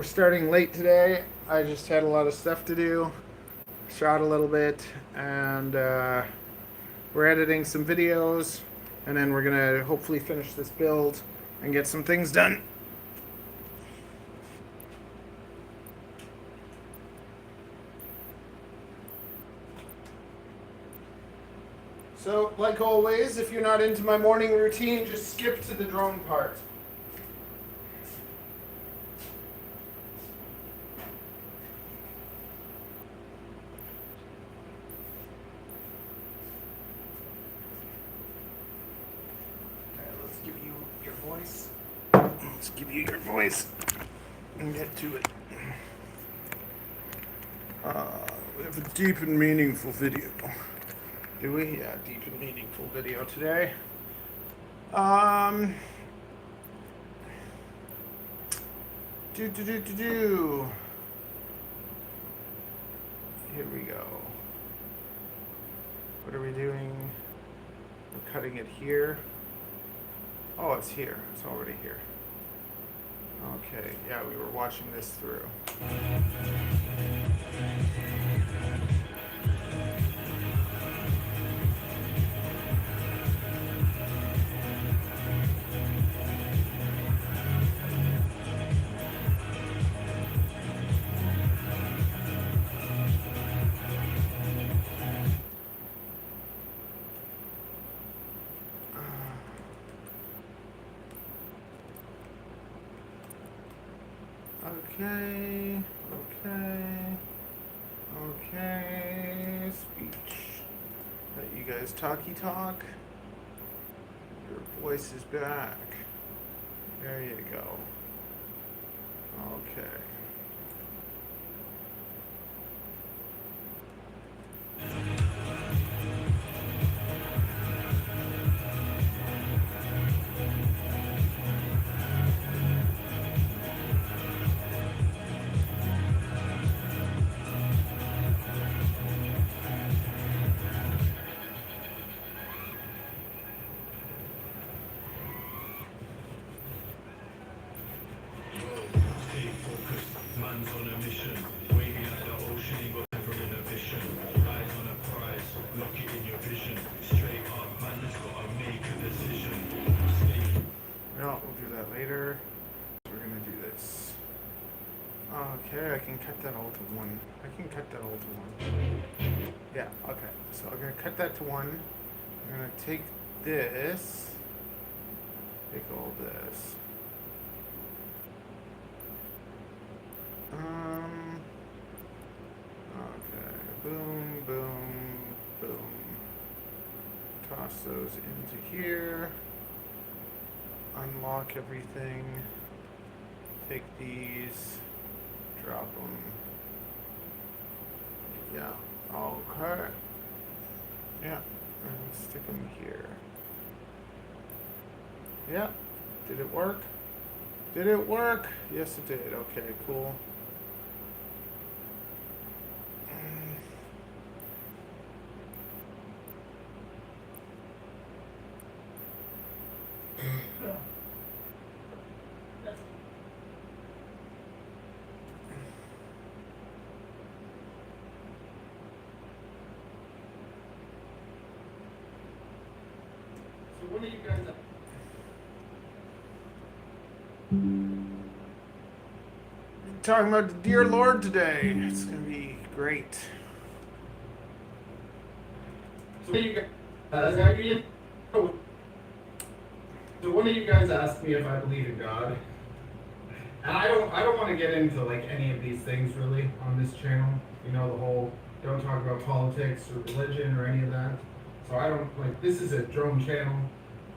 We're starting late today. I just had a lot of stuff to do. Shot a little bit, and we're editing some videos, and then we're gonna hopefully finish this build and get some things done. So, like always, if you're not into my morning routine, just skip to the drone part. Let's give you your voice and get to it. We have a deep and meaningful video. Do we? Yeah, deep and meaningful video today. Here we go. What are we doing? We're cutting it here. Oh, it's here. It's already here. Okay, yeah, we were watching this through. Okay, speech. Let you guys talky talk. Your voice is back. There you go. Okay. Okay, I can cut that all to one. Yeah, okay. So I'm going to cut that to one. I'm going to take this. Take all this. Okay. Boom, boom, boom. Toss those into here. Unlock everything. Take these. Drop them. Yeah. Okay. Yeah. And stick them here. Yeah. Did it work? Did it work? Yes, it did. Okay, cool. What are you guys up? Talking about the dear Lord today. It's gonna be great. So one of you guys asked me if I believe in God, and I don't want to get into like any of these things really on this channel. You know, the whole don't talk about politics or religion or any of that. So I don't like. This is a drone channel.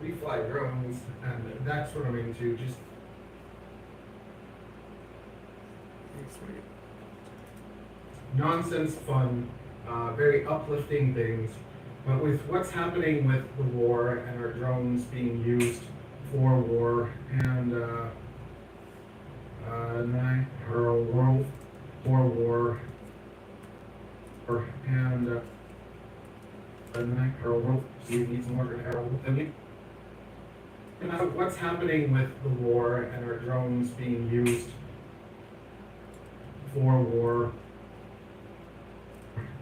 We fly drones, and that's what I'm into. Just nonsense, fun, very uplifting things. But with what's happening with the war and our drones being used for war and our world for war and our world, so we need some more what's happening with the war and our drones being used for war.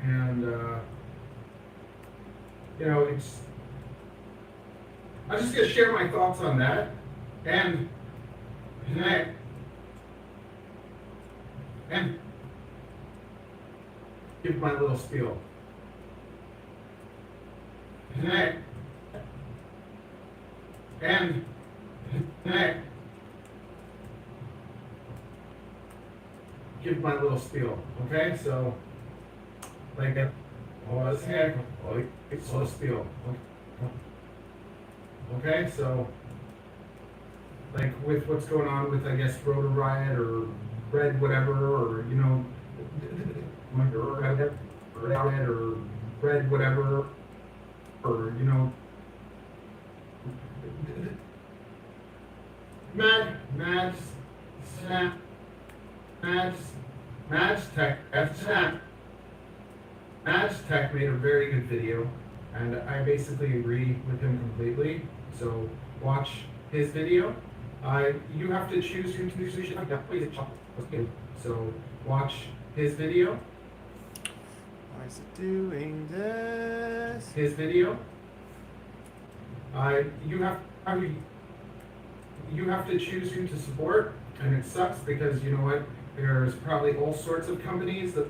And, you know, I'm just going to share my thoughts on that. And give my little spiel. And give my little spiel. Okay, so like it's a little spiel. Okay, so like with what's going on with, I guess, Rotor Riot or Red whatever, or you know, Riot or Red whatever, or you know, Madge Tech made a very good video, and I basically agree with him completely. So watch his video. You have to choose who to use. So watch his video. Why is it doing this? His video. You have to choose who to support, and it sucks because you know what? There's probably all sorts of companies that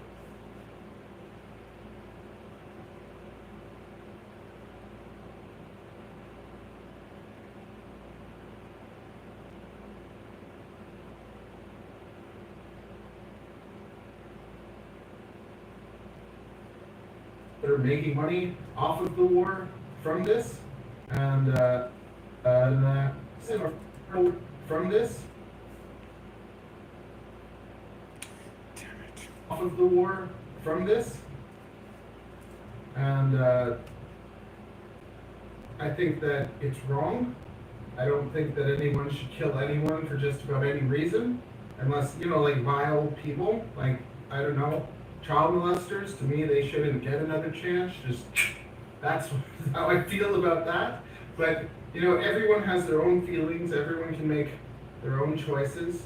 are making money off of the war from this, and from this, off of the war from this, and I think that it's wrong. I don't think that anyone should kill anyone for just about any reason, unless, you know, like vile people, like, I don't know, child molesters. To me, they shouldn't get another chance. Just, that's how I feel about that. But, you know, everyone has their own feelings. Everyone can make their own choices.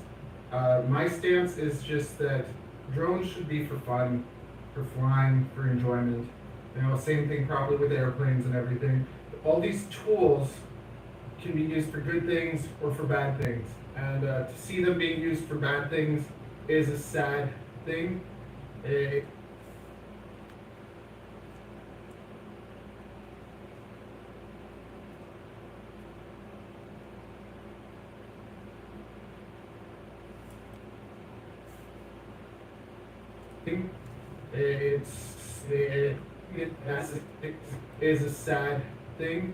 My stance is just that drones should be for fun, for flying, for enjoyment. You know, same thing probably with airplanes and everything. All these tools can be used for good things or for bad things. And to see them being used for bad things is a sad thing. It is a sad thing.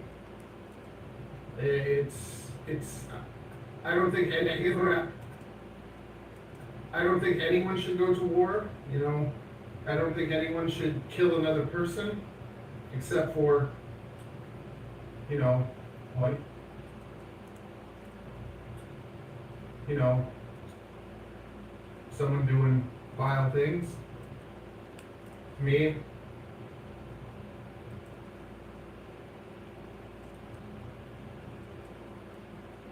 I don't think anyone should go to war. You know, I don't think anyone should kill another person, except for, you know, what, you know, someone doing vile things. To me,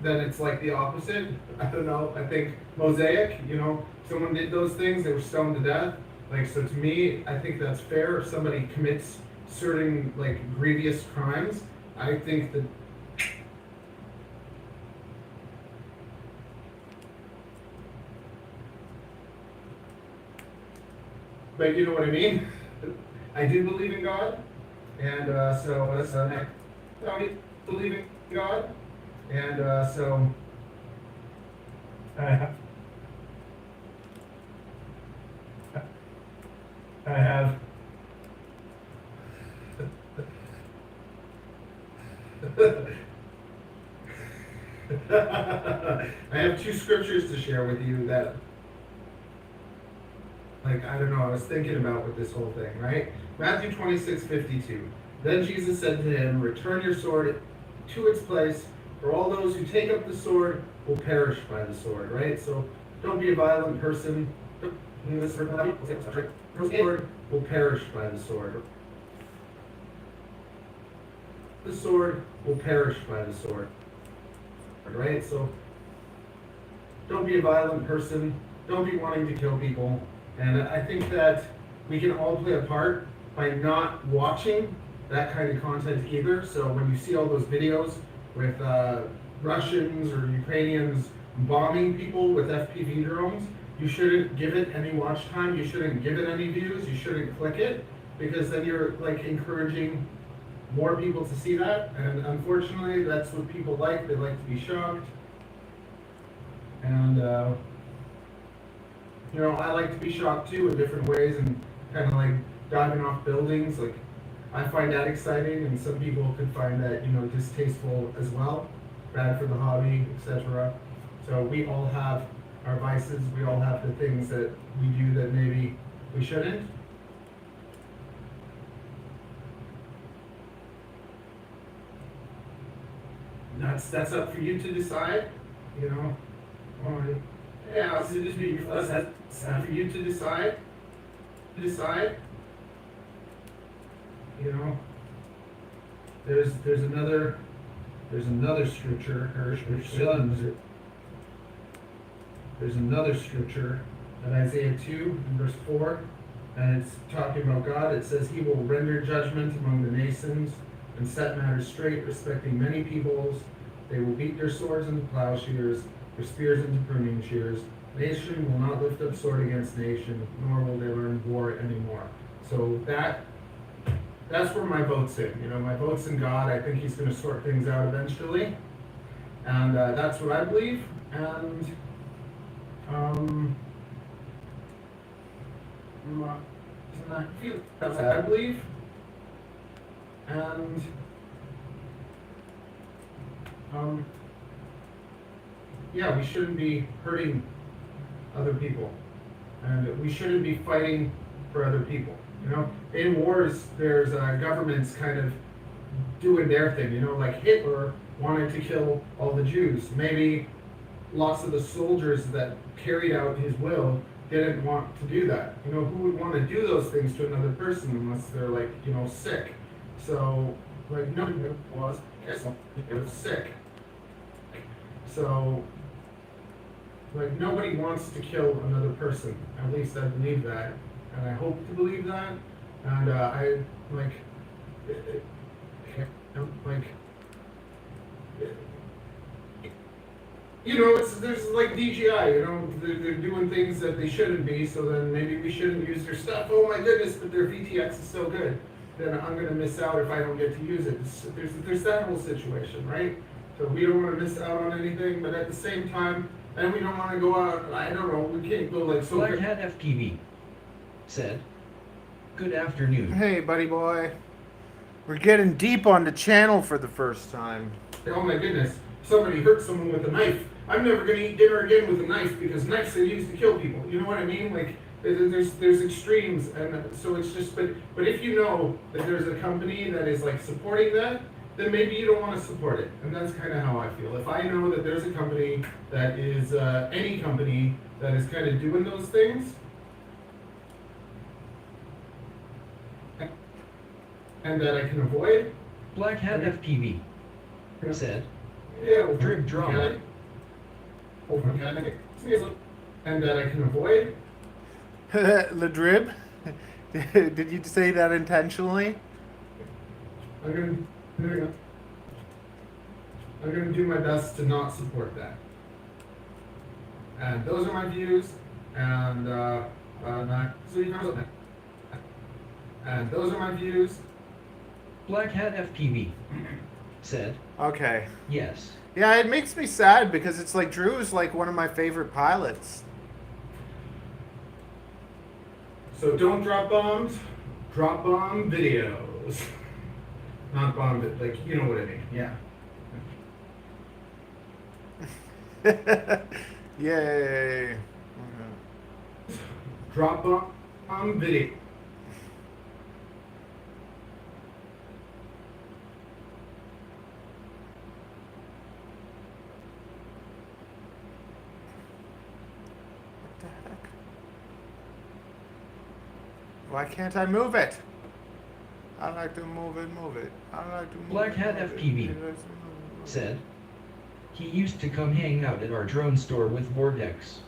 then it's like the opposite. I don't know. I think Mosaic, you know, someone did those things, they were stoned to death. Like, so to me, I think that's fair. If somebody commits certain, like, grievous crimes, I think that but you know what I mean? I do believe in God, and so I believe in God, and so I have I have two scriptures to share with you that, like, I don't know, I was thinking about with this whole thing, right? Matthew 26:52. Then Jesus said to him, "Return your sword to its place, for all those who take up the sword will perish by the sword," right? So don't be a violent person. The sword will perish by the sword. The sword will perish by the sword, right? So don't be a violent person. Don't be wanting to kill people. And I think that we can all play a part by not watching that kind of content either. So when you see all those videos with Russians or Ukrainians bombing people with FPV drones, you shouldn't give it any watch time, you shouldn't give it any views, you shouldn't click it, because then you're like encouraging more people to see that, and unfortunately that's what people like. They like to be shocked. And you know, I like to be shocked too in different ways, and kind of like diving off buildings. Like, I find that exciting, and some people could find that, you know, distasteful as well, bad for the hobby, etc. So we all have our vices, we all have the things that we do that maybe we shouldn't. That's up for you to decide, you know. Yeah, so just be, that's up for you to decide. You know, there's another scripture, there's another scripture in Isaiah 2 and verse 4, and it's talking about God. It says, He will render judgment among the nations and set matters straight respecting many peoples. They will beat their swords into plowshares, their spears into pruning shears. Nation will not lift up sword against nation, nor will they learn war anymore. So that's where my vote's in. You know, my vote's in God. I think He's going to sort things out eventually, and that's what I believe. And that's what I believe. And yeah, we shouldn't be hurting other people, and we shouldn't be fighting for other people. You know, in wars, there's governments kind of doing their thing. You know, like Hitler wanted to kill all the Jews. Maybe lots of the soldiers that carried out his will didn't want to do that. You know, who would want to do those things to another person unless they're, like, you know, sick? So, like, nobody was sick. So, like, nobody wants to kill another person. At least I believe that, and I hope to believe that. And you know, there's like DGI, you know, they're doing things that they shouldn't be, so then maybe we shouldn't use their stuff. Oh my goodness, but their VTX is so good. Then I'm going to miss out if I don't get to use it. There's that whole situation, right? So we don't want to miss out on anything, but at the same time, and we don't want to go out, I don't know, we can't go like so. Black Hat FPV said, "Good afternoon." Hey, buddy boy. We're getting deep on the channel for the first time. Oh my goodness, somebody hurt someone with a knife. I'm never going to eat dinner again with a knife, because knives are used to kill people. You know what I mean? Like, there's extremes, and so it's just, but if you know that there's a company that is like supporting that, then maybe you don't want to support it. And that's kind of how I feel. If I know that there's a company that is, any company that is kind of doing those things, and that I can avoid. Black Hat FPV said, Yeah, "Drip drama." And that I can avoid. Ladrib? Did you say that intentionally? I'm gonna do my best to not support that. And those are my views. And and those are my views. Black Hat FPV said, Okay. "Yes." Yeah, it makes me sad because it's like Drew's like one of my favorite pilots. So don't drop bombs. Drop bomb videos. Not bomb it, like, you know what I mean. Yeah. Yay. Drop bomb video. What the heck? Why can't I move it? I like to move it. I like to move Black Hat FPV said, he used to come hang out at our drone store with Vortex.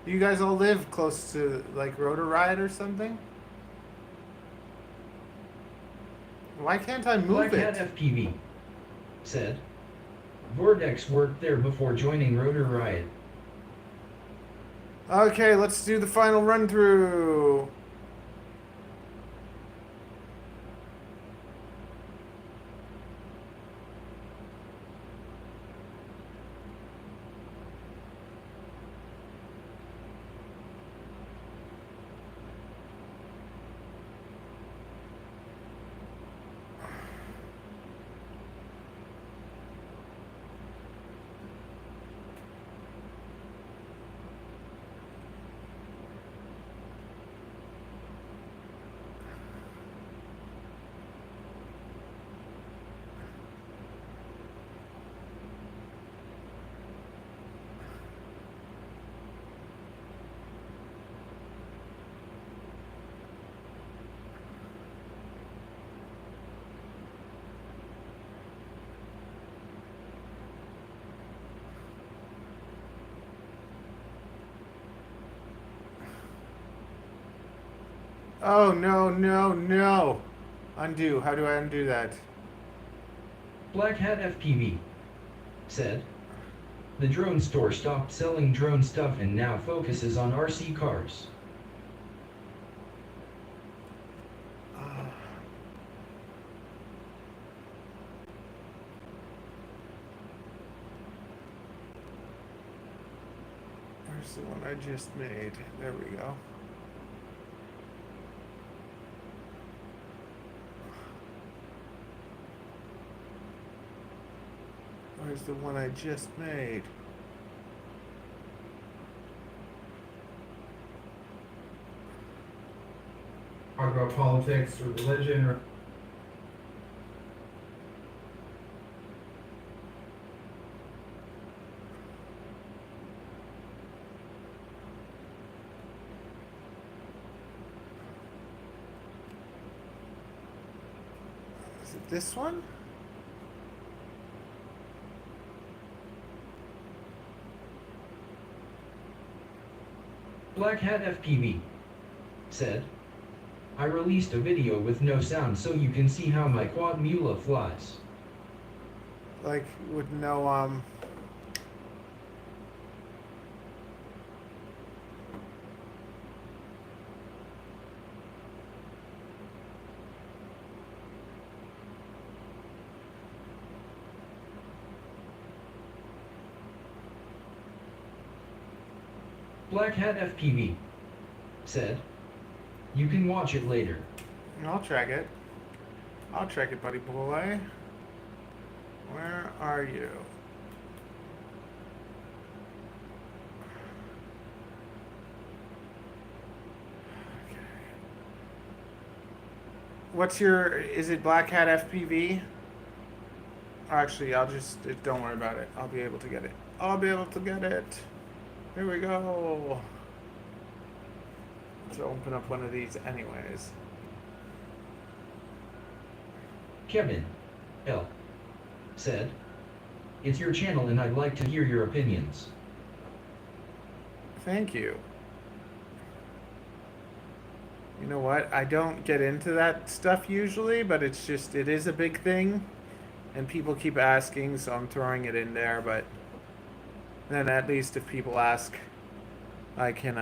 You guys all live close to like Rotor Riot or something? Why can't I move Black Hat it? FPV said, Vortex worked there before joining Rotor Riot. Okay, let's do the final run through. Oh, no, no, no. Undo. How do I undo that? Black Hat FPV said, the drone store stopped selling drone stuff and now focuses on RC cars. Where's the one I just made? There we go. Where's the one I just made? Talk about politics or religion or Is it this one? Black Hat FPV said, I released a video with no sound so you can see how my quad mula flies. Like with no Black Hat FPV said, you can watch it later. I'll track it. I'll track it, buddy boy. Where are you? Okay. What's your, is it Black Hat FPV? Actually, I'll just, don't worry about it. I'll be able to get it. I'll be able to get it. Here we go. Let's open up one of these anyways. Kevin L. said, it's your channel and I'd like to hear your opinions. Thank you. You know what? I don't get into that stuff usually, but it's just, it is a big thing. And people keep asking, so I'm throwing it in there, but then at least if people ask, I can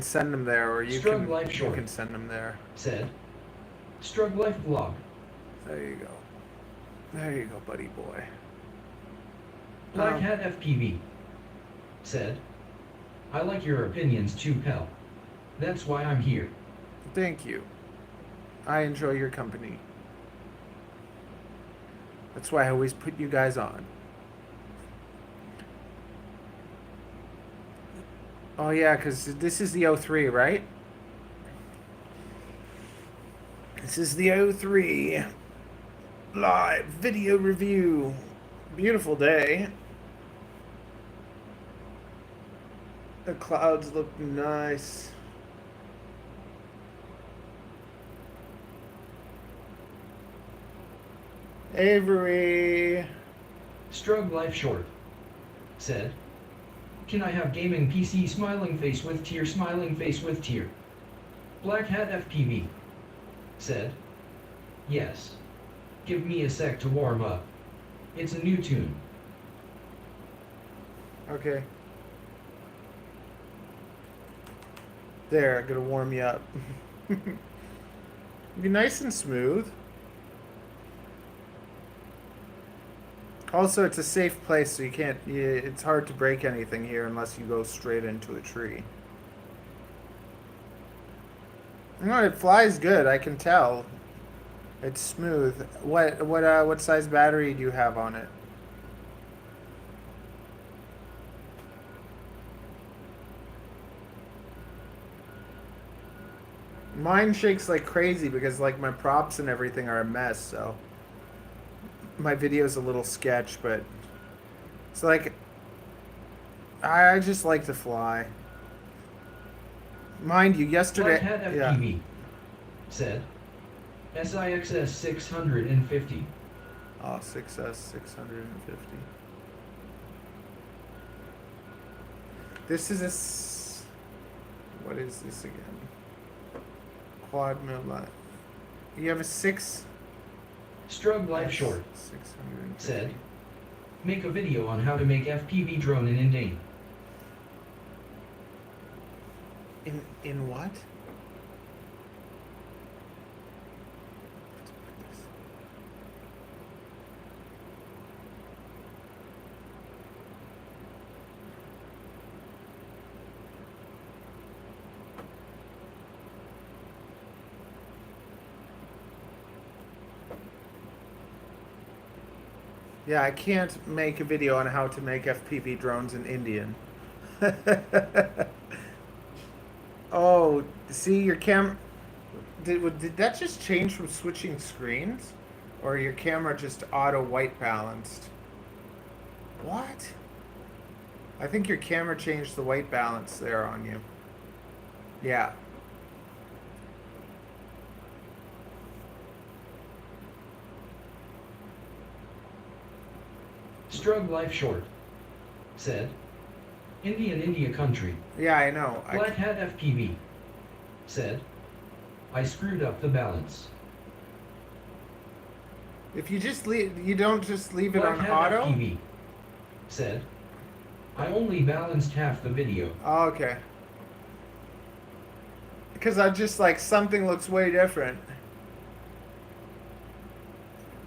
send them there, or you can send them there. Said, Strug Life Vlog. There you go. There you go, buddy boy. Black Hat FPV said, I like your opinions too, pal. That's why I'm here. Thank you. I enjoy your company. That's why I always put you guys on. Oh yeah, because this is the 03, right? This is the 03 live video review. Beautiful day. The clouds look nice. Avery. Strug Life Short said, Can I have gaming PC smiling face with tear smiling face with tear? Black Hat FPV said, yes. Give me a sec to warm up. It's a new tune. Okay. There, I'm gonna warm you up. Be nice and smooth. Also, it's a safe place, so you can't. It's hard to break anything here unless you go straight into a tree. No, it flies good. I can tell. It's smooth. What size battery do you have on it? Mine shakes like crazy because like my props and everything are a mess, so my video's a little sketch, but it's like I just like to fly. Mind you, yesterday, Black Hat yeah. FPV said, SIXS 650. Oh, 6S 650. This is what is this again? Quad mill line. You have a 6. Strug Life Short 650. said, make a video on how to make FPV drone in Indane. In what? Yeah, I can't make a video on how to make FPV drones in Indian. Oh, see your cam. Did that just change from switching screens, or your camera just auto white balanced? What? I think your camera changed the white balance there on you. Yeah. Strug Life Short said, India country. Yeah, I know. Black Hat FPV said, I screwed up the balance. If you just leave, you don't just leave it Black on Hat auto. FPV said, I only balanced half the video. Oh, okay. Because I just like something looks way different.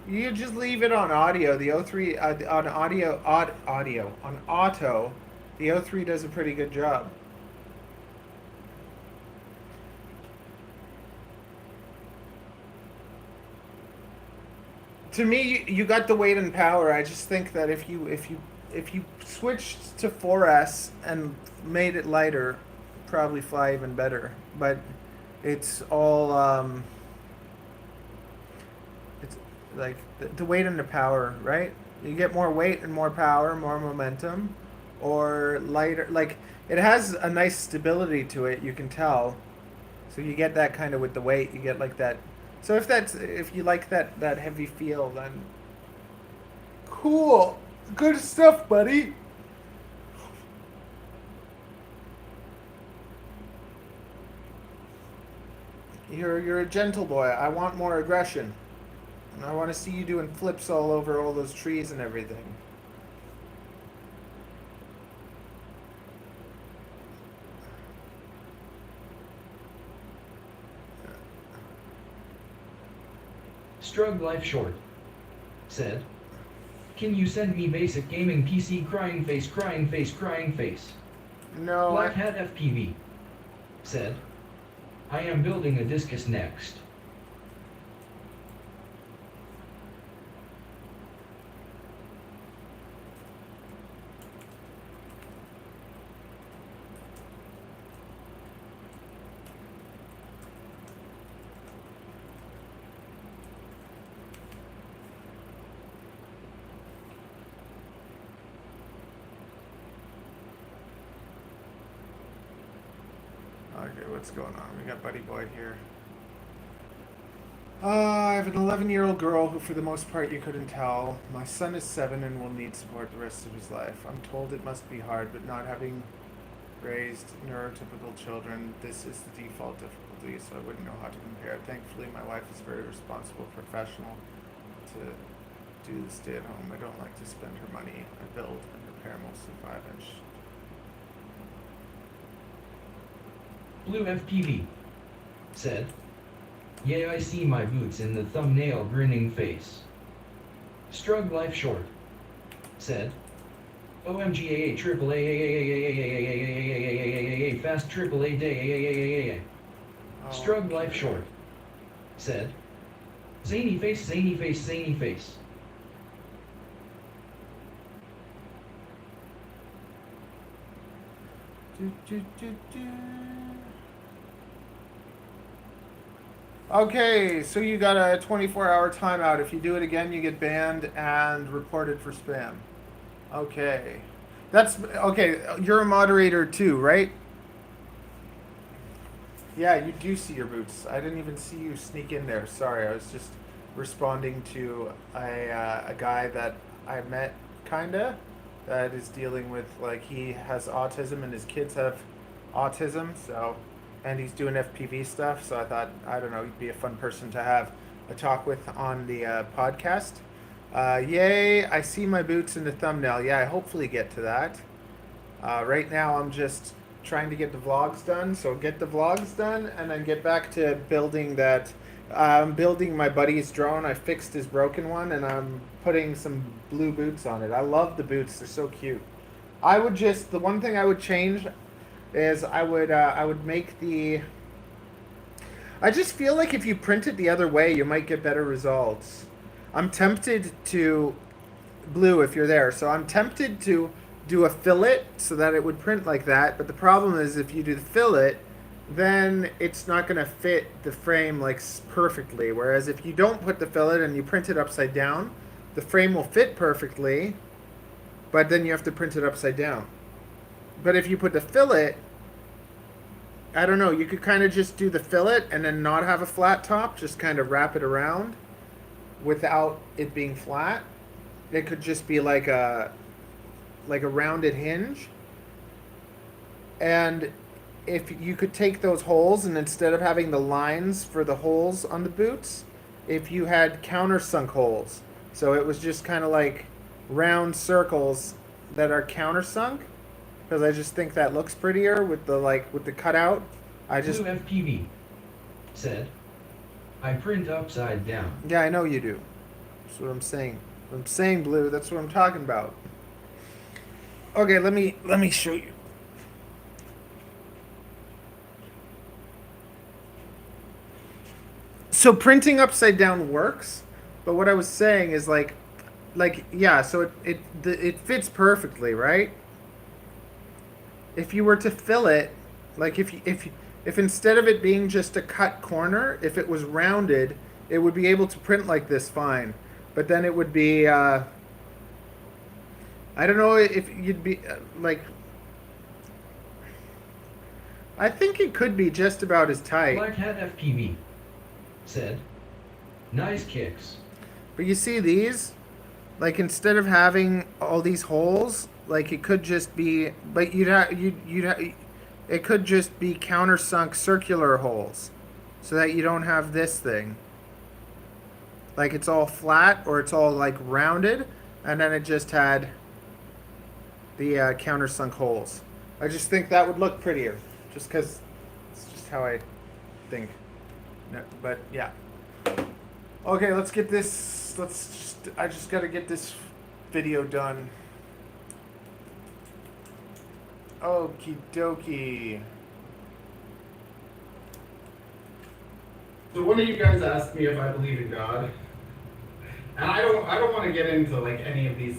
You just leave it on audio. The O3 on audio on auto. The O3 does a pretty good job. To me, you got the weight and power. I just think that if you switched to 4S and made it lighter, probably fly even better. But it's all it's like the weight and the power, right? You get more weight and more power, more momentum, or lighter. Like it has a nice stability to it. You can tell. So you get that kind of with the weight. You get like that. So if you like that heavy feel, then cool, good stuff, buddy. You're a gentle boy. I want more aggression, and I want to see you doing flips all over all those trees and everything. Strug Life Short said, can you send me basic gaming PC crying face crying face crying face? No. Black Hat FPV said, I am building a discus next. Okay, what's going on? We got Buddy Boy here. I have an 11-year-old girl who, for the most part, you couldn't tell. My son is 7 and will need support the rest of his life. I'm told it must be hard, but not having raised neurotypical children, this is the default difficulty, so I wouldn't know how to compare. Thankfully, my wife is very responsible professional to do the stay at home. I don't like to spend her money. I build and repair mostly 5-inch. Blue FPV said, "Yeah, I see my boots in the thumbnail grinning face." Strug Life Short said, "OMGAA triple A fast triple A day." Strug Life Short said, "Zany face, zany face, zany face." Okay, so you got a 24-hour timeout. If you do it again, you get banned and reported for spam. Okay. That's okay. You're a moderator too, right? Yeah, you do see your boots. I didn't even see you sneak in there. Sorry, I was just responding to a guy that I met, kinda, that is dealing with, like, he has autism and his kids have autism, so, and he's doing FPV stuff, so I thought, I don't know, he'd be a fun person to have a talk with on the podcast. Yay, I see my boots in the thumbnail. Yeah, I hopefully get to that. Right now I'm just trying to get the vlogs done, so get the vlogs done and then get back to building that. I'm building my buddy's drone. I fixed his broken one and I'm putting some blue boots on it. I love the boots, they're so cute. The one thing I would change is I would make the, I just feel like if you print it the other way, you might get better results. I'm tempted to, Blue, if you're there, so I'm tempted to do a fillet so that it would print like that, but the problem is if you do the fillet, then it's not going to fit the frame like perfectly, whereas if you don't put the fillet and you print it upside down, the frame will fit perfectly, but then you have to print it upside down. But if you put the fillet, I don't know, you could kind of just do the fillet and then not have a flat top, just kind of wrap it around without it being flat. It could just be like a rounded hinge. And if you could take those holes and instead of having the lines for the holes on the boots, if you had countersunk holes, so it was just kind of like round circles that are countersunk, because I just think that looks prettier with the cutout. Blue FPV said, "I print upside down." Yeah, I know you do. That's what I'm saying. I'm saying, Blue. That's what I'm talking about. Okay, let me show you. So printing upside down works, but what I was saying is like yeah, so it fits perfectly, right? If you were to fill it, like if instead of it being just a cut corner, if it was rounded, it would be able to print like this fine. But then it would be I don't know if you'd be like, I think it could be just about as tight. Black Hat FPV said, "Nice kicks." But you see these? Like instead of having all these holes, like it could just be, but it could just be countersunk circular holes, so that you don't have this thing. Like it's all flat or it's all like rounded, and then it just had the countersunk holes. I just think that would look prettier, just because it's just how I think. No, but yeah. Okay, let's get this. I just got to get this video done. Okie dokie. So one of you guys asked me if I believe in God, and I don't want to get into like any of these.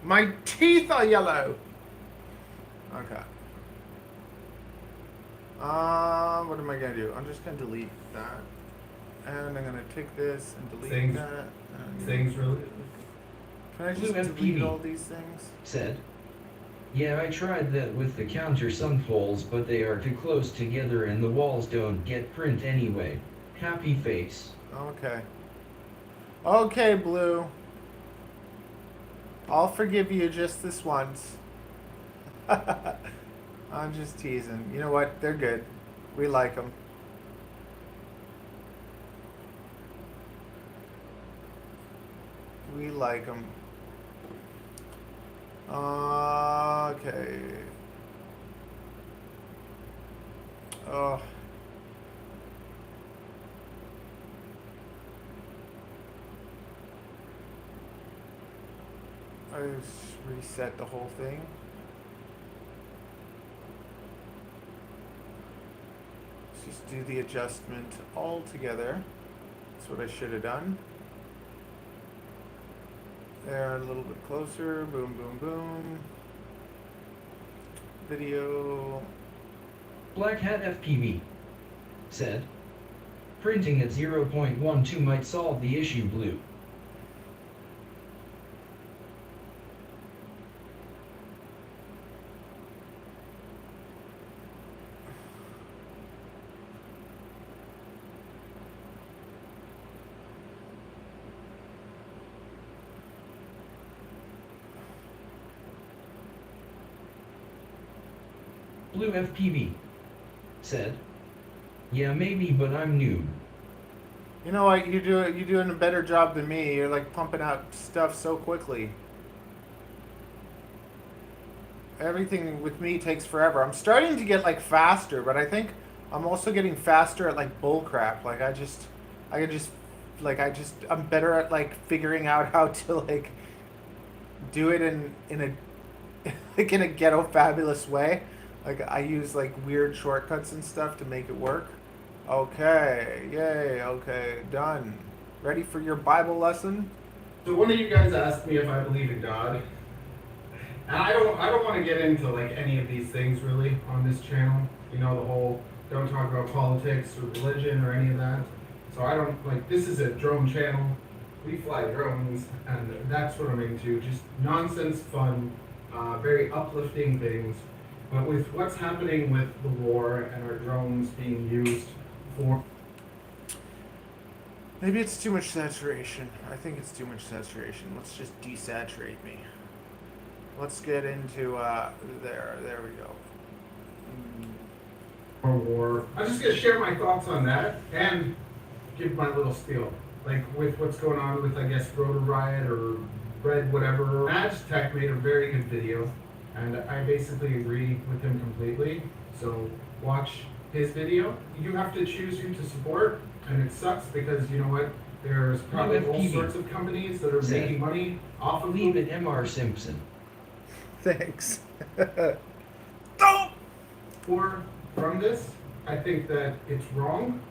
My teeth are yellow. Okay. What am I gonna do? I'm just gonna delete that, and I'm gonna take this and delete that. Things really. Can I just delete all these things? Said, "Yeah, I tried that with the countersunk holes, but they are too close together and the walls don't get print anyway. Happy face." Okay. Okay, Blue. I'll forgive you just this once. I'm just teasing. You know what? They're good. We like them. We like them. Okay. Oh. I just reset the whole thing. Let's just do the adjustment all together. That's what I should have done. There, a little bit closer. Boom, boom, boom. Video. Black Hat FPV said, printing at 0.12 might solve the issue. Blue. Blue FPV said, yeah, maybe, but I'm new. You know what? You're doing a better job than me. You're like pumping out stuff so quickly. Everything with me takes forever. I'm starting to get like faster, but I think I'm also getting faster at like bullcrap. Like I'm better at like figuring out how to like do it in a like in a ghetto fabulous way. Like I use like weird shortcuts and stuff to make it work. Okay, yay, okay, done. Ready for your Bible lesson? So one of you guys asked me if I believe in God. And I don't want to get into like any of these things really on this channel. You know, the whole don't talk about politics or religion or any of that. So I don't like, this is a drone channel. We fly drones and that's what I'm into. Just nonsense, fun, very uplifting things. But with what's happening with the war and our drones being used for... Maybe it's too much saturation. I think it's too much saturation. Let's just desaturate me. Let's get into, there we go. War. I'm just gonna share my thoughts on that and give my little spiel. Like with what's going on with, I guess, Rotor Riot or Red whatever. Magtech made a very good video. And I basically agree with him completely. So watch his video. You have to choose who to support, and it sucks because you know what? There's probably all sorts of companies that are making money off of Leave it, M.R. Simpson. Thanks. From this, I think that it's wrong.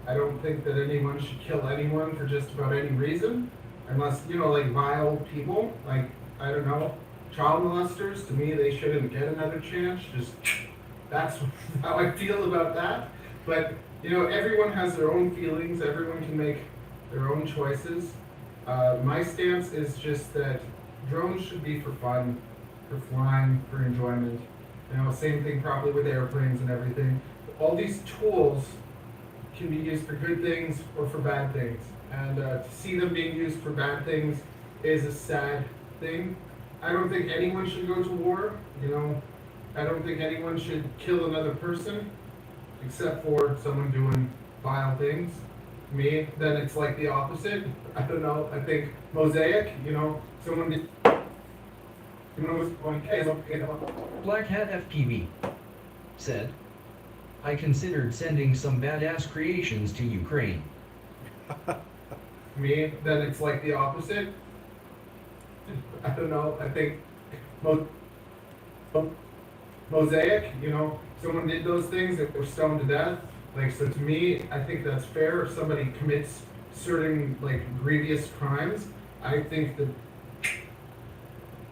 I don't think that anyone should kill anyone for just about any reason, unless you know, like vile people, like I don't know. Child molesters, to me, they shouldn't get another chance. Just that's how I feel about that. But you know, everyone has their own feelings. Everyone can make their own choices. My stance is just that drones should be for fun, for flying, for enjoyment. You know, same thing probably with airplanes and everything. All these tools can be used for good things or for bad things. And to see them being used for bad things is a sad thing. I don't think anyone should go to war, you know. I don't think anyone should kill another person, except for someone doing vile things. Me, then it's like the opposite. I don't know, I think Mosaic, you know, someone did, you know, Black Hat FPV said, I considered sending some badass creations to Ukraine. Me, then it's like the opposite. I don't know, I think Mosaic, you know, someone did those things that were stoned to death. Like, so to me, I think that's fair. If somebody commits certain, like, grievous crimes, I think that,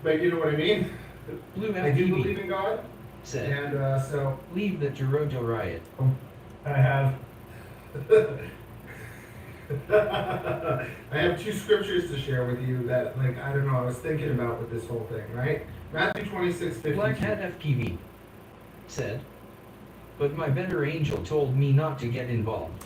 but you know what I mean? Blue I do FPV believe in God, said, and so... leave the Rotor Riot. I have... I have two scriptures to share with you that, like, I don't know, I was thinking about with this whole thing, right? Matthew 26:52. Black Hat FPV said, but my better angel told me not to get involved.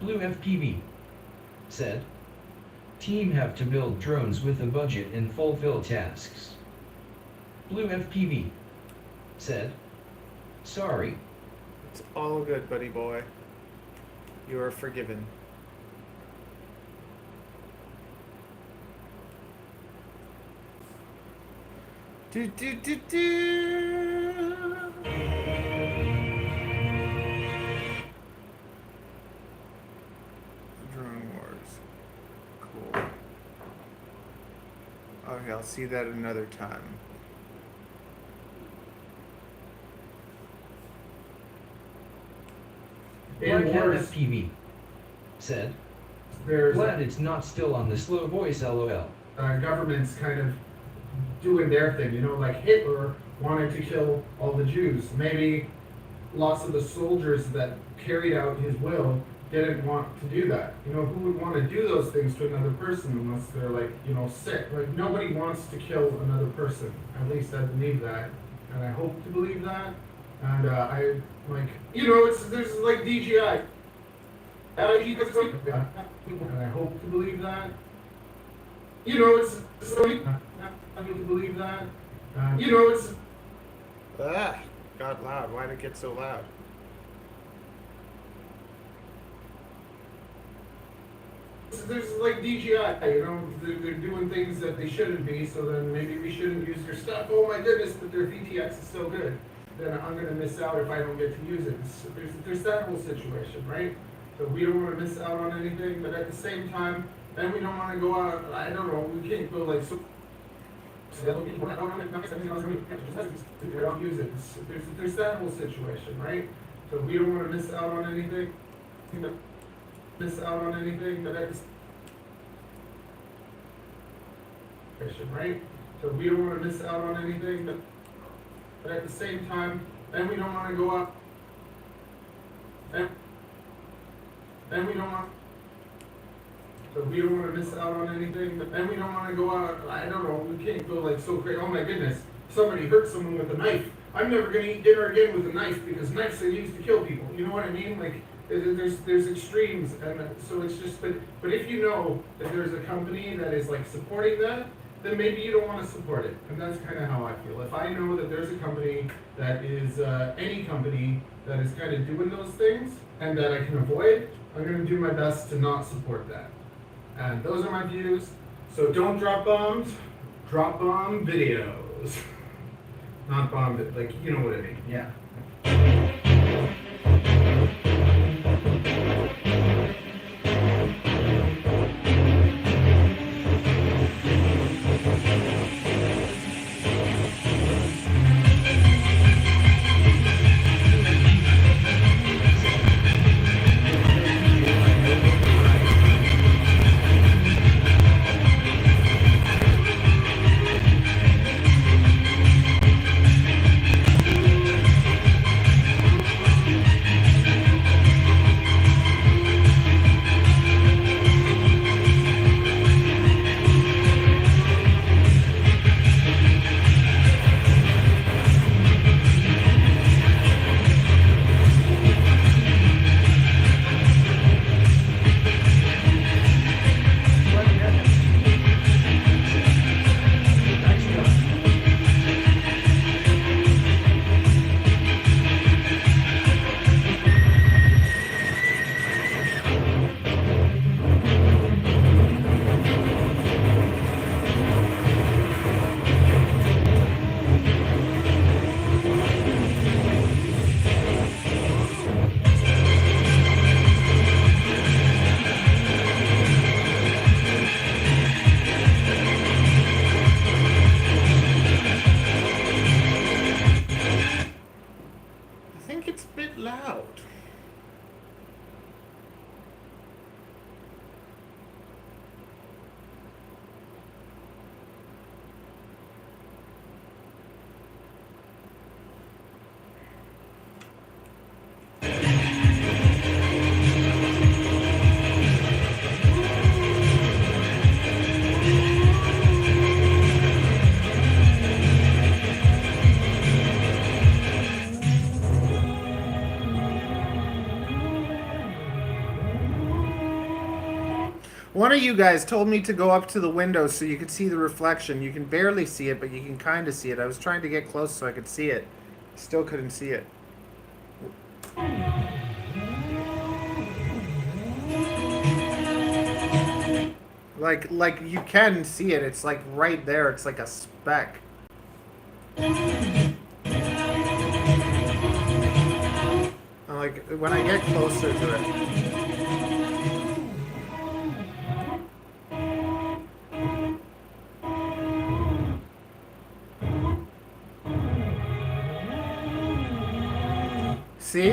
Blue FPV said, team have to build drones with a budget and fulfill tasks. Blue FPV said, sorry. It's all good, buddy boy. You are forgiven. Do do do do. Drone Wars. Cool. Okay, I'll see that another time. Black In Hat worse, FPV said, there's glad it's not still on the slow voice LOL. Governments kind of doing their thing, you know, like Hitler wanted to kill all the Jews. Maybe lots of the soldiers that carried out his will didn't want to do that. You know, who would want to do those things to another person unless they're like, you know, sick? Like, nobody wants to kill another person. At least I believe that. And I hope to believe that. And I, like, you know, there's like DGI. And I hope to believe that. You know, I need to believe that. You know, Got loud. Why'd it get so loud? there's like DGI, you know, they're doing things that they shouldn't be, so then maybe we shouldn't use their stuff. Oh my goodness, but their VTX is so good. Then I'm going to miss out if I don't get to use it. There's that whole situation, right? So we don't want to miss out on anything, but at the same time, then we don't want to go out, I don't know, we can't go like, so use it. There's that whole situation, right? So we don't want to miss out on anything, but at the right? So we don't want to miss out on anything, but at the same time, then we don't want to go out, then we don't want, so we don't want to miss out on anything, but then we don't want to go out, I don't know, we can't go like so crazy, oh my goodness, somebody hurt someone with a knife, I'm never gonna eat dinner again with a knife because knives are used to kill people. You know what I mean? Like, there's extremes, and so it's just, but if you know that there's a company that is like supporting that, then maybe you don't want to support it. And that's kind of how I feel. If I know that there's a company that is, any company that is kind of doing those things and that I can avoid, I'm going to do my best to not support that. And those are my views. So don't drop bombs, drop bomb videos. Not bomb, but like, you know what I mean. Yeah. One of you guys told me to go up to the window so you could see the reflection. You can barely see it, but you can kind of see it. I was trying to get close so I could see it. Still couldn't see it. Like you can see it. It's like right there. It's like a speck. Like when I get closer to it. See?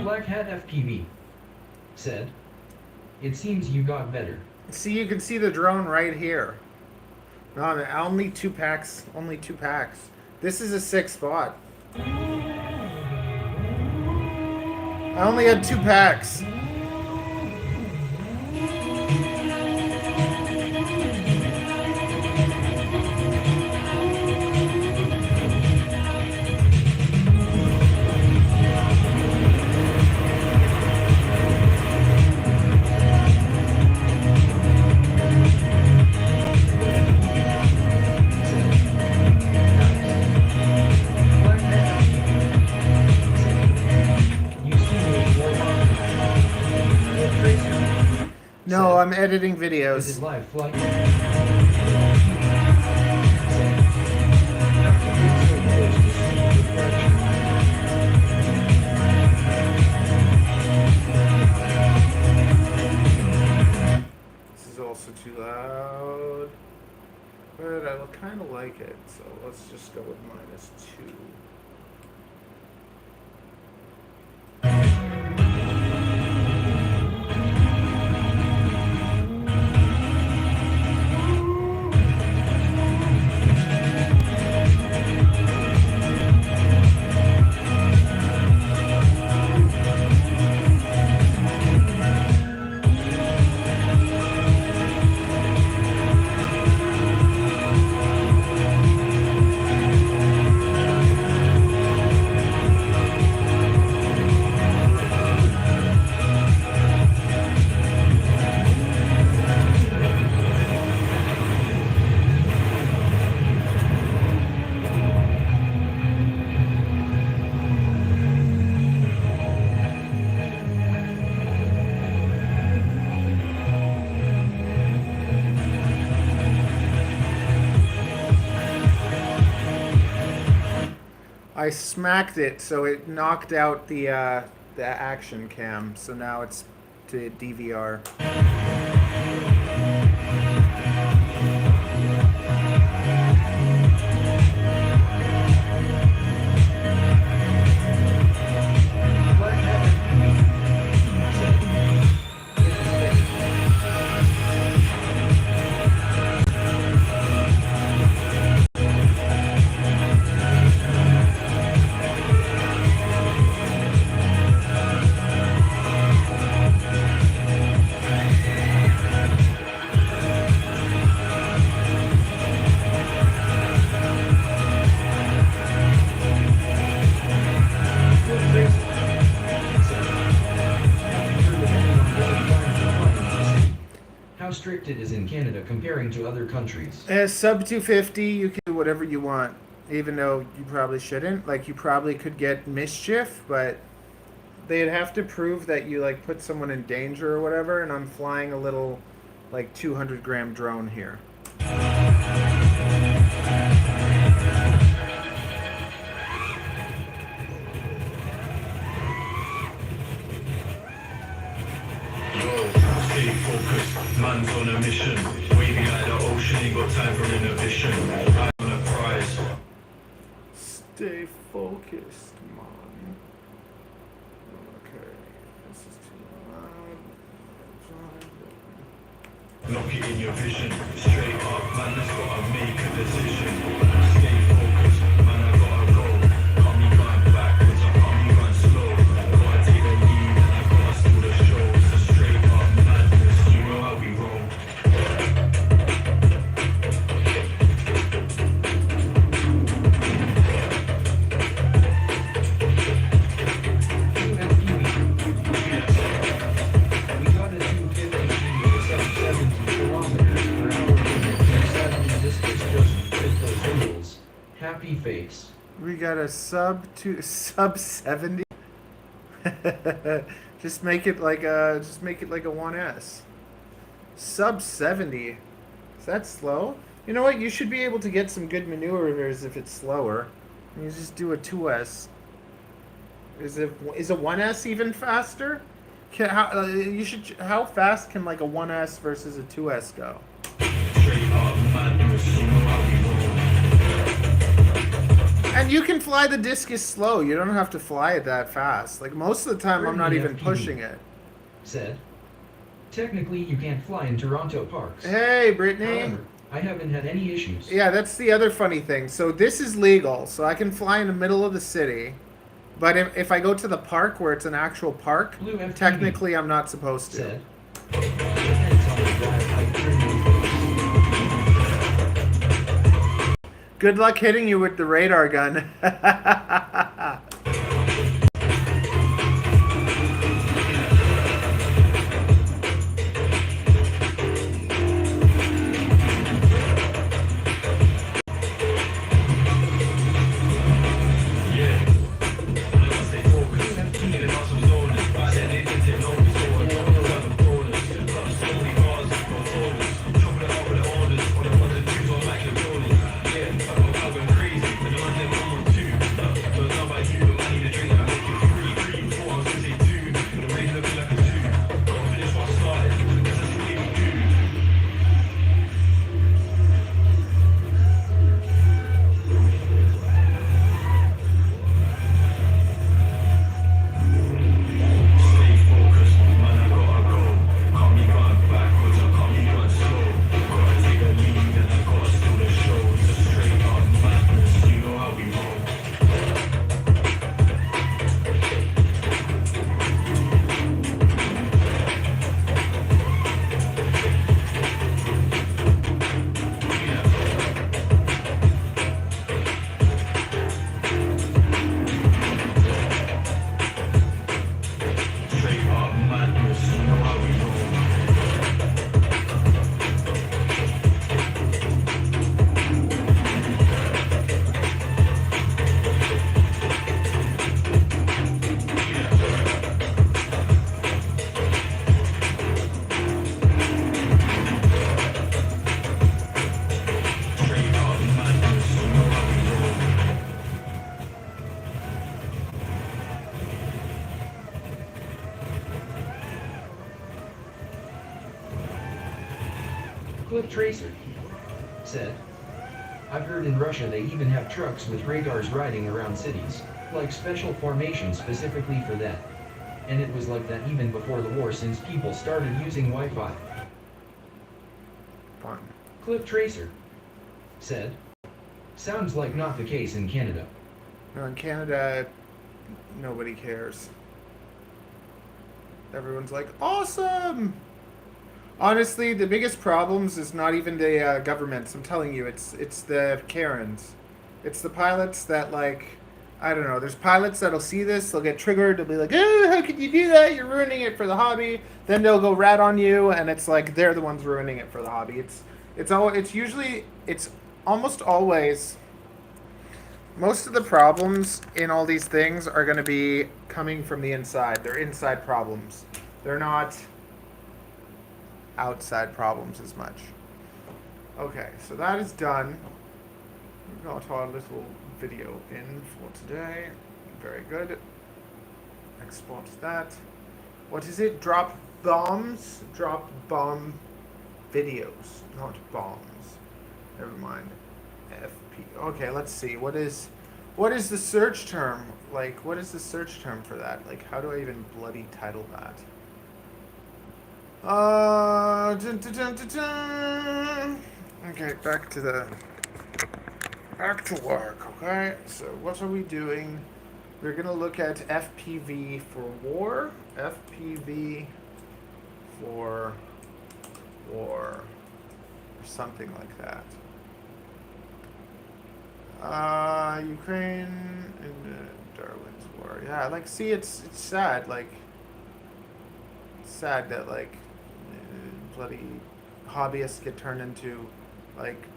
Black Hat FPV said, "It seems you got better." See, you can see the drone right here. No, only 2 packs. Only 2 packs. This is a 6 spot. I only had 2 packs. No, I'm editing videos. Is it live flight? This is also too loud, but I kind of like it, so let's just go with -2. I smacked it, so it knocked out the action cam. So now it's to DVR. How strict it is in Canada comparing to other countries. Sub 250, you can do whatever you want, even though you probably shouldn't. Like, you probably could get mischief, but they'd have to prove that you, like, put someone in danger or whatever, and I'm flying a little, like, 200-gram drone here. Stay focused, man's on a mission. Waving at the ocean, ain't got time for inhibition. I'm on a prize. Stay focused, man. Okay, this is too loud. Lock it in your vision. Straight up, man, has gotta make a decision. Stay focused, man, I gotta go. Can't be going backwards, I can't be going slow. Gotta take the lead, and I gotta steal the show. So straight up, madness, you know how we roll. We got a 250 with a 70 kilometers per hour. This is just with those rules. Happy face. We got a sub 70. Just make it like a 1S. Sub 70. Is that slow? You know what? You should be able to get some good maneuvers if it's slower. You just do a 2S. Is a 1S even faster? How fast can like a 1S versus a 2S go? Straight up, madness, you know how we roll. And you can fly the discus slow. You don't have to fly it that fast. Like most of the time, I'm not even pushing it. Said. Technically, you can't fly in Toronto parks. Hey, Brittany. However, I haven't had any issues. Yeah, that's the other funny thing. So this is legal, so I can fly in the middle of the city. But if I go to the park where it's an actual park, Blue FTV technically I'm not supposed to. said. Depends on the drive height turning phase. Good luck hitting you with the radar gun. Clip Tracer said, I've heard in Russia they even have trucks with radars riding around cities, like special formation specifically for that. And it was like that even before the war since people started using Wi-Fi. Fun. Clip Tracer said, sounds like not the case in Canada. No, in Canada, nobody cares. Everyone's like, awesome! Honestly, the biggest problems is not even the governments. I'm telling you, it's the Karens. It's the pilots that, like, I don't know. There's pilots that'll see this, they'll get triggered, they'll be like, oh, how could you do that? You're ruining it for the hobby. Then they'll go rat on you, and it's like they're the ones ruining it for the hobby. It's almost always, most of the problems in all these things are going to be coming from the inside. They're inside problems. They're not outside problems as much. Okay, so that is done. We've got our little video in for today. Very good. Export that. What is it? Drop bombs? Drop bomb videos, not bombs. Never mind. FP. Okay, let's see. What is the search term? Like, what is the search term for that? Like, how do I even bloody title that? Dun, dun, dun, dun, dun. Okay, back to work. Okay, so what are we doing? We're gonna look at FPV for war. FPV for war, or something like that. Ukraine and Darwin's war. Yeah, like, see, it's sad. Like, it's sad that, like, bloody hobbyists get turned into, like,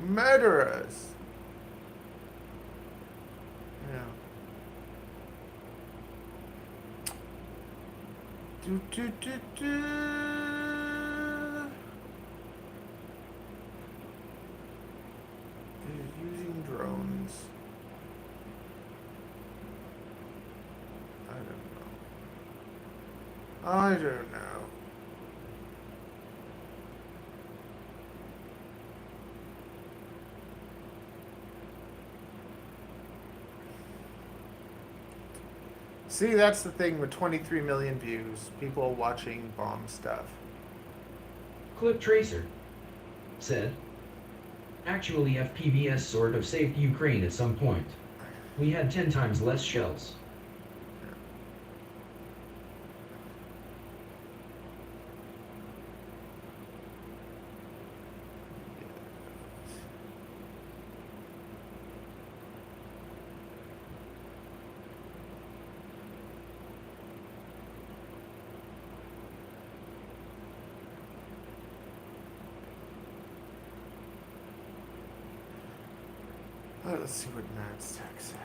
murderers. Yeah. Do do do do. Using drones. I don't know. See, that's the thing with 23 million views. People watching bomb stuff. Clip Tracer said, actually FPVS sort of saved Ukraine at some point. We had 10 times less shells. Let's see what Matt's text said.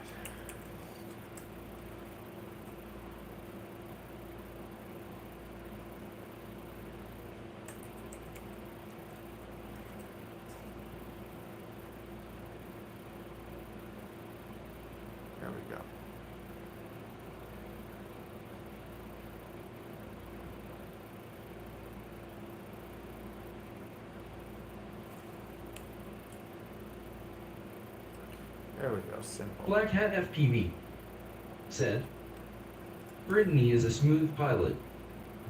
There we go. There we go, simple. Black Hat FPV said, Brittany is a smooth pilot.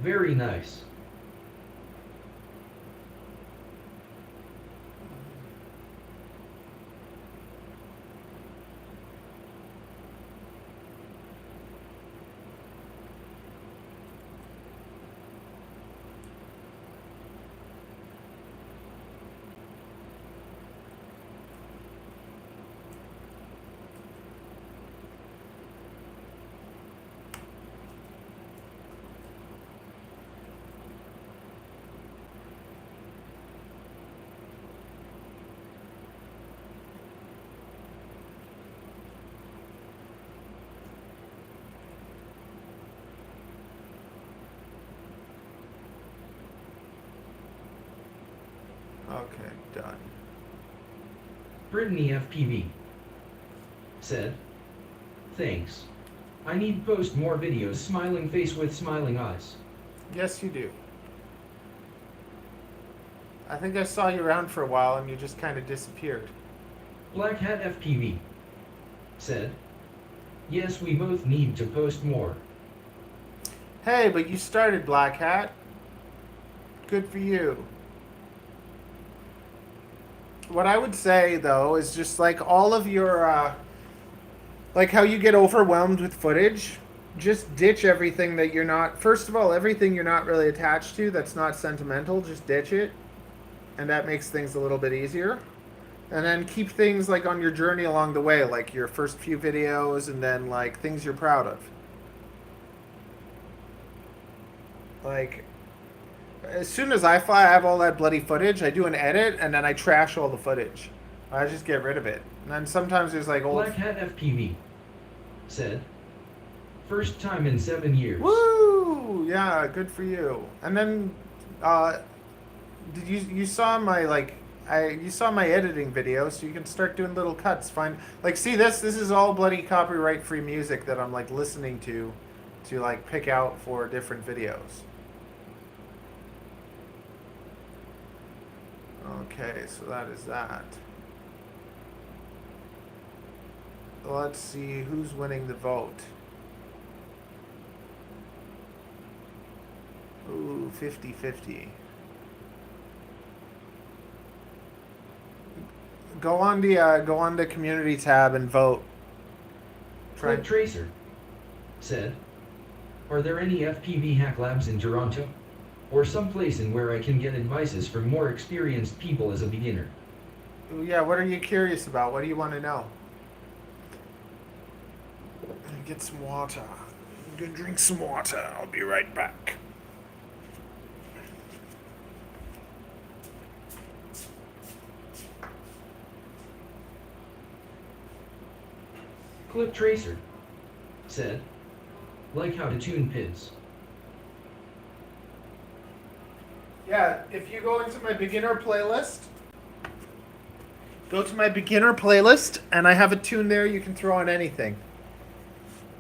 Very nice. Okay, done. Brittany FPV said, thanks. I need to post more videos smiling face with smiling eyes. Yes, you do. I think I saw you around for a while and you just kind of disappeared. Black Hat FPV said, yes, we both need to post more. Hey, but you started, Black Hat. Good for you. What I would say, though, is just like all of your, like how you get overwhelmed with footage, just ditch everything that you're not, first of all, everything you're not really attached to that's not sentimental, just ditch it. And that makes things a little bit easier. And then keep things like on your journey along the way, like your first few videos and then like things you're proud of. Like, as soon as I fly, I have all that bloody footage. I do an edit and then I trash all the footage. I just get rid of it. And then sometimes there's like old. Black Hat FPV said, first time in 7 years. Woo! Yeah, good for you. And then, did you saw my like, you saw my editing video, so you can start doing little cuts. See this is all bloody copyright free music that I'm like listening to like pick out for different videos. Okay, so that is that. Let's see who's winning the vote. Ooh, 50-50. Go on the community tab and vote. Click Tracer said, are there any FPV hack labs in Toronto? Or someplace in where I can get advices from more experienced people as a beginner? Yeah, what are you curious about? What do you want to know? Get some water. I'm gonna drink some water. I'll be right back. Click Tracer said, like how to tune PIDs. Yeah, if you go into my beginner playlist, go to my beginner playlist, and I have a tune there you can throw on anything.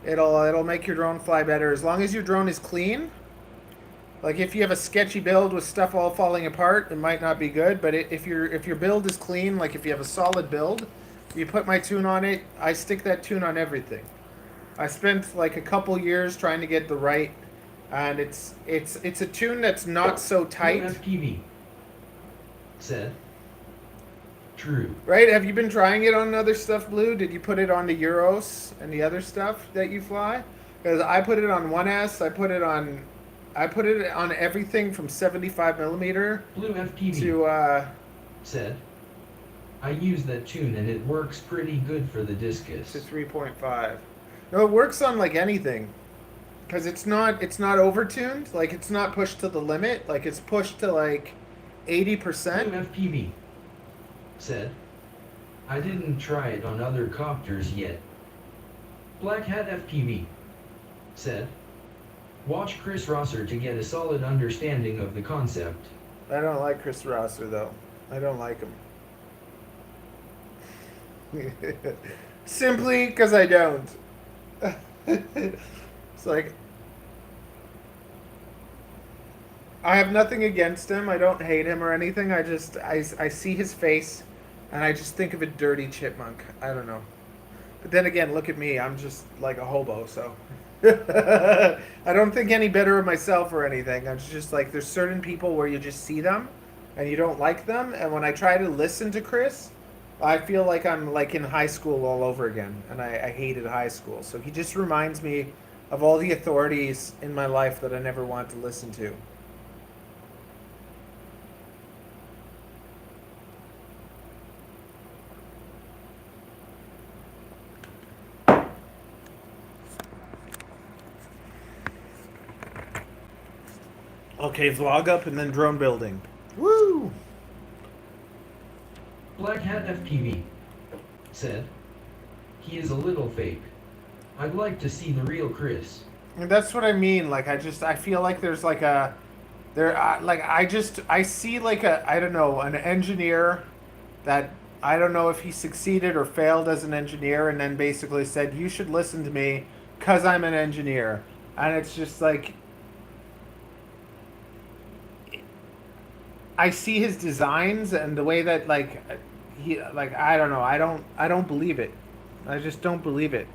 It'll make your drone fly better as long as your drone is clean. Like if you have a sketchy build with stuff all falling apart, it might not be good. But if your build is clean, like if you have a solid build, you put my tune on it. I stick that tune on everything. I spent like a couple years trying to get the right. And it's a tune that's not so tight. FPV said, true. Right? Have you been trying it on other stuff, Blue? Did you put it on the ELRS and the other stuff that you fly? Because I put it on 1S. I put it on everything from 75 millimeter Blue FPV to said, I use that tune and it works pretty good for the to discus. 3.5. No, it works on like anything. Because it's not overtuned, like it's not pushed to the limit, like it's pushed to like 80%. Blue FPV said, I didn't try it on other copters yet. Black Hat FPV said, watch Chris Rosser to get a solid understanding of the concept. I don't like Chris Rosser though. I don't like him. Simply because I don't. It's like, I have nothing against him. I don't hate him or anything. I see his face and I just think of a dirty chipmunk. I don't know. But then again, look at me. I'm just like a hobo, so. I don't think any better of myself or anything. I'm just like, there's certain people where you just see them and you don't like them. And when I try to listen to Chris, I feel like I'm like in high school all over again. And I hated high school. So he just reminds me of all the authorities in my life that I never wanted to listen to. Okay, vlog up and then drone building. Woo! Black Hat FPV said, he is a little fake. I'd like to see the real Chris. And that's what I mean. Like, I feel like there's like I see like I don't know, an engineer that I don't know if he succeeded or failed as an engineer and then basically said, you should listen to me because I'm an engineer. And it's just like, I see his designs and the way that like he like I don't know. I don't believe it. I just don't believe it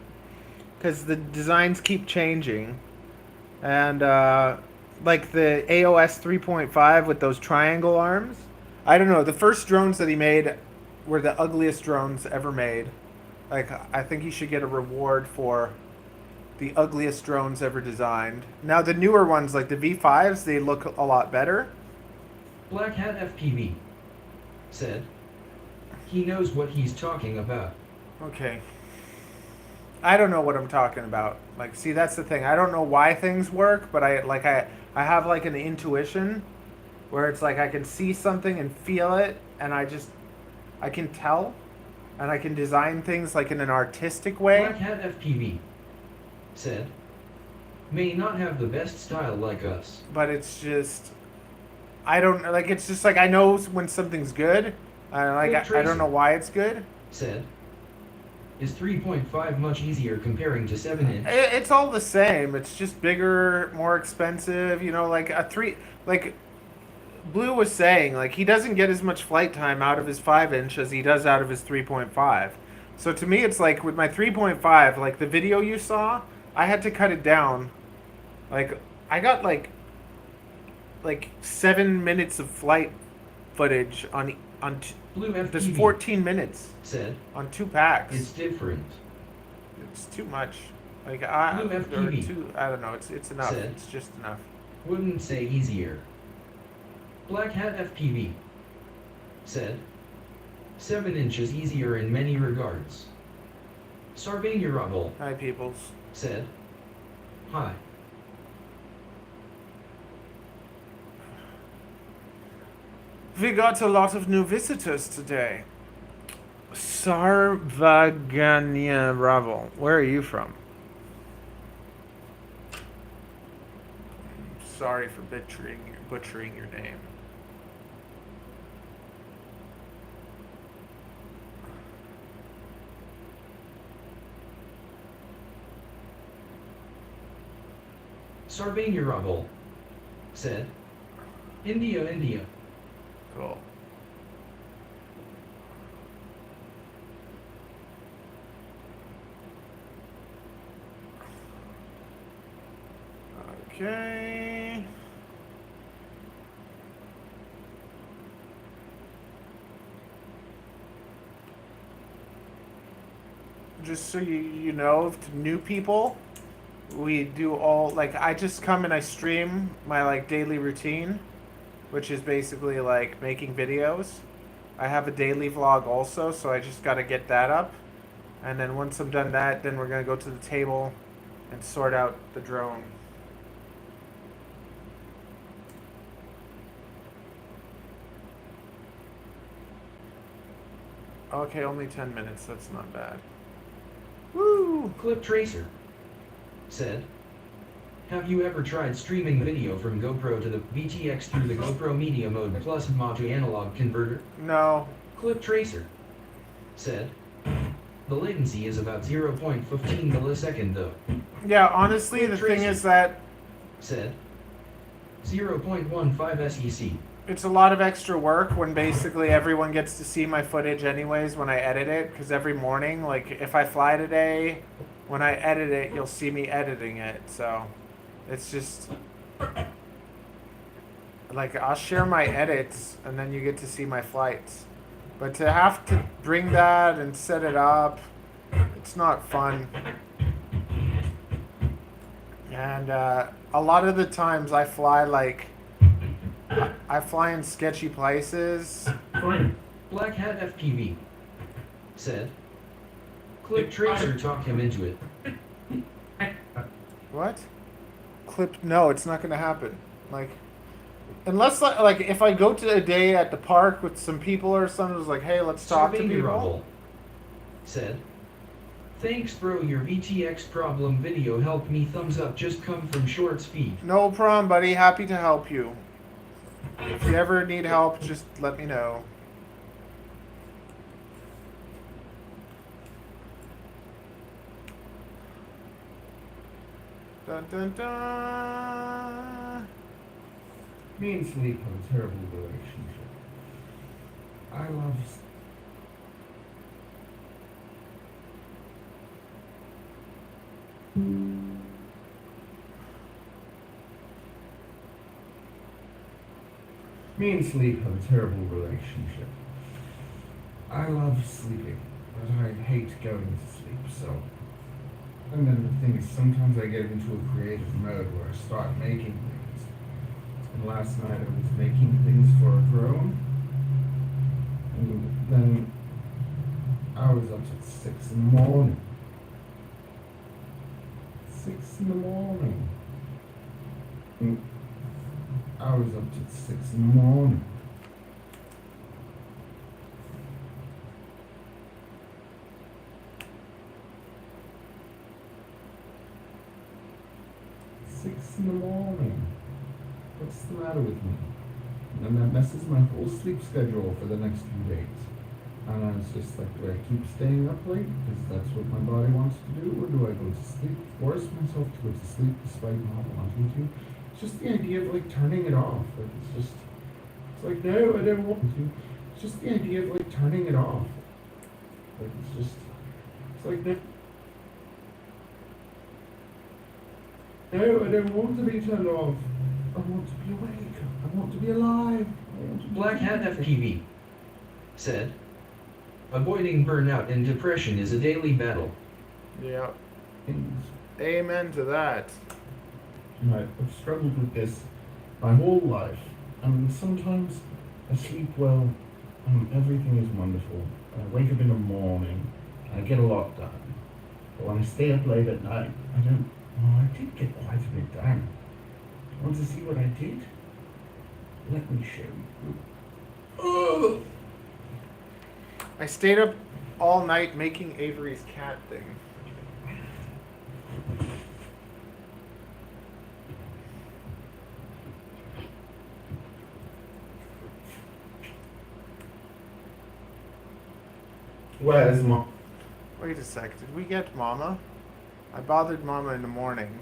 because the designs keep changing, and like the AOS 3.5 with those triangle arms. I don't know. The first drones that he made were the ugliest drones ever made. Like I think he should get a reward for the ugliest drones ever designed. Now the newer ones like the V5s, they look a lot better. Black Hat FPV said, he knows what he's talking about. Okay. I don't know what I'm talking about. Like, see, that's the thing. I don't know why things work, but I have like an intuition where it's like I can see something and feel it, and I can tell, and I can design things like in an artistic way. Black Hat FPV said, may not have the best style like us. But it's just, I don't like. It's just like I know when something's good. I don't know why it's good. Said, is 3.5 much easier comparing to 7-inch? It's all the same. It's just bigger, more expensive. You know, like a 3, like Blue was saying, like he doesn't get as much flight time out of his 5-inch as he does out of his 3.5. So to me, it's like with my 3.5, like the video you saw, I had to cut it down. Like I got like 7 minutes of flight footage on Blue FPV there's 14 minutes said, on 2 packs. it's different. It's too much. Like Blue or FPV 2. I don't know. It's enough. said, It's just enough. wouldn't say easier. Black Hat FPV said, 7-inch is easier in many regards. Sarvania Hi, peoples. said, hi. We got a lot of new visitors today. Sarvaganya Ravel. Where are you from? Sorry for butchering your name. Sarvania said, India. Cool. Okay. Just so you know, to new people, we do all, like, I just come and I stream my, like, daily routine, which is basically, like, making videos. I have a daily vlog also, so I just gotta get that up. And then once I'm done that, then we're gonna go to the table and sort out the drone. Okay, only 10 minutes, that's not bad. Woo! Clip Tracer said, have you ever tried streaming video from GoPro to the VTX through the GoPro Media Mode plus mod to analog converter? No. Clip Tracer said, the latency is about 0.15 millisecond though. Yeah, honestly, the thing is that said, 0.15 SEC. it's a lot of extra work when basically everyone gets to see my footage anyways when I edit it, because every morning, like, if I fly today, when I edit it, you'll see me editing it, so it's just, like, I'll share my edits, and then you get to see my flights. But to have to bring that and set it up, it's not fun. And a lot of the times I fly, like, I fly in sketchy places. Black Hat FPV said, Clip Tracer talked him into it. What? No, it's not gonna happen. Like, unless, like, if I go to a day at the park with some people or something, it's like, hey, let's talk to people. Said, thanks bro, your VTX problem video helped me, thumbs up, just come from Shorts feed. No problem, buddy, happy to help you. If you ever need help, just let me know. Dun dun dun. Me and sleep have a terrible relationship. I love Me and sleep have a terrible relationship. I love sleeping, but I hate going to sleep, so. And then the thing is, sometimes I get into a creative mode where I start making things. And last night I was making things for a drone, and then I was up at 6 in the morning. 6 in the morning. And I was up at 6 in the morning. In the morning. What's the matter with me? And then that messes my whole sleep schedule for the next few days. And I was just like, do I keep staying up late because that's what my body wants to do, or do I go to sleep, force myself to go to sleep despite not wanting to? It's just the idea of like turning it off. Like it's like, no, I don't want to. It's just the idea of like turning it off. Like it's like, no. No, I don't want to be turned off. I want to be awake. I want to be alive. Black Hat FPV said, avoiding burnout and depression is a daily battle. Yeah. Amen to that. I've struggled with this my whole life. And sometimes I sleep well and everything is wonderful. I wake up in the morning and I get a lot done. But when I stay up late at night, I don't. Oh, I did get quite a bit done. Want to see what I did? Let me show you. Oh! I stayed up all night making Avery's cat thing. Where's Mom? Wait a sec, did we get Mama? I bothered Mama in the morning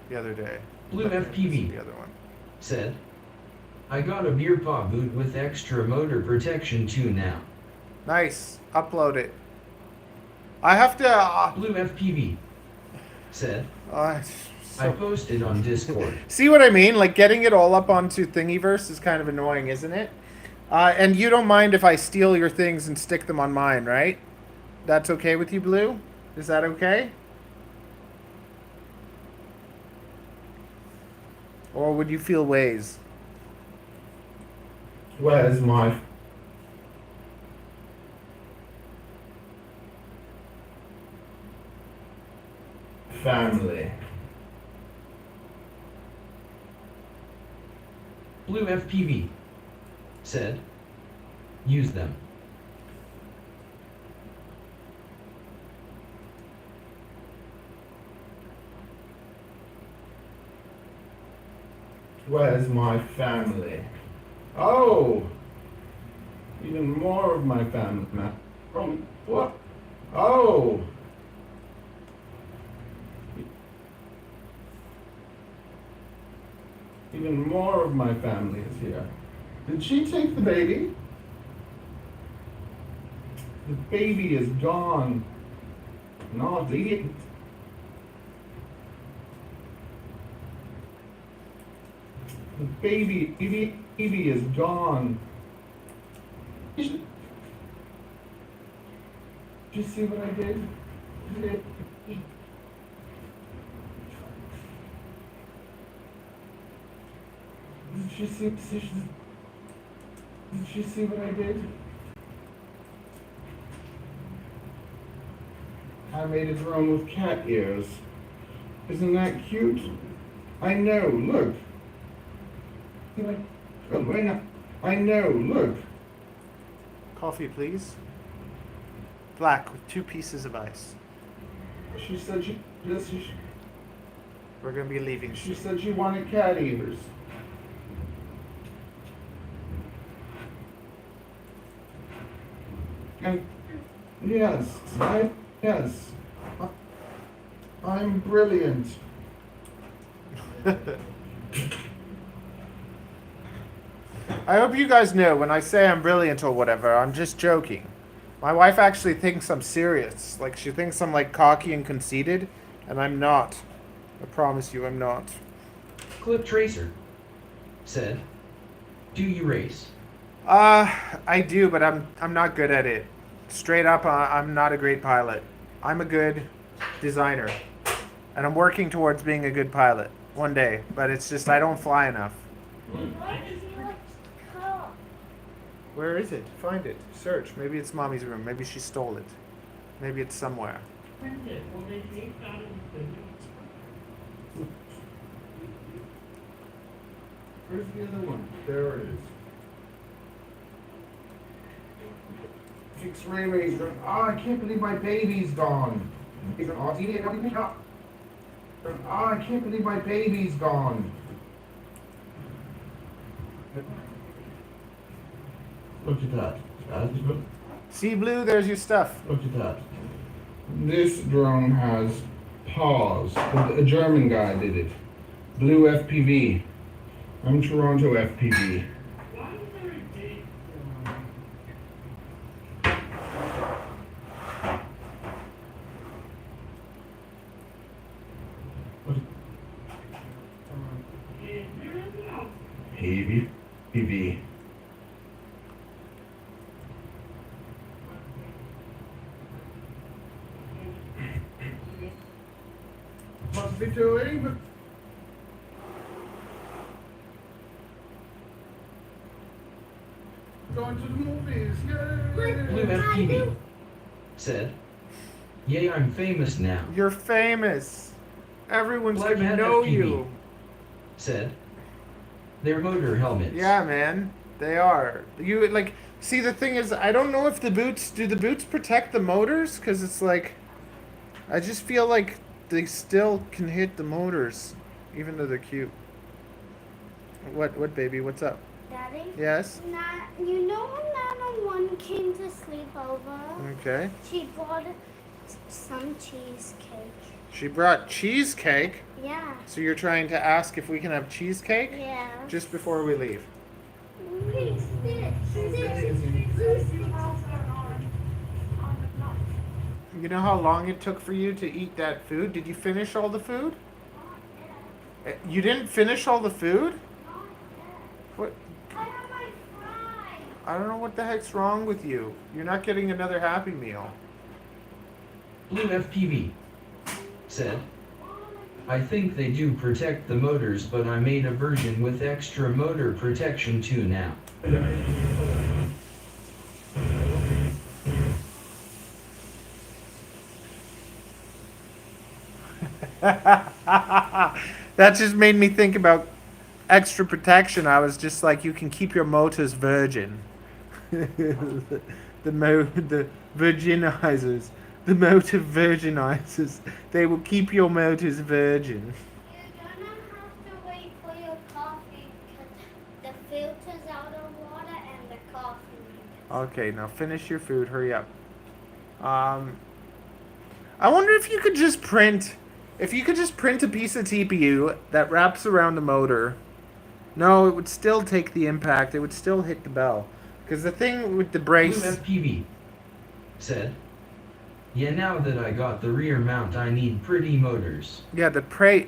the other day. Blue FPV The other one. said, I got a beer pong boot with extra motor protection too now. Nice. Upload it. I have to. Blue FPV said, It's I so- posted on Discord. See what I mean? Like getting it all up onto Thingiverse is kind of annoying, isn't it? And you don't mind if I steal your things and stick them on mine, right? That's okay with you, Blue? Is that okay? Or would you feel ways? Where's my family? Blue FPV said, use them. Where's my family? Oh! Even more of my family now. What? Oh! Even more of my family is here. Did she take the baby? The baby is gone. Not it. The baby is gone. Did you see what I did? Did you see what I did? I made a drone with cat ears. Isn't that cute? I know, look. I know, look. Coffee, please. Black with 2 pieces of ice. She said We're gonna be leaving. she said she wanted cat ears. And yes, I'm brilliant. I hope you guys know when I say I'm brilliant or whatever, I'm just joking. My wife actually thinks I'm serious. Like, she thinks I'm, like, cocky and conceited, and I'm not. I promise you I'm not. Clip Tracer said, "Do you race?" I do, but I'm not good at it. Straight up, I'm not a great pilot. I'm a good designer. And I'm working towards being a good pilot one day, but it's just I don't fly enough. Where is it? Find it. Search. Maybe it's mommy's room. Maybe she stole it. Maybe it's somewhere. Where's the other one? There it is. Fix Ray-Ray's room. Oh, I can't believe my baby's gone. Oh, I can't believe my baby's gone. Look at that. See, Blue, there's your stuff. Look at that. This drone has paws. A German guy did it. Blue FPV. I'm Toronto FPV. PV. Must be doing. Going to the movies, yay! Blue FPV said, "Yay, I'm famous now." You're famous. Everyone's Black gonna Hat know FPV you. said, "They're motor helmets." Yeah, man. They are. You, like, see, the thing is, I don't know if the boots protect the motors? Because it's like, I just feel like they still can hit the motors, even though they're cute. What, baby? What's up? Daddy? Yes? You know when Nana 1 came to sleep over? Okay. She brought some cheesecake. She brought cheesecake. Yeah. So you're trying to ask if we can have cheesecake? Yeah. Just before we leave. Please, sit. You know how long it took for you to eat that food? Did you finish all the food? You didn't finish all the food? What? I have my fries. I don't know what the heck's wrong with you. You're not getting another Happy Meal. Blue FPV said, "I think they do protect the motors, but I made a version with extra motor protection too now." That just made me think about extra protection. I was just like, you can keep your motors virgin. the virginizers. The motor virginizers. They will keep your motors virgin. You're gonna have to wait for your coffee because the filter's out of water and the coffee. Okay, now finish your food. Hurry up. I wonder if you could just print... If you could just print a piece of TPU that wraps around the motor... No, it would still take the impact. It would still hit the bell. Because the thing with the brace... Blue FPV said, "Yeah, now that I got the rear mount, I need pretty motors." Yeah, the brace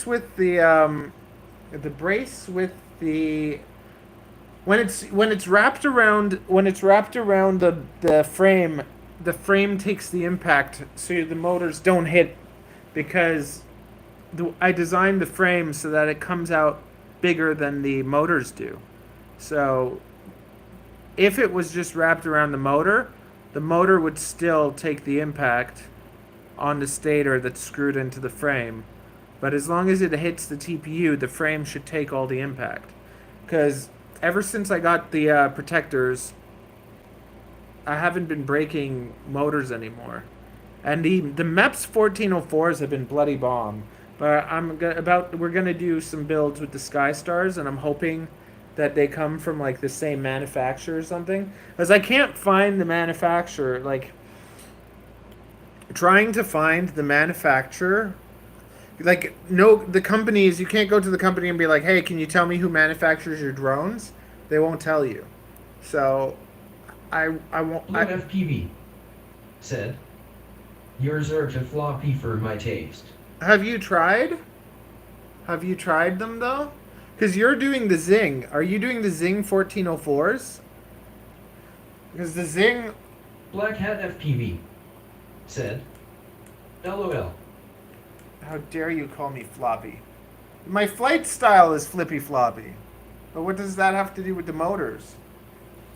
with the when it's wrapped around the frame, the frame takes the impact, so the motors don't hit, because I designed the frame so that it comes out bigger than the motors do. So if it was just wrapped around the motor would still take the impact on the stator that's screwed into the frame. But as long as it hits the TPU, the frame should take all the impact. Because ever since I got the protectors, I haven't been breaking motors anymore. And the MEPS 1404s have been bloody bomb. But we're gonna do some builds with the Skystars, and I'm hoping that they come from like the same manufacturer or something. Because I can't find the manufacturer. Like, trying to find the manufacturer Like, no, the companies, you can't go to the company and be like, hey, can you tell me who manufactures your drones? They won't tell you. So, I won't. Blue FPV said, yours are too floppy for my taste. Have you tried? Have you tried them though? Because you're doing the Zing. Are you doing the Zing 1404s? Because the Zing. Black Hat FPV said, LOL. How dare you call me floppy? My flight style is flippy floppy. But what does that have to do with the motors?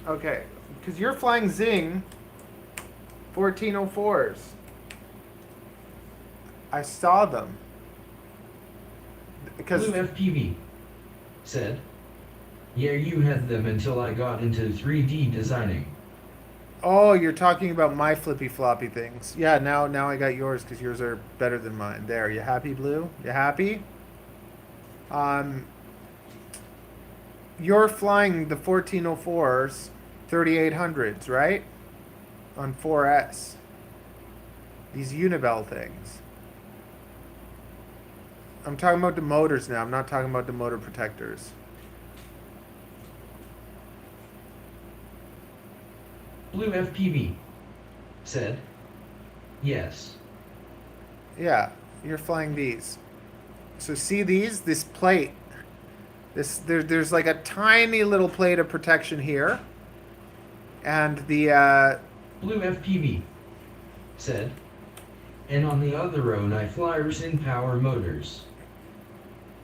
Okay, because you're flying Zing 1404s. I saw them. Because Blue FPV said, yeah, you had them until I got into 3D designing. oh, you're talking about my flippy floppy things. Yeah, now I got yours because yours are better than mine. There, you happy, Blue? You happy? You're flying the 1404s, 3800s, right? On 4S. These Unibel things. I'm talking about the motors now. I'm not talking about the motor protectors. Blue FPV said, yes. Yeah, you're flying these. So see these? This plate. There's like a tiny little plate of protection here. And the Blue FPV said, and on the other road I flyers in power motors.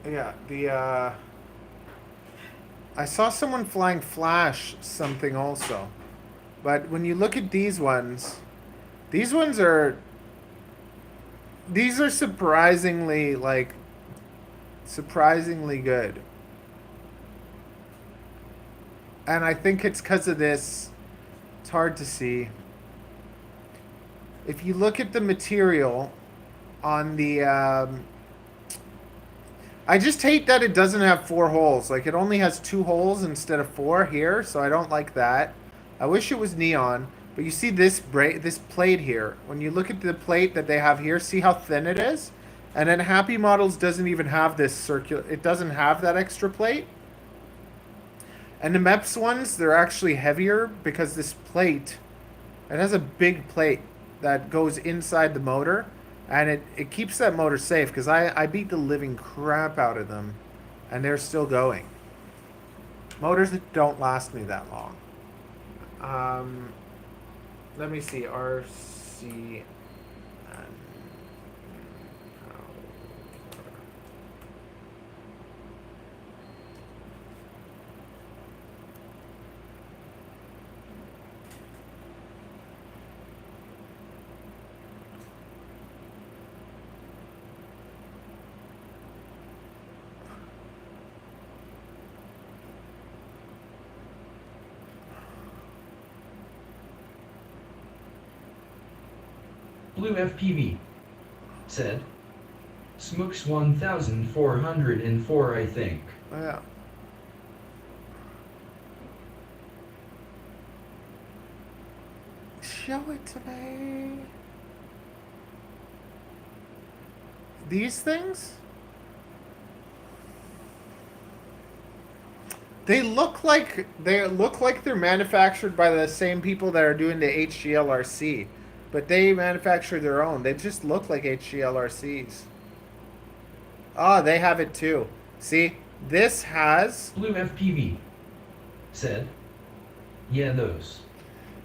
yeah, I saw someone flying Flash something also. But when you look at these ones are surprisingly good. And I think it's because of this. It's hard to see. If you look at the material on the I just hate that it doesn't have 4 holes. Like, it only has 2 holes instead of 4 here, so I don't like that. I wish it was neon, but you see this plate here. When you look at the plate that they have here, see how thin it is? And then Happy Models doesn't even have this circular, it doesn't have that extra plate. And the MEPS ones, they're actually heavier because this plate, it has a big plate that goes inside the motor, and it keeps that motor safe, because I beat the living crap out of them, and they're still going. Motors that don't last me that long. Let me see, RC... Blue FPV said, Smooks 1404, I think. Yeah. Show it to me. These things? They look like they're manufactured by the same people that are doing the HGLRC, but they manufacture their own. They just look like HGLRCs. Ah, they have it too. See, this has Blue FPV said, yeah, those.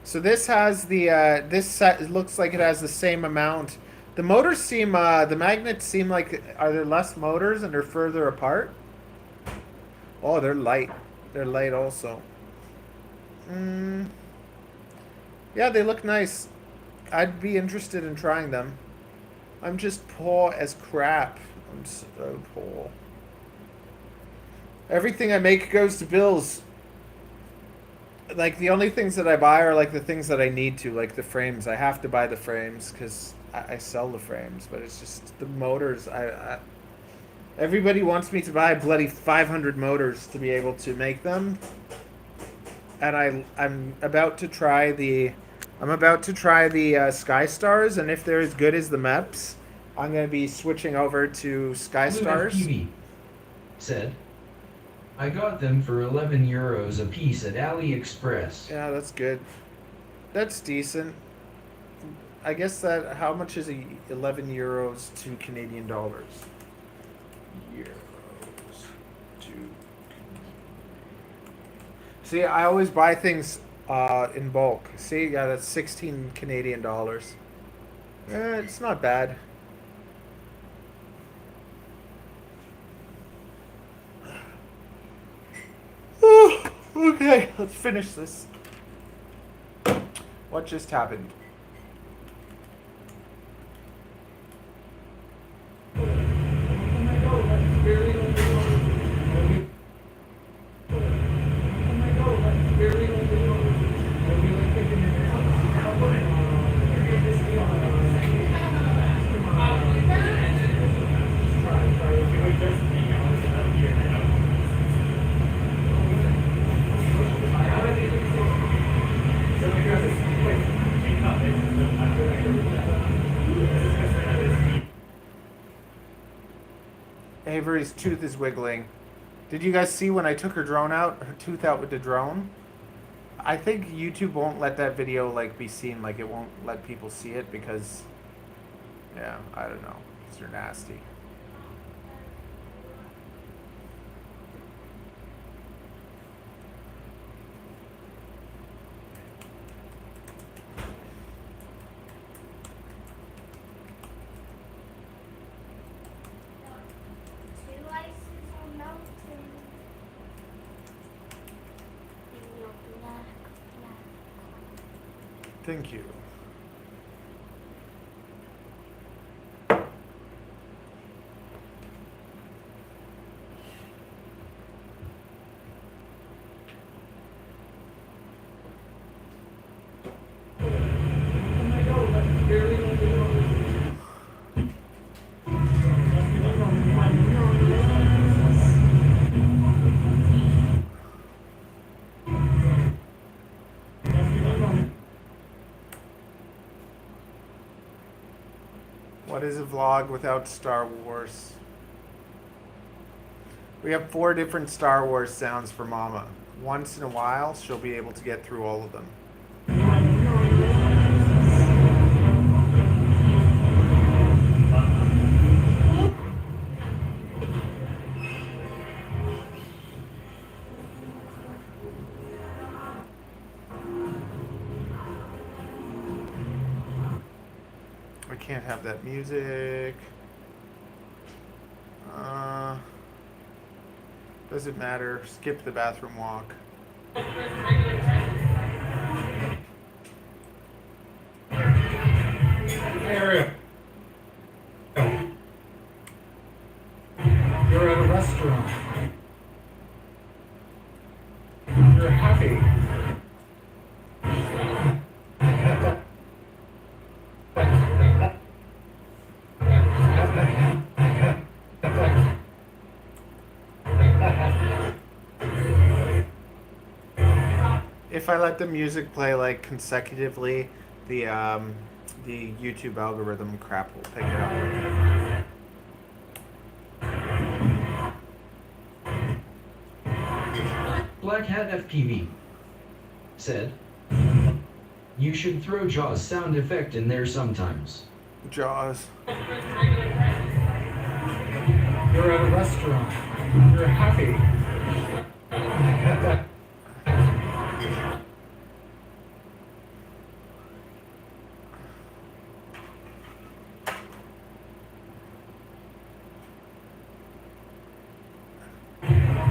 So this has the this set looks like it has the same amount. The motors seem the magnets seem like, are there less motors and they're further apart? Oh, they're light. They're light also. Yeah, they look nice. I'd be interested in trying them. I'm just poor as crap. I'm so poor. Everything I make goes to bills. Like, the only things that I buy are like the things that I need to, like the frames. I have to buy the frames because I sell the frames, but it's just the motors. Everybody wants me to buy bloody 500 motors to be able to make them, and I'm about to try the Sky Stars, and if they're as good as the MEPS, I'm going to be switching over to Sky Blue Stars. FPV said, I got them for 11 euros a piece at AliExpress. Yeah, that's good. That's decent. I guess that, how much is 11 euros to Canadian dollars? Euros to. See, I always buy things in bulk. See, yeah, that's 16 Canadian dollars. It's not bad. Okay, let's finish this. What just happened? Avery's tooth is wiggling. Did you guys see when I took her drone out, her tooth out with the drone? I think YouTube won't let that video like be seen, like it won't let people see it because, yeah, I don't know, they're nasty. Two ices are melting. In your black. Thank you. What is a vlog without Star Wars? We have 4 different Star Wars sounds for Mama. Once in a while, she'll be able to get through all of them. I can't have that music. Doesn't matter. Skip the bathroom walk. Area. You're at a restaurant. You're happy. If I let the music play like consecutively, the YouTube algorithm crap will pick it up. Black Hat FPV said, you should throw Jaws sound effect in there sometimes. Jaws. You're at a restaurant. You're happy.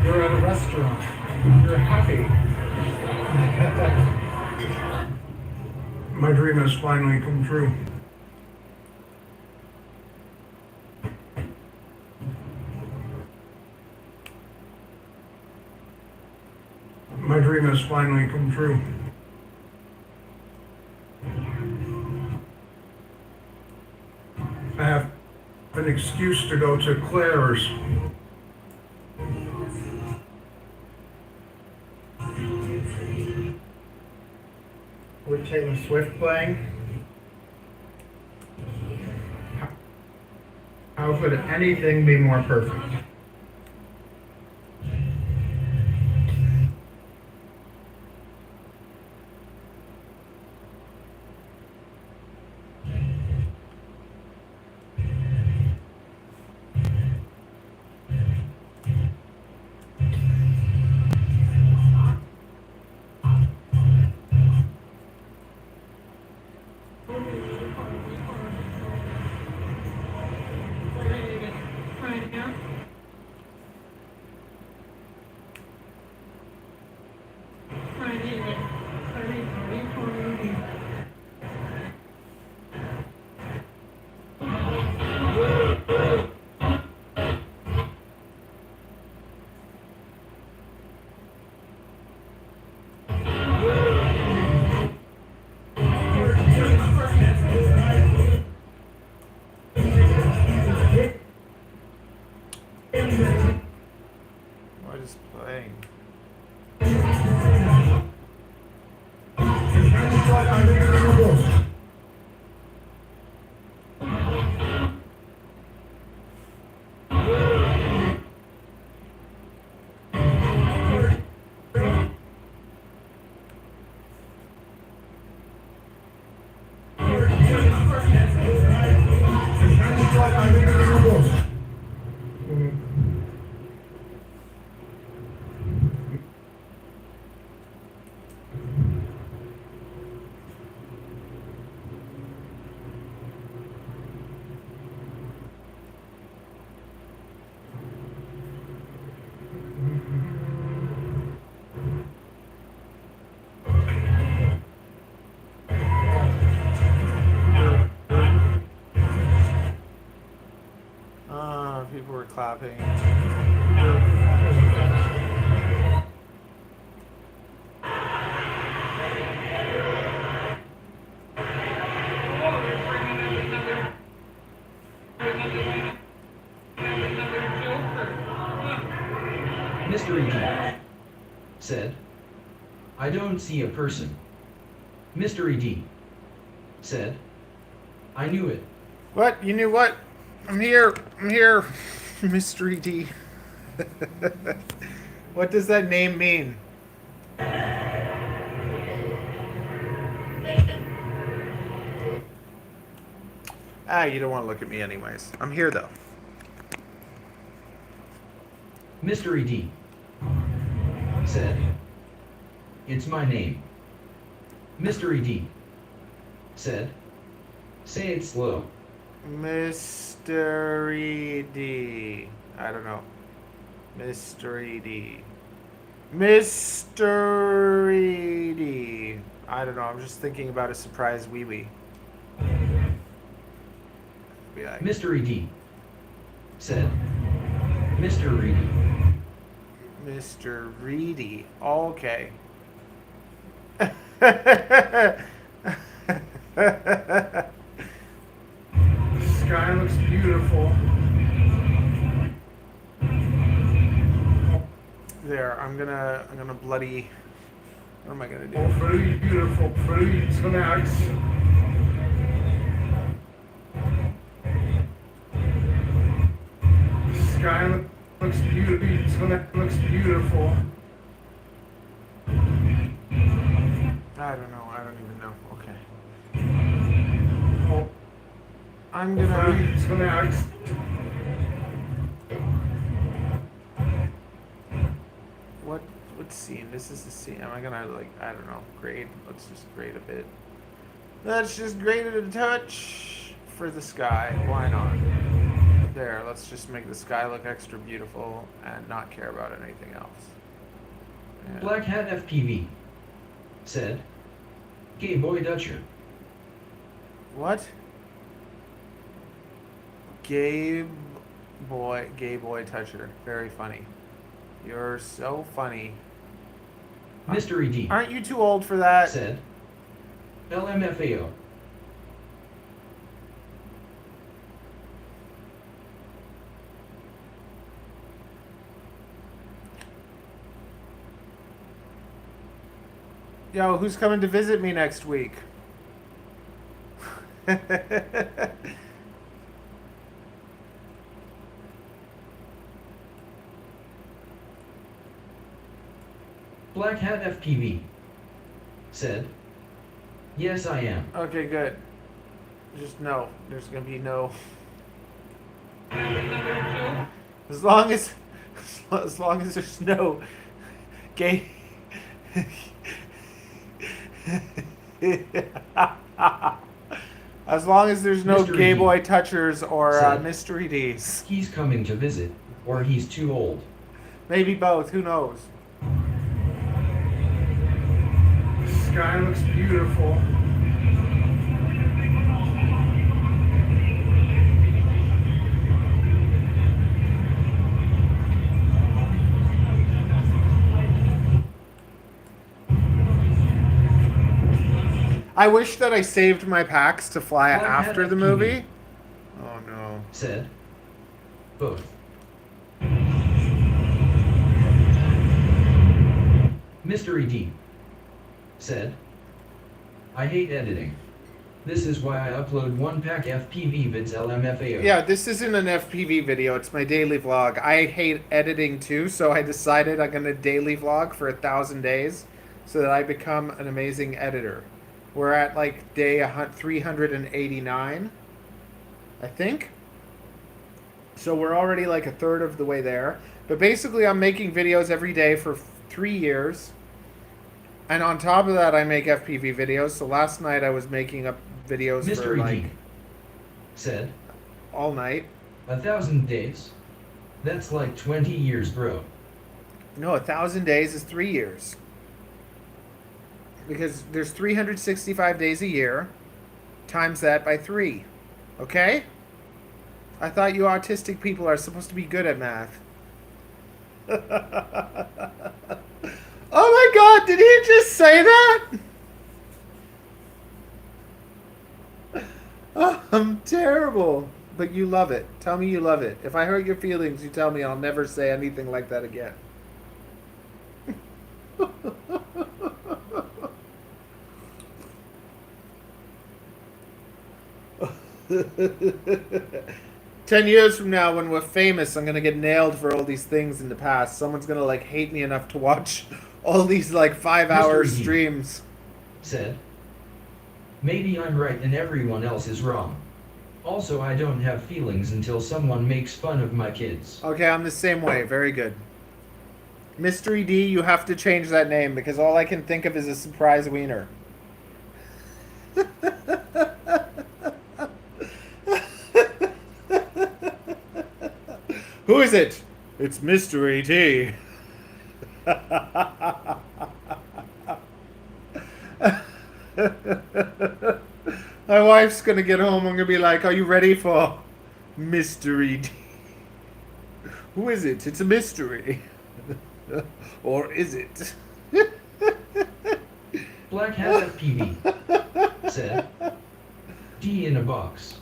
You're at a restaurant. You're happy. My dream has finally come true. My dream has finally come true. I have an excuse to go to Claire's. With Taylor Swift playing. How could anything be more perfect? What is playing? People were clapping. Mystery D said, I don't see a person. Mystery D said, I knew it. What? You knew what? I'm here. I'm here. Mystery D. What does that name mean? Ah, you don't want to look at me anyways. I'm here though. Mystery D said, it's my name. Mystery D said, say it slow. Mystery D. I don't know. Mystery D. Mystery D. I don't know. I'm just thinking about a surprise wee wee. Be like, Mystery D said, Mr. Reedy. Mr. Reedy. Okay. The sky looks beautiful. There, I'm gonna bloody. What am I gonna do? Oh, very beautiful, very tonight. The sky looks beautiful. Tonight looks beautiful. I don't know. I don't even know. Okay. Oh, I'm gonna. very tonight. What scene? This is the scene. Am I gonna I don't know, grade? Let's just grade a bit. Let's just grade it a touch for the sky. Why not? There, let's just make the sky look extra beautiful and not care about anything else. Yeah. Black Hat FPV said, Gay Boy Dutcher. What? Gay boy toucher. Very funny. You're so funny. Mystery D Aren't you too old for that? said, LMFAO. Yo, who's coming to visit me next week? Black Hat FPV said, yes, I am. Okay, good. Just no. There's gonna be no. As long as there's no gay. As long as there's no Mystery gay D boy touchers or said, mystery Ds. he's coming to visit, or he's too old. Maybe both. Who knows? The sky looks beautiful. I wish that I saved my packs to fly Black Hat after the FPV movie. Oh no. said, both. Mystery D said, I hate editing. This is why I upload one pack FPV vids LMFAO. Yeah, this isn't an FPV video. It's my daily vlog. I hate editing too, so I decided I'm gonna daily vlog for 1,000 days so that I become an amazing editor. We're at like day 389, I think. So we're already like a third of the way there. But basically, I'm making videos every day for 3 years. And on top of that, I make FPV videos. So last night I was making up videos for Mystery like D said, all night. 1,000 days? That's like 20 years, bro. No, 1,000 days is 3 years. Because there's 365 days a year. Times that by 3. Okay? I thought you autistic people are supposed to be good at math. Oh my god, did he just say that? Oh, I'm terrible. But you love it. Tell me you love it. If I hurt your feelings, you tell me. I'll never say anything like that again. Ten years from now, when we're famous, I'm gonna get nailed for all these things in the past. Someone's gonna like hate me enough to watch all these like 5-hour Mystery D streams. said, maybe I'm right and everyone else is wrong. Also, I don't have feelings until someone makes fun of my kids. Okay, I'm the same way. Very good. Mystery D, you have to change that name because all I can think of is a surprise wiener. Who is it? It's Mystery D. My wife's gonna get home. I'm gonna be like, "Are you ready for Mystery D?" Who is it? It's a mystery. Or is it? Black Hat FPV said, D in a box.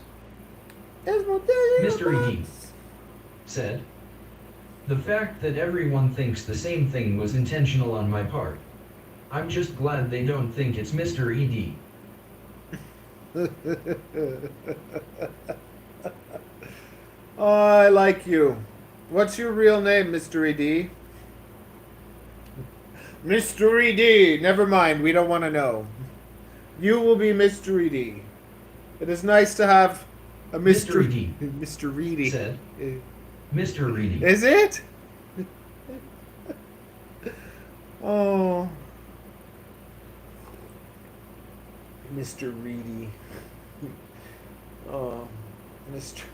Mystery D said, the fact that everyone thinks the same thing was intentional on my part. I'm just glad they don't think it's Mr. ED. Oh, I like you. What's your real name, Mr. ED? Mr. ED. Never mind, we don't want to know. You will be Mr. ED. It is nice to have a Mr. Mr. ED Mr. Reedy. said, Mr. Reedy. Is it? Oh. Mr. Reedy. Oh, Mr.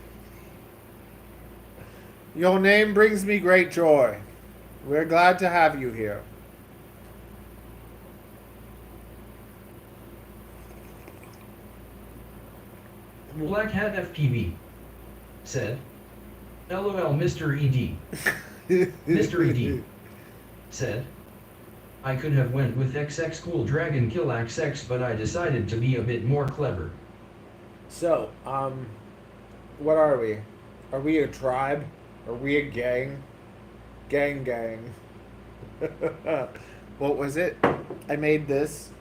Your name brings me great joy. We're glad to have you here. Black Hat FPV said, LOL Mr. ED. Mr. ED said, I could have went with XX Cool Dragon Kill XX, but I decided to be a bit more clever. So, what are we? Are we a tribe? Are we a gang? Gang. What was it? I made this.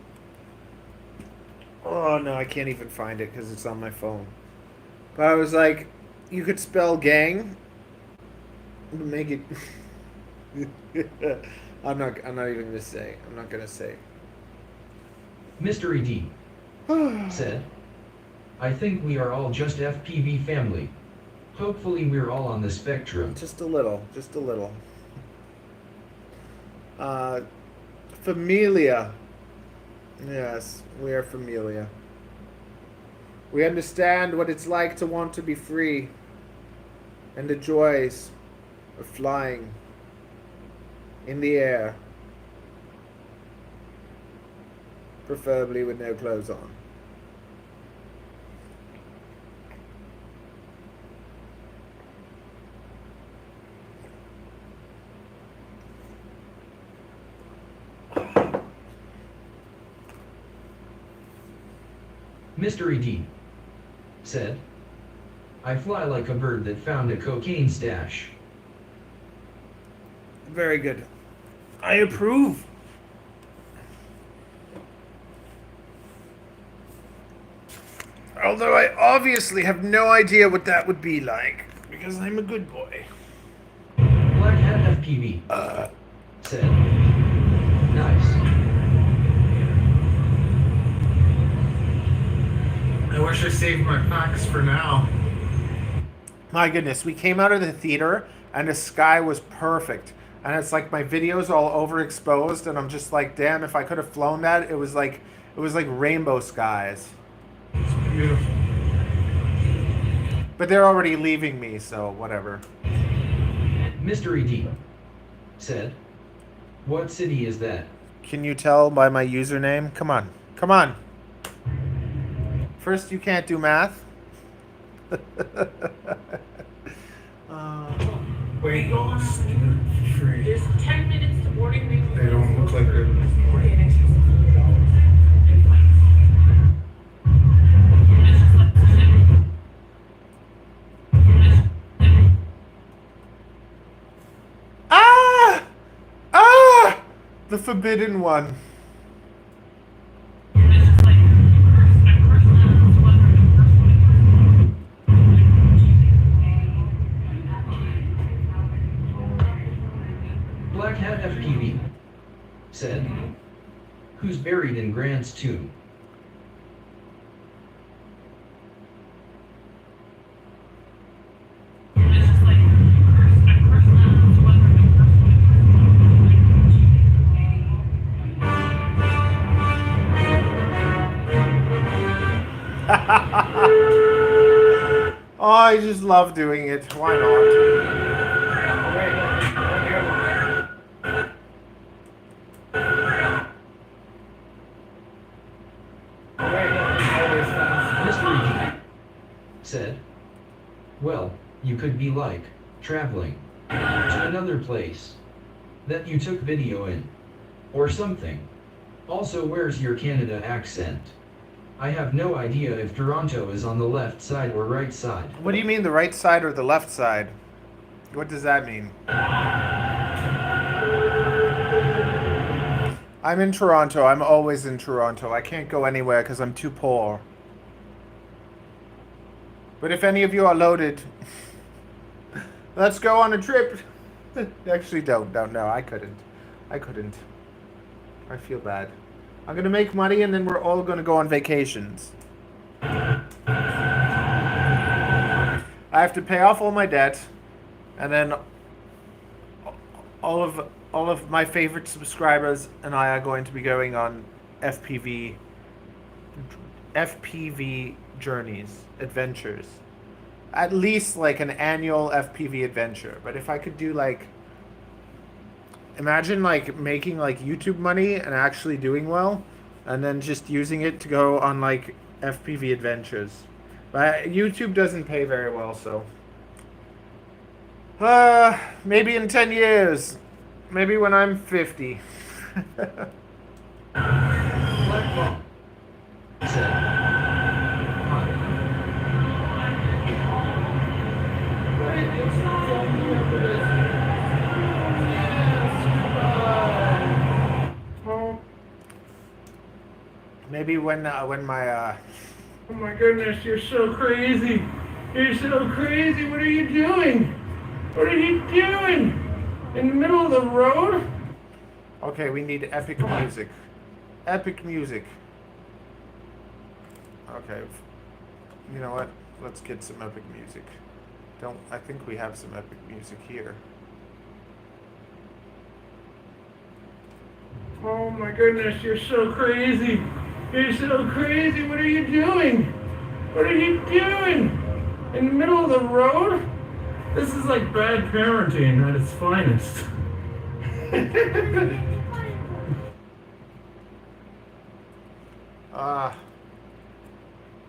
Oh no, I can't even find it because it's on my phone. But I was like, you could spell gang, make it I'm not even gonna say. I'm not gonna say. Mystery D said, I think we are all just FPV family. Hopefully we're all on the spectrum. Just a little. Familia. Yes, we are familia. We understand what it's like to want to be free and the joys of flying in the air, preferably with no clothes on. Mystery D said, I fly like a bird that found a cocaine stash. Very good. I approve. Although I obviously have no idea what that would be like, because I'm a good boy. Black Hat FPV said, nice. I wish I saved my packs for now. My goodness, we came out of the theater and the sky was perfect. And it's like my video's all overexposed and I'm just like, damn, if I could have flown that, it was like rainbow skies. It's beautiful. But they're already leaving me, so whatever. Mystery D said, what city is that? Can you tell by my username? Come on. Come on. First, you can't do math. Wait, There's 10 minutes to boarding ring. they don't look like they're... Ah! Ah! The forbidden one. Black Hat FPV said, who's buried in Grant's tomb? Oh, I just love doing it. Why not? Mystery D said, well, you could be like, traveling to another place that you took video in, or something. Also, where's your Canada accent? I have no idea if Toronto is on the left side or right side. What do you mean the right side or the left side? What does that mean? I'm in Toronto. I'm always in Toronto. I can't go anywhere because I'm too poor. But if any of you are loaded, let's go on a trip. Actually, don't. No, I couldn't. I feel bad. I'm going to make money and then we're all going to go on vacations. I have to pay off all my debt and then all of my favorite subscribers and I are going to be going on FPV journeys, adventures. At least like an annual FPV adventure. But if I could do like, imagine like making like YouTube money and actually doing well and then just using it to go on like FPV adventures. But YouTube doesn't pay very well, so maybe in 10 years. Maybe when I'm 50. Black said, Maybe when my Oh my goodness, you're so crazy. You're so crazy. What are you doing? What are you doing? In the middle of the road? Okay, we need epic music. Epic music. Okay. You know what? Let's get some epic music. I think we have some epic music here. Oh my goodness, you're so crazy. You're so crazy. What are you doing? What are you doing? In the middle of the road? This is like bad parenting at its finest.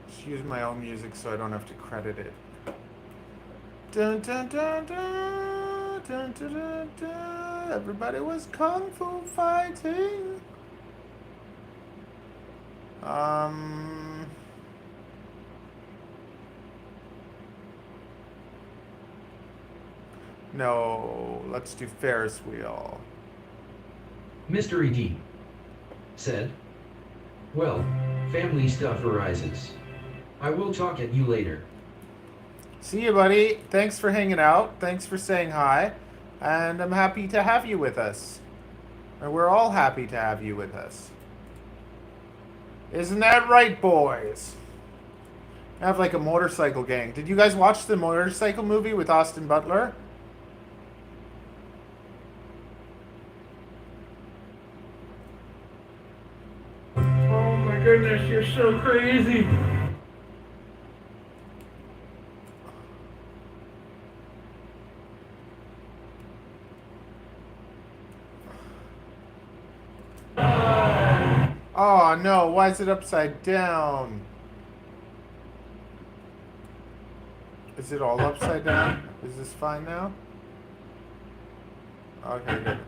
Just use my own music so I don't have to credit it. Dun dun dun dun dun dun dun dun. Everybody was kung fu fighting. No, let's do Ferris wheel. Mystery D said, well, family stuff arises. I will talk at you later. See you, buddy. Thanks for hanging out. Thanks for saying hi. And I'm happy to have you with us. And we're all happy to have you with us. Isn't that right, boys? I have like a motorcycle gang. Did you guys watch the motorcycle movie with Austin Butler? Oh my goodness, you're so crazy. Oh no, why is it upside down? Is it all upside down? Is this fine now? Okay, good.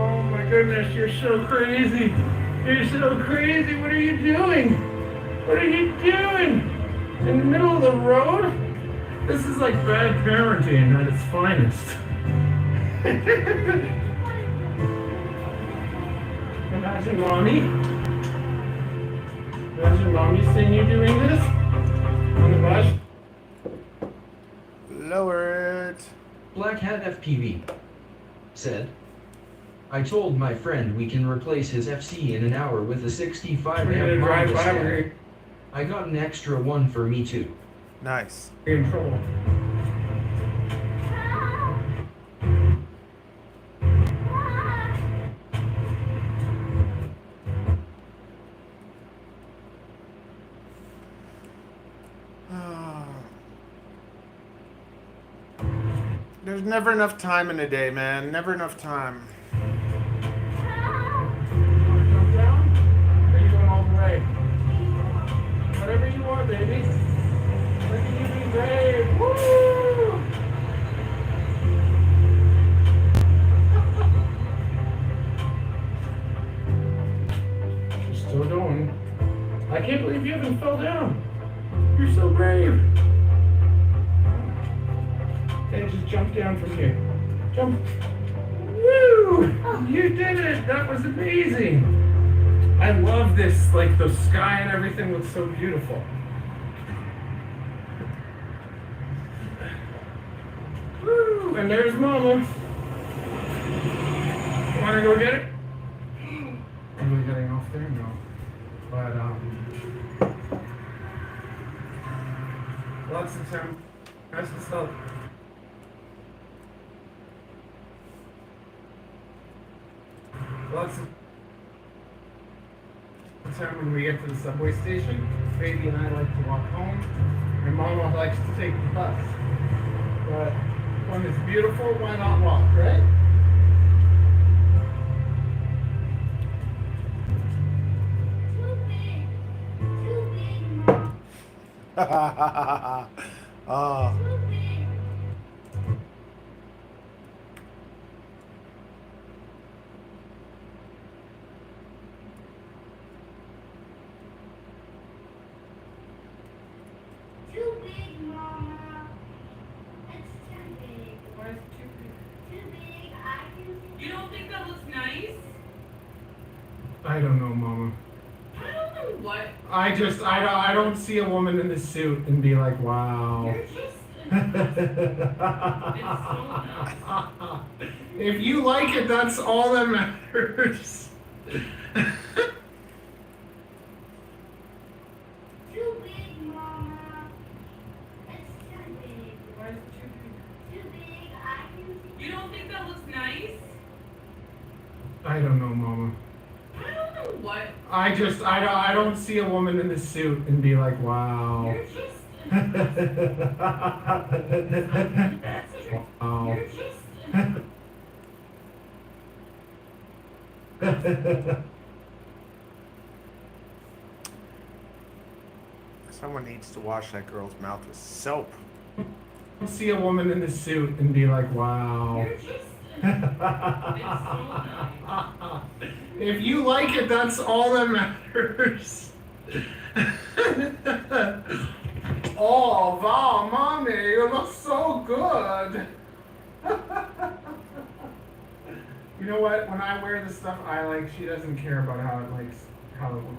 Oh my goodness, you're so crazy. You're so crazy. What are you doing? What are you doing? In the middle of the road? This is like bad parenting at its finest. Imagine mommy. Imagine mommy seeing you doing this on the bus. Lower it. Black Hat FPV said, I told my friend we can replace his FC in an hour with a 65 We're gonna amp drive Honda by. stack. We're I got an extra one for me too. Nice. in trouble. There's never enough time in a day, man. Never enough time. Come down? Or are you going all the way? Whatever you want, baby. Look at you be brave. Woo! She's still going. I can't believe you haven't fell down. You're so brave. Okay, just jump down from here. Jump. Woo! You did it! That was amazing! I love this, like the sky and everything looks so beautiful. Woo! And there's Mama. Wanna go get it? Are we getting off there? No. But, lots of time. Nice to stop. Lots of time when we get to the subway station, baby and I like to walk home, and Mama likes to take the bus. But when it's beautiful, why not walk, right? Too big, Mom. Oh. Too big. Too big, Mama. It's too big. Why is it too big? Too big. I can see. You don't think that looks nice? I don't know, Mama. I don't know what. I don't see a woman in this suit and be like, wow. You're just. It's so If you like it, that's all that matters. Too big, Mama. It's too big. Why is it too Too big. I can big? You don't think that looks nice? I don't know, Mama. I don't know what. I don't see a woman in this suit and be like, wow. You're just. Wow. You're just. Someone needs to wash that girl's mouth with soap. See a woman in this suit and be like, wow. You're just. It's so nice. If you like it, that's all that matters. Oh, wow, mommy, you look so good. You know what? When I wear the stuff I like, she doesn't care about how it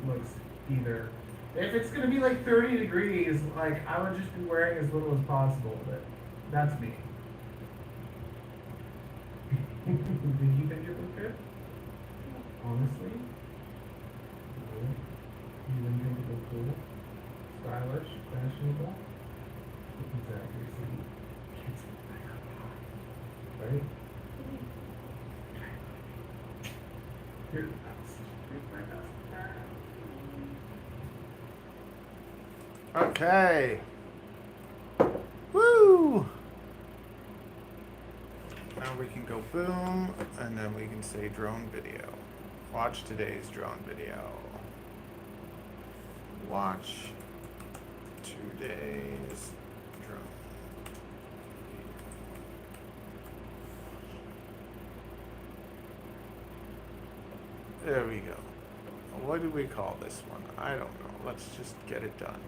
looks either. If it's gonna be like 30 degrees, like I would just be wearing as little as possible. But that's me. Did you think it looked good? Honestly? No. You didn't think it looked cool? Stylish? Fashionable? Exactly. See? Kids right? You're the best. You're my best friend. Okay. Woo! Now we can go boom, and then we can say drone video. Watch today's drone video. Watch today's drone. There we go. What do we call this one? I don't know. Let's just get it done.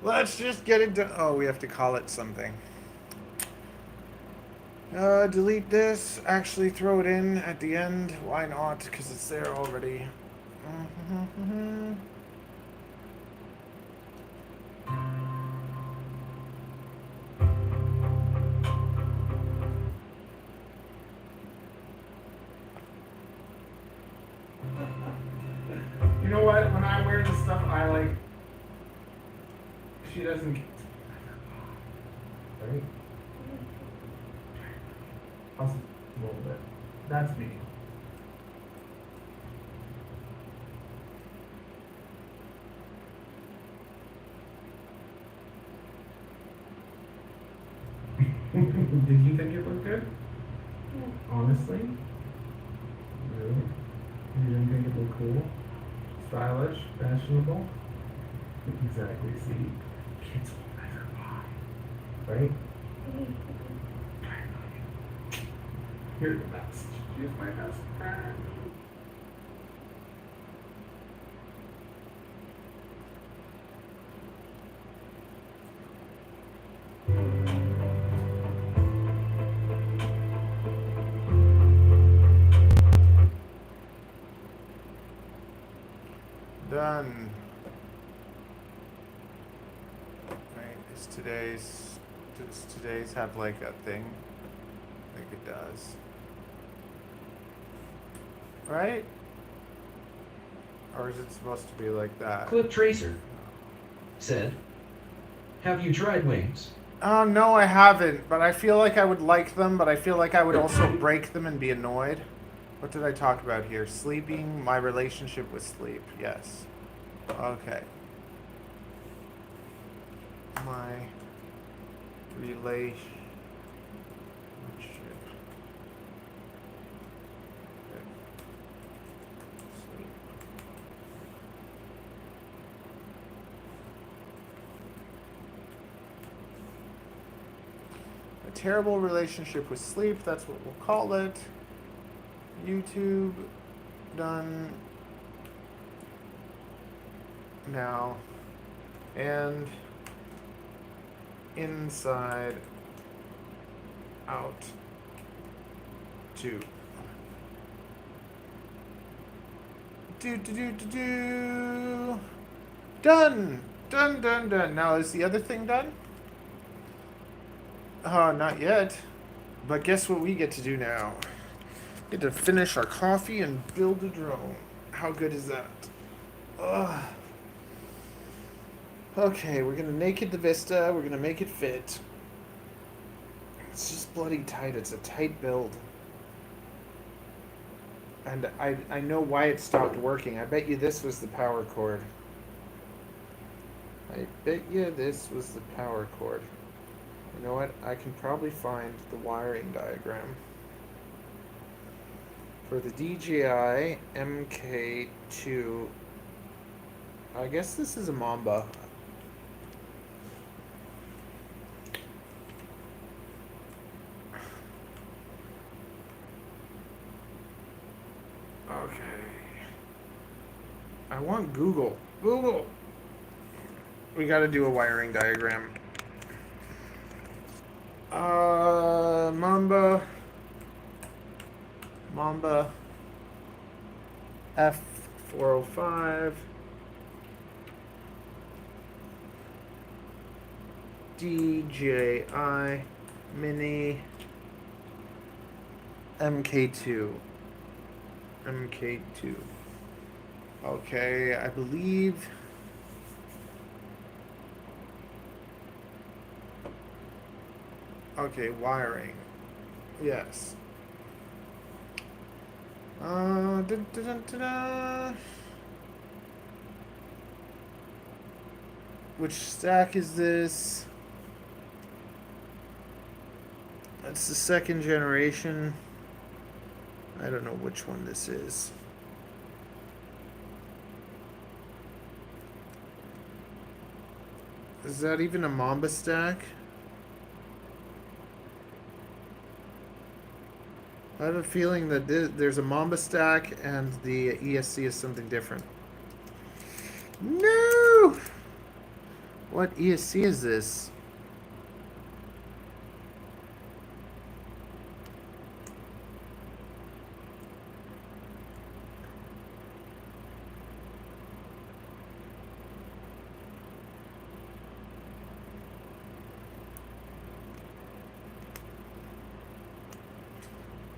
Let's just get it done. Oh, we have to call it something. Delete this. Actually, throw it in at the end. Why not? Because it's there already. You know what? When I wear the stuff I like, she doesn't. Right? A little bit. That's me. Did you think it looked good? Honestly? Really? You didn't think it looked cool? Stylish? Fashionable? Exactly. See? Kids will never buy. Right? You're the best. She's my best friend. Done. Right, does today's have like a thing? I think it does. Right? Or is it supposed to be like that? Clip Tracer said, "Have you tried wings?" No, I haven't, but I feel like I would like them, but I feel like I would also break them and be annoyed. What did I talk about here? Sleeping, my relationship with sleep. Yes. Okay. My relationship. Sleep. A terrible relationship with sleep, that's what we'll call it. YouTube done now, and inside out tube. Done. Done. Now is the other thing done? Not yet. But guess what we get to do now? Get to finish our coffee and build a drone. How good is that? Ugh. Okay, we're gonna naked the Vista. We're gonna make it fit. It's just bloody tight. It's a tight build. And I know why it stopped working. I bet you this was the power cord. I bet you this was the power cord. You know what? I can probably find the wiring diagram. For the DJI MK2, I guess this is a Mamba. Okay. I want Google. Google! We gotta do a wiring diagram. Mamba F405 DJI Mini MK2. Okay, I believe. Okay, wiring. Yes. Which stack is this? That's the second generation. I don't know which one this is. Is that even a Mamba stack? I have a feeling that there's a Mamba stack and the ESC is something different. No! What ESC is this?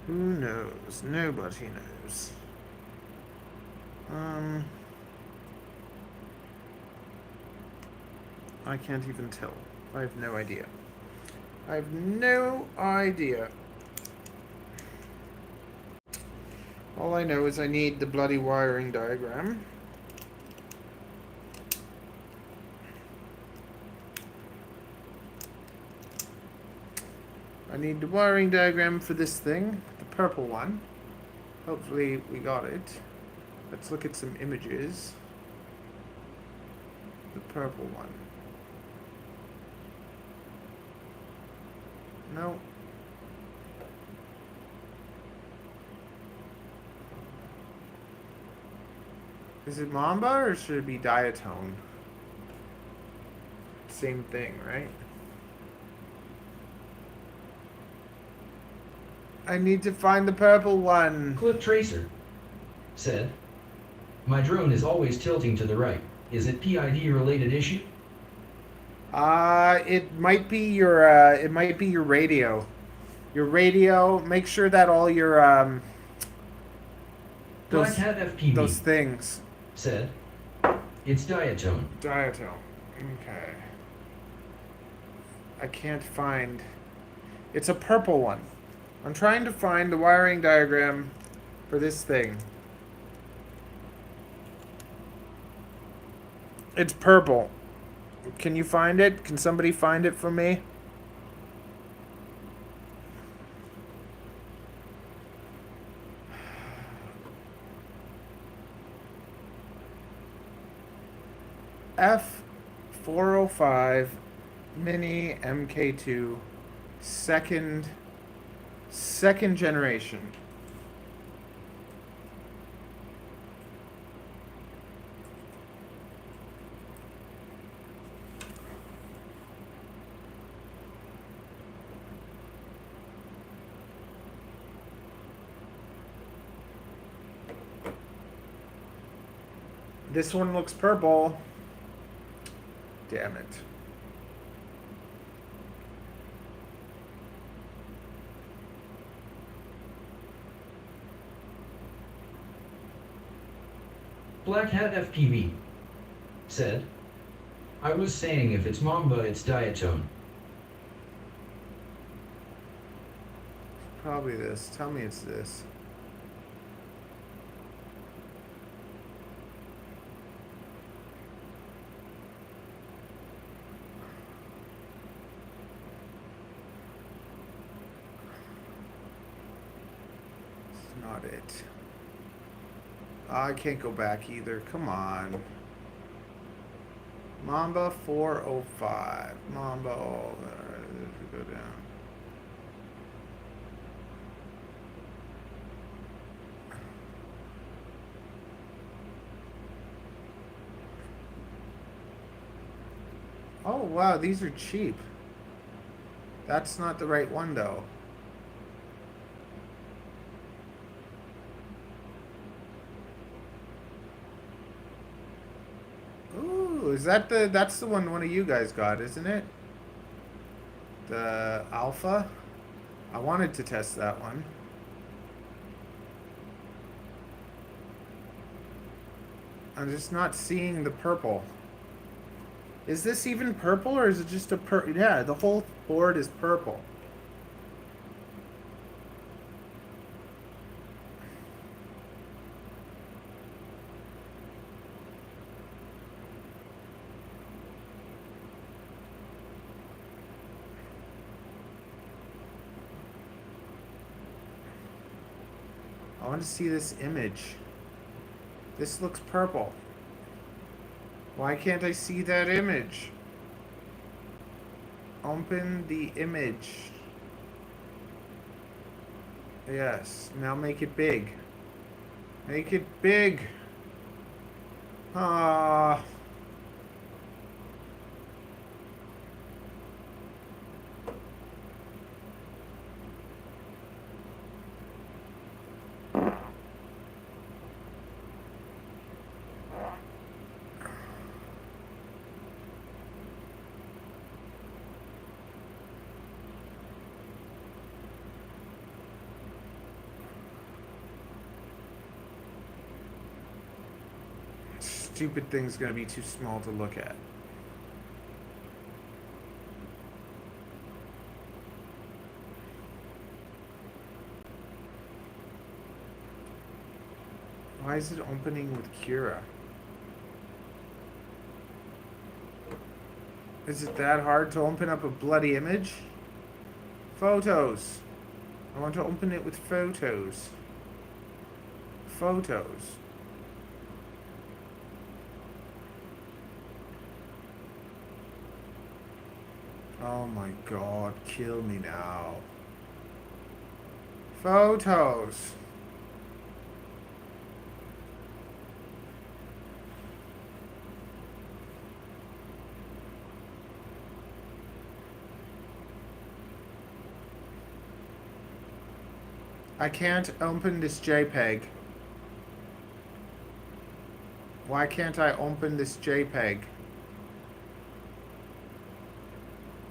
Who knows? Nobody knows. I can't even tell. I have no idea. I have no idea. All I know is I need the bloody wiring diagram. I need the wiring diagram for this thing, the purple one. Hopefully we got it. Let's look at some images. The purple one. No. Is it Mamba or should it be diatone? Same thing, right? I need to find the purple one. Clip Tracer said, "My drone is always tilting to the right. Is it PID related issue?" It might be your radio. Your radio. Make sure that all your Black Hat FPV those things. said, "It's diatone." Diatone. Okay. I can't find. It's a purple one. I'm trying to find the wiring diagram for this thing. It's purple. Can you find it? Can somebody find it for me? F405 Mini MK2 second generation. This one looks purple. Damn it. Black Hat FPV said, I was saying if it's Mamba, it's diatone. Probably this. Tell me it's this. It's not it. I can't go back either. Come on. Mamba 405. Mamba. Oh, go down. Oh, wow. These are cheap. That's not the right one, though. Ooh, is that that's the one of you guys got, isn't it? The Alpha? I wanted to test that one. I'm just not seeing the purple. Is this even purple or is it just a yeah, the whole board is purple. I want to see this image. This looks purple. Why can't I see that image? Open the image. Yes. Now make it big. Make it big. Ah. Stupid thing's gonna be too small to look at. Why is it opening with Kira? Is it that hard to open up a bloody image? Photos. I want to open it with photos. Photos. Oh my god, kill me now. Photos. I can't open this JPEG. Why can't I open this JPEG?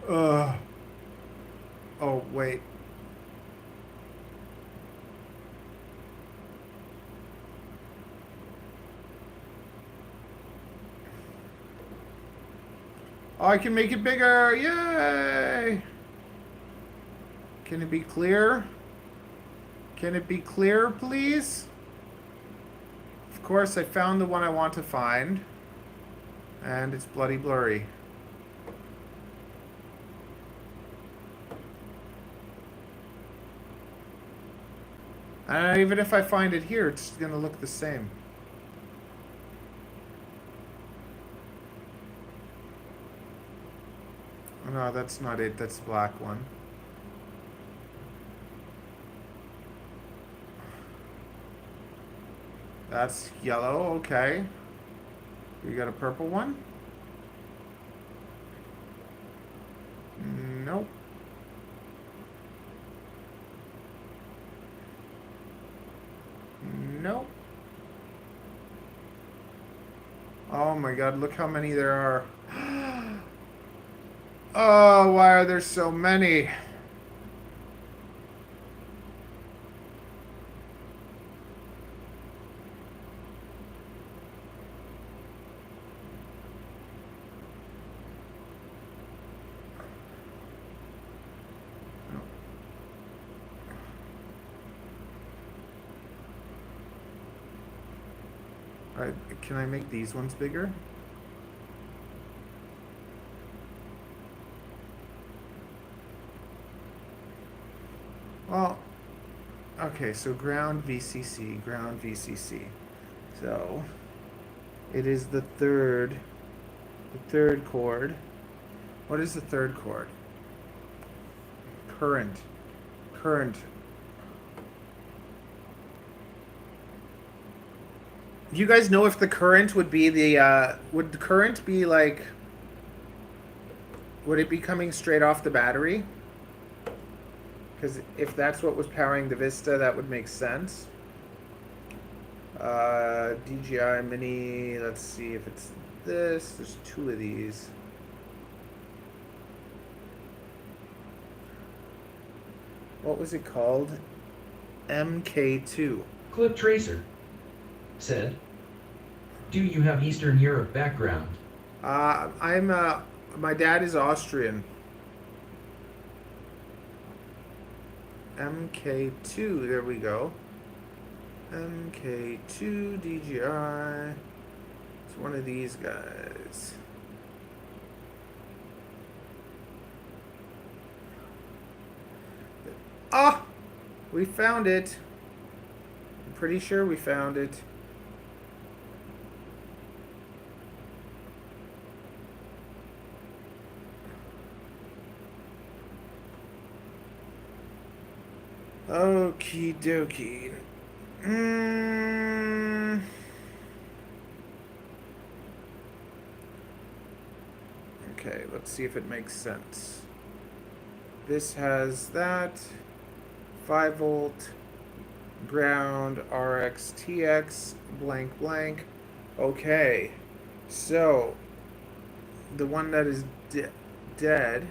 Ugh. Oh, wait. Oh, I can make it bigger! Yay! Can it be clear? Can it be clear, please? Of course, I found the one I want to find. And it's bloody blurry. And even if I find it here, it's going to look the same. Oh, no, that's not it. That's the black one. That's yellow, okay. We got a purple one? Nope. Nope. Oh my god, look how many there are. Oh, why are there so many? Can I make these ones bigger? Well, okay, so ground VCC. So it is the third chord. What is the third chord? Current. Do you guys know if the current would be would the current be like, would it be coming straight off the battery? Because if that's what was powering the Vista, that would make sense. DJI Mini, let's see if it's this. There's two of these. What was it called? MK2. Clip Tracer said, "Do you have Eastern Europe background?" My dad is Austrian. MK2, there we go. MK2 DJI. It's one of these guys. Ah! We found it. I'm pretty sure we found it. Okie dokie. Okay, let's see if it makes sense. This has that 5 volt ground RX TX blank blank. Okay, so the one that is dead.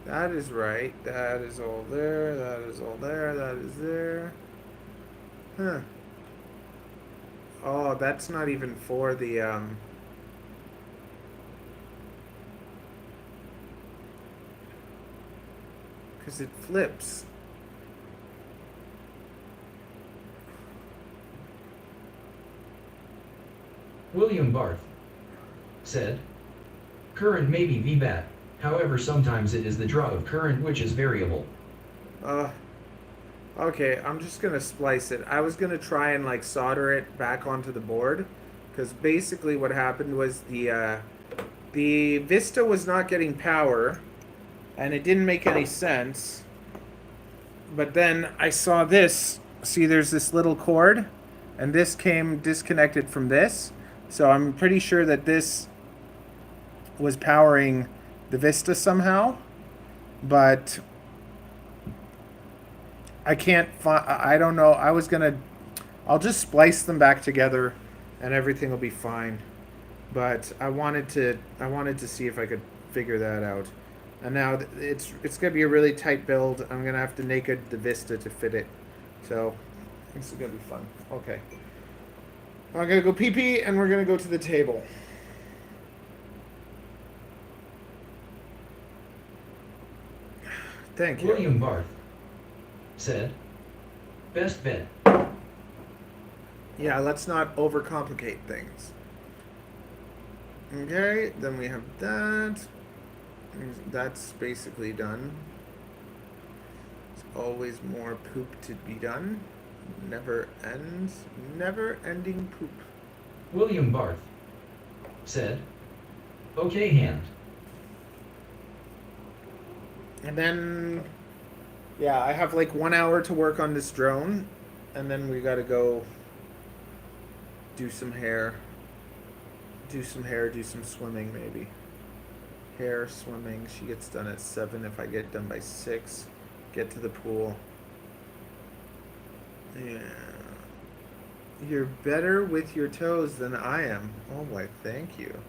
That is right. That is all there. That is all there. That is there. Huh. Oh, that's not even for the because it flips. William Barth said, "Current may be VBAT. However, sometimes it is the draw of current which is variable." Okay, I'm just gonna splice it. I was gonna try and like solder it back onto the board, because basically what happened was the Vista was not getting power, and it didn't make any sense. But then I saw this. See, there's this little cord, and this came disconnected from this. So I'm pretty sure that this was powering the Vista somehow, but I can't find. I don't know. I'll just splice them back together, and everything will be fine. But I wanted to see if I could figure that out. And now it's gonna be a really tight build. I'm gonna have to naked the Vista to fit it. So this is gonna be fun. Okay. I'm gonna go pee pee, and we're gonna go to the table. Thank you. William Barth said, "Best bet." Yeah, let's not overcomplicate things. Okay, then we have that. That's basically done. There's always more poop to be done. Never ends. Never ending poop. William Barth said, "Okay, hand." And then, yeah, I have like 1 hour to work on this drone, and then we gotta go do some hair. Do some swimming maybe. Hair, swimming. She gets done at 7. If I get done by 6, get to the pool. Yeah. You're better with your toes than I am. Oh, why, thank you.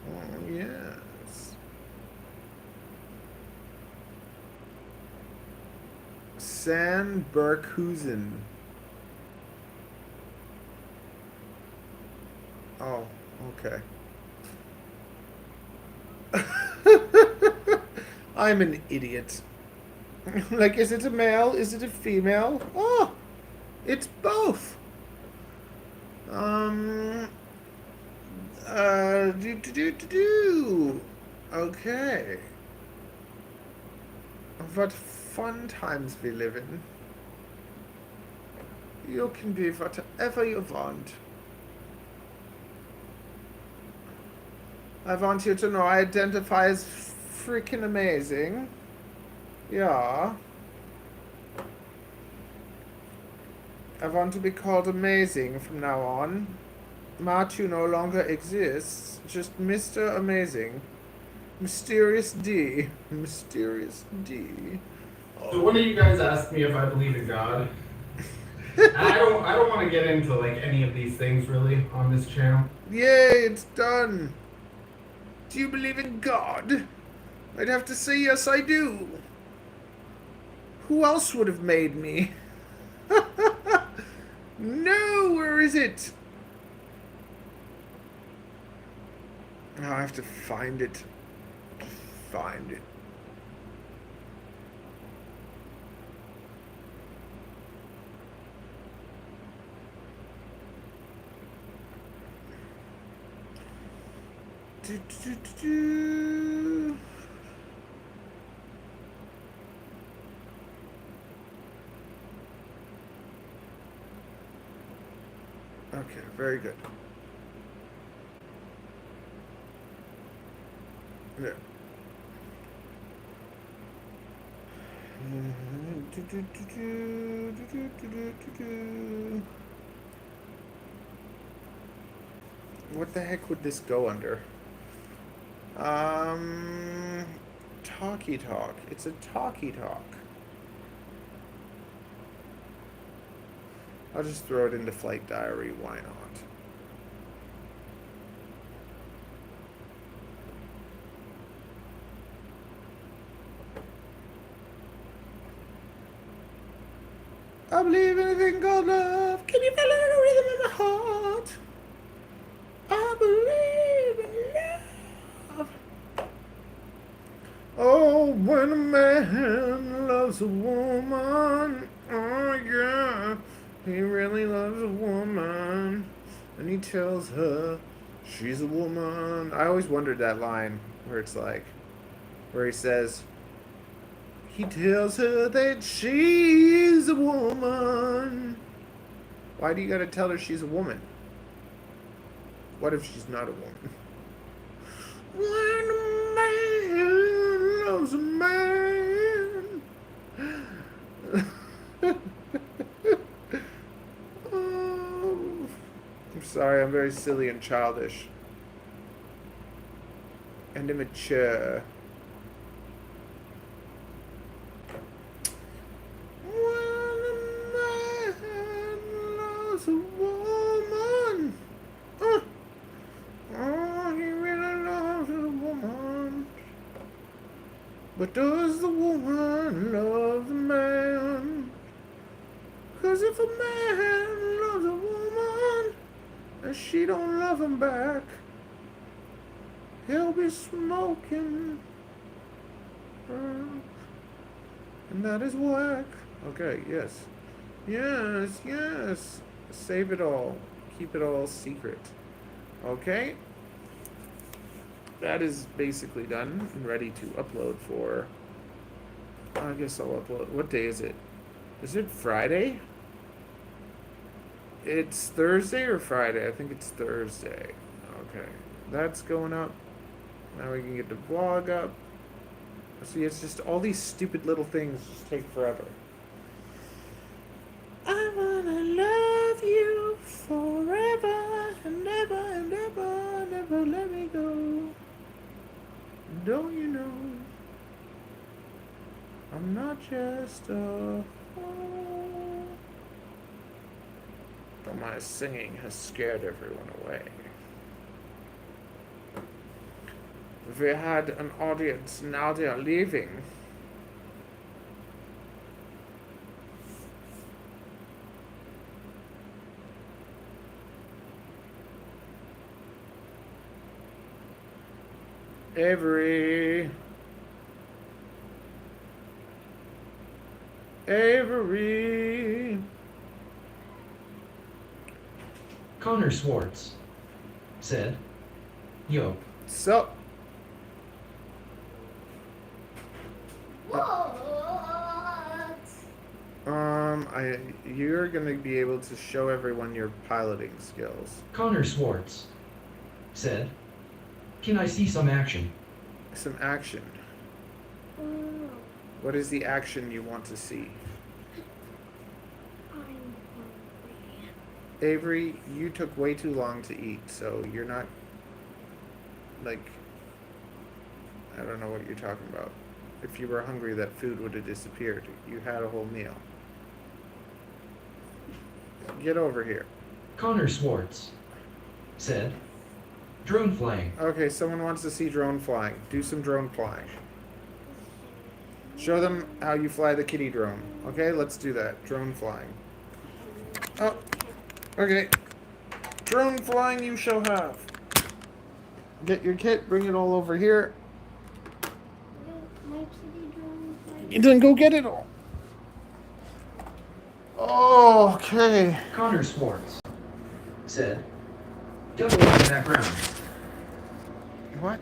Oh, yes. San Berkhuizen. Oh, okay. I'm an idiot. Like, is it a male? Is it a female? Oh, it's both. Um, do. Okay. What fun times we live in. You can be whatever you want. I want you to know I identify as freaking amazing. Yeah. I want to be called amazing from now on. Matthew no longer exists. Just Mr. Amazing. Mysterious D. Mysterious D. So one of you guys asked me if I believe in God. And I don't want to get into like any of these things really on this channel. Yay, it's done. Do you believe in God? I'd have to say yes, I do. Who else would have made me? No, where is it? Oh, I have to find it. Find it. Do, do, do, do. Okay, very good. There. Do, do, do, do, do, do, do, do, do. What the heck would this go under? Talkie talk. It's a talkie talk. I'll just throw it into flight diary. Why not? I believe in anything called love. Can you feel it in the rhythm of my heart? I believe in love. Oh, when a man loves a woman, oh yeah, he really loves a woman, and he tells her she's a woman. I always wondered that line where it's like, where he says, he tells her that she's a woman. Why do you gotta tell her she's a woman? What if she's not a woman? When a man loves a man. Oh, I'm sorry, I'm very silly and childish. And immature. A woman. Oh, he really loves a woman. But does the woman love the man? 'Cause if a man loves a woman and she don't love him back, he'll be smoking. And that is whack. Okay, yes. Yes, yes. Save it all. Keep it all secret. Okay. That is basically done and ready to upload for... I guess I'll upload... What day is it? Is it Friday? It's Thursday or Friday? I think it's Thursday. Okay. That's going up. Now we can get the vlog up. See, it's just all these stupid little things just take forever. I wanna love you forever and ever and ever, never let me go. Don't you know I'm not just a fool. But my singing has scared everyone away. We had an audience, now they are leaving. Avery. Avery. Connor Swartz said, Yo, So, What? you're gonna be able to show everyone your piloting skills. Connor Swartz said, Can I see some action? Some action. What is the action you want to see? I'm hungry. Avery, you took way too long to eat, so you're not, like, I don't know what you're talking about. If you were hungry, that food would have disappeared. You had a whole meal. Get over here. Connor Swartz said, Drone flying. Okay, someone wants to see drone flying. Do some drone flying. Show them how you fly the kitty drone. Okay, let's do that. Drone flying. Oh, okay. Drone flying you shall have. Get your kit, bring it all over here. My kitty drone is like. And then go get it all. Okay. Connor Swartz said, Double in the background. What?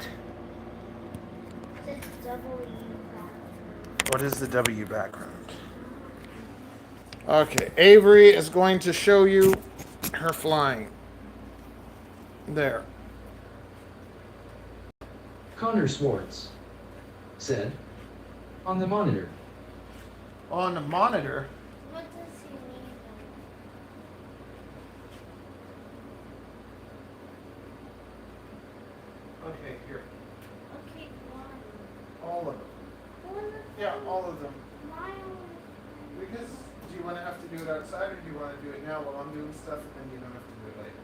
This double E. What is the W background? Okay, Avery is going to show you her flying. There. Connor Swartz said, On the monitor. On the monitor. What does he mean? Okay, here. Okay, one. All of them. One of Yeah, them. all of them. My own. Because do you want to have to do it outside or do you want to do it now while I'm doing stuff and then you don't have to do it later?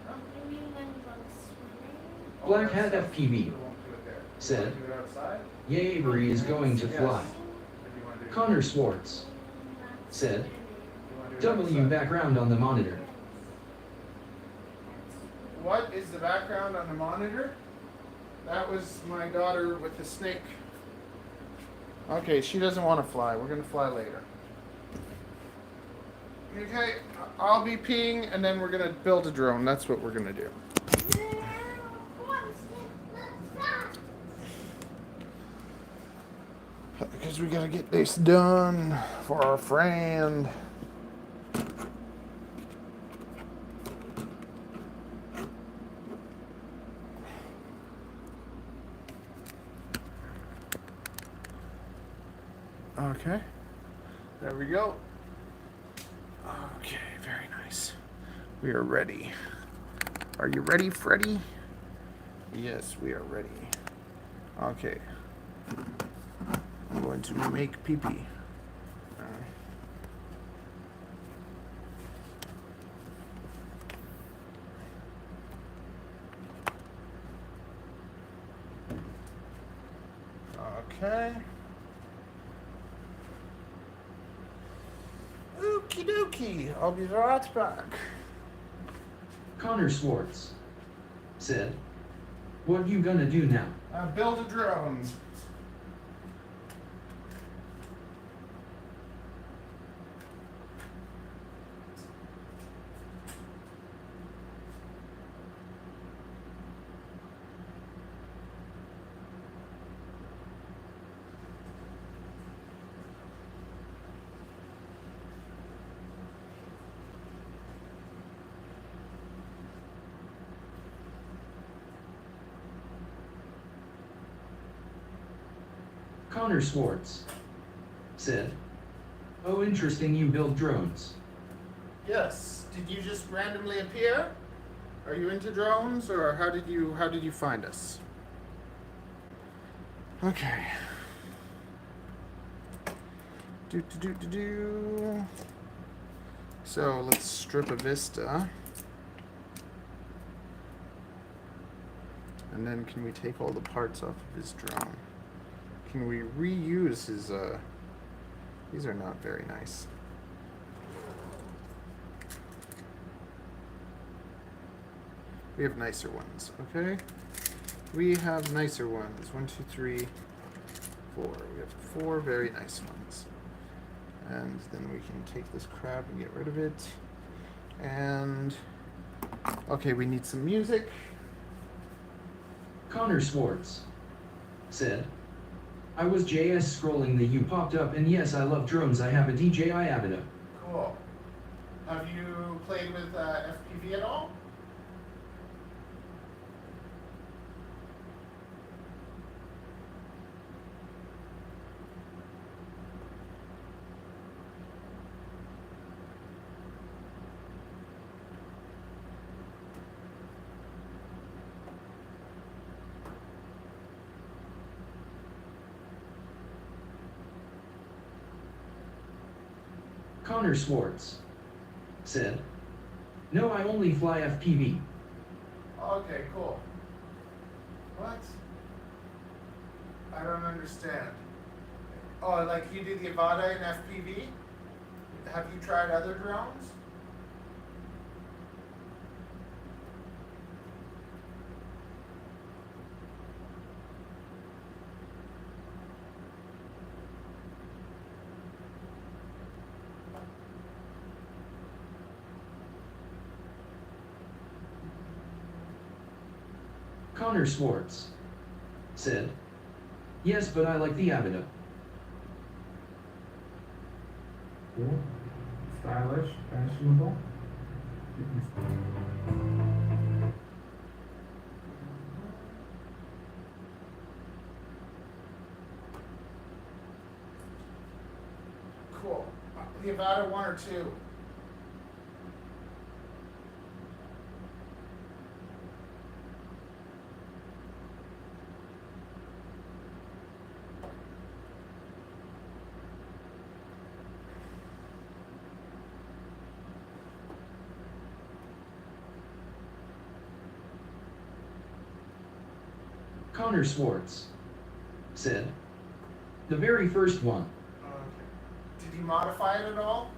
You mean when you go swimming? All Black that Hat stuff, FPV you won't do it there. said, You want to do it outside? Yay, Avery is going to Yes. fly. Or do you want to do it Connor Swartz said, you want to do it W outside? background on the monitor. What is the background on the monitor? That was my daughter with the snake. Okay, she doesn't want to fly. We're going to fly later. Okay, I'll be peeing and then we're going to build a drone. That's what we're going to do. Because we got to get this done for our friend. Okay, there we go. Okay, very nice. We are ready. Are you ready, Freddy? Yes, we are ready. Okay. I'm going to make pee-pee. Okay. Okie dokie. I'll be right back. Connor Swartz said, What you gonna do now? Build a drone. Connor Swartz said, Oh, interesting, you build drones. Yes. Did you just randomly appear? Are you into drones, or how did you find us? Okay. Do. So let's strip a vista. And then can we take all the parts off of his drone? Can we reuse his, these are not very nice. We have nicer ones, okay? We have nicer ones. 1, 2, 3, 4. We have 4 very nice ones. And then we can take this crap and get rid of it. And okay, we need some music. Connor Swartz said, I was JS scrolling, the U popped up, and yes, I love drones. I have a DJI Avida. Cool. Have you played with FPV at all? Connor Swartz said, no, I only fly FPV. Okay, cool. What? I don't understand. Oh, like you do the Avada in FPV? Have you tried other drones? Connor Swartz said, yes, but I like the Avida. Cool. Stylish, fashionable. Cool. The Avada 1 or 2? Connor Swartz said, the very first one. Okay. Did you modify it at all?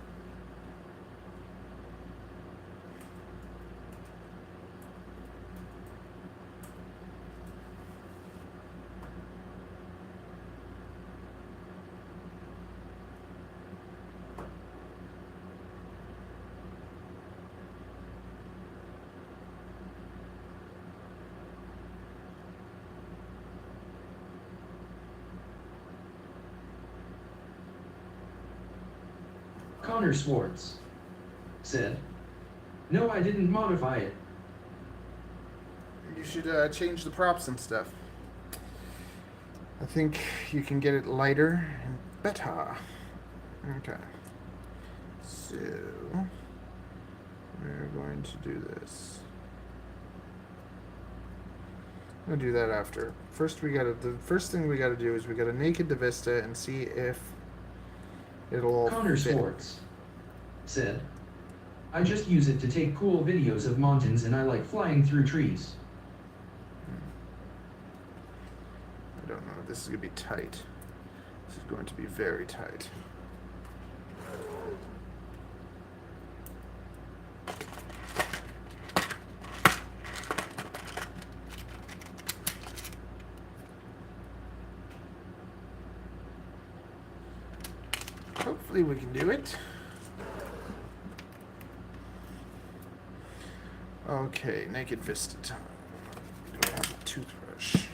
Connor Swartz said, no, I didn't modify it. You should change the props and stuff. I think you can get it lighter and better. Okay. So we're going to do this. I'm gonna do that after. First the first thing we gotta do is we gotta naked the Vista and see if it'll Connor fit. Swartz said, I just use it to take cool videos of mountains and I like flying through trees. I don't know. This is gonna be tight. This is going to be very tight. Hopefully we can do it. Okay, naked Vista time. Do I have a toothbrush?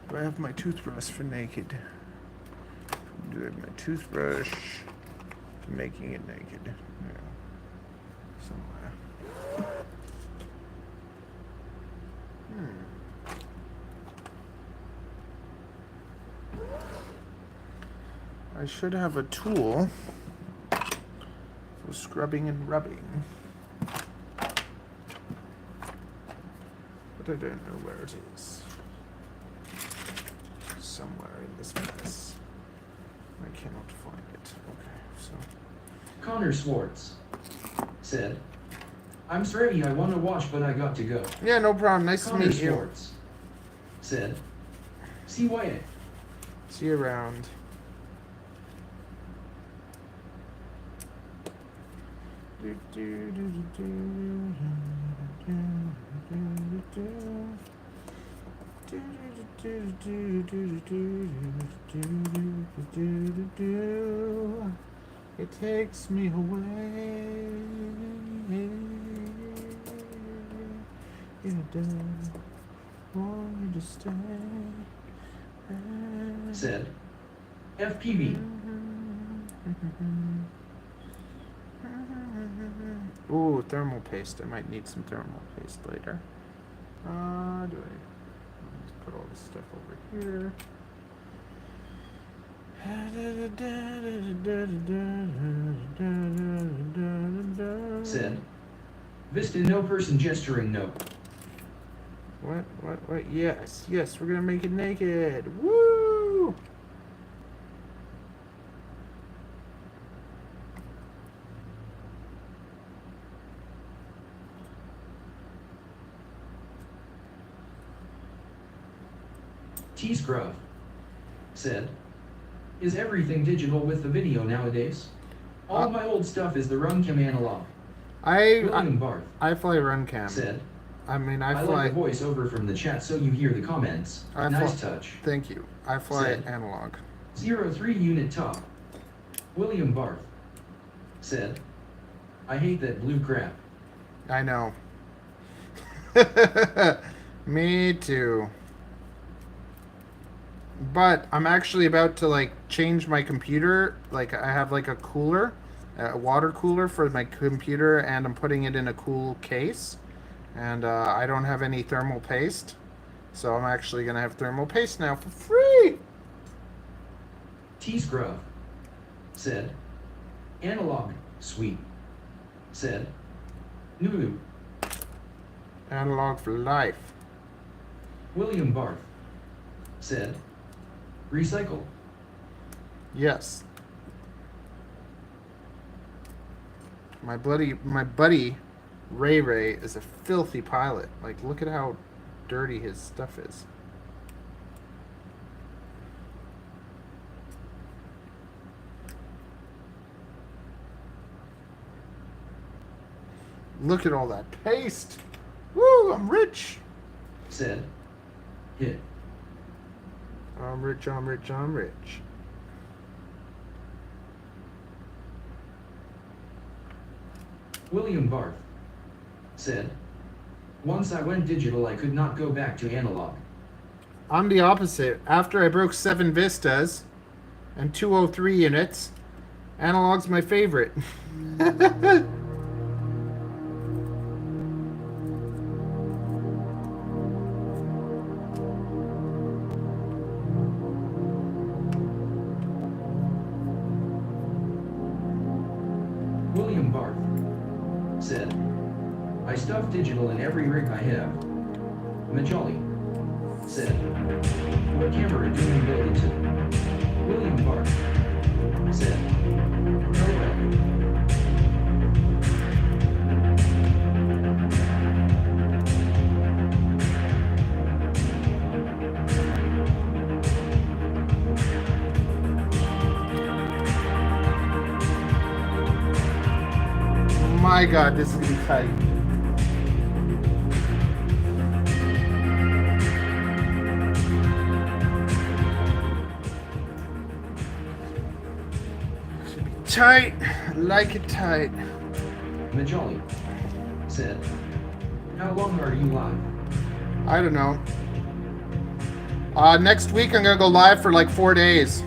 Do I have my toothbrush for naked? Do I have my toothbrush for making it naked? Yeah. Somewhere. I should have a tool for scrubbing and rubbing. But I don't know where it is. Somewhere in this mess. I cannot find it. Okay, so. Connor Swartz said, I'm sorry, I want to watch, but I got to go. Yeah, no problem. Nice Connor to meet you. Swartz said, CYA. See you around. It takes me away. You don't want me to stay. Said. FPV. Ooh, thermal paste. I might need some thermal paste later. Let's put all this stuff over here. Said. Vista no person gesturing no. What? Yes, we're gonna make it naked. Woo! T-Scruff. Said. Is everything digital with the video nowadays? All my old stuff is the Runcam analog. William Barth. I fly Runcam. Said. I I fly. like the voiceover from the chat so you hear the comments. Nice touch. Thank you. I fly Said. analog. 03 unit top. William Barth. Said. I hate that blue crap. I know. Me too. But I'm actually about to like change my computer. Like I have like a cooler, a water cooler for my computer, and I'm putting it in a cool case. And I don't have any thermal paste, so I'm actually gonna have thermal paste now for free. T-Scruff. Said. Analog. Sweet. Said. Nulu. Analog for life. William Barth. Said. Recycle. Yes. My buddy Ray is a filthy pilot. Like, look at how dirty his stuff is. Look at all that paste. Woo, I'm rich. Said. Hit. I'm rich. William Barth. Said. Once I went digital, I could not go back to analog. I'm the opposite. After I broke 7 Vistas and 203 units, analog's my favorite. William Barth. Said. I stuff digital in every rig I have. Majolly. Said. What camera do you build it to? William Barth. Said. My God, this is gonna be tight. Should be tight, like it tight. Majolly. Said. How long are you live? I don't know. Next week I'm gonna go live for like 4 days.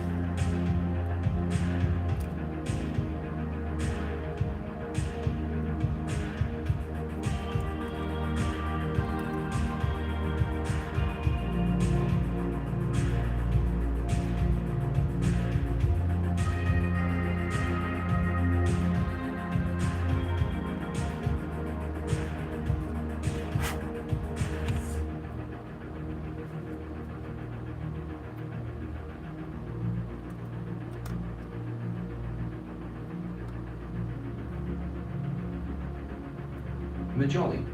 Majolly.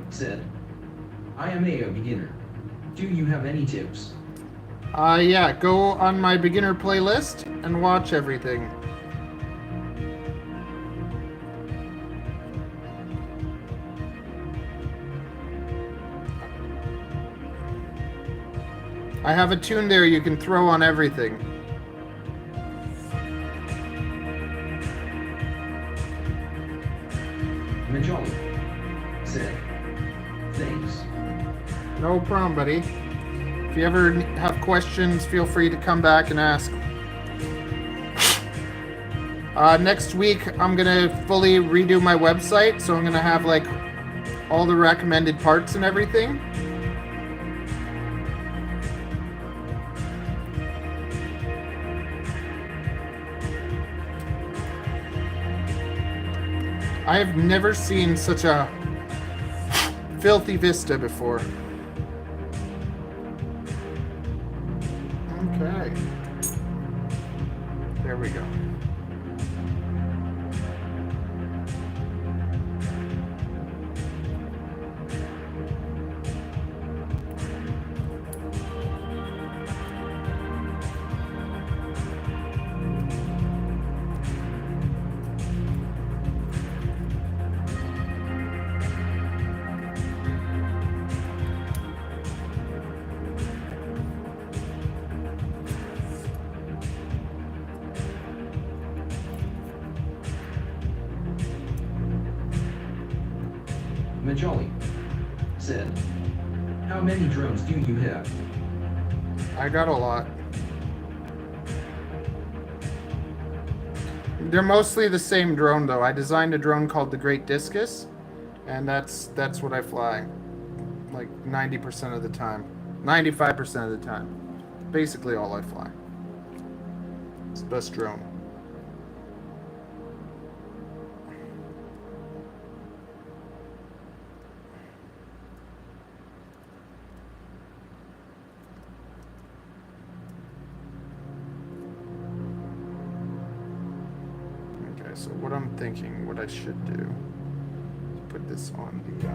Said. I am a beginner. Do you have any tips? Yeah, go on my beginner playlist and watch everything. I have a tune there you can throw on everything. said, thanks. No problem, buddy. If you ever have questions, feel free to come back and ask. Next week, I'm gonna fully redo my website, so I'm gonna have like all the recommended parts and everything. I have never seen such a filthy vista before. Okay. There we go. Majoli said, how many drones do you have? I got a lot. They're mostly the same drone though. I designed a drone called the Great Discus, and that's what I fly. Like 90% of the time. 95% of the time. Basically all I fly. It's the best drone. So what I'm thinking, what I should do, is put this on the,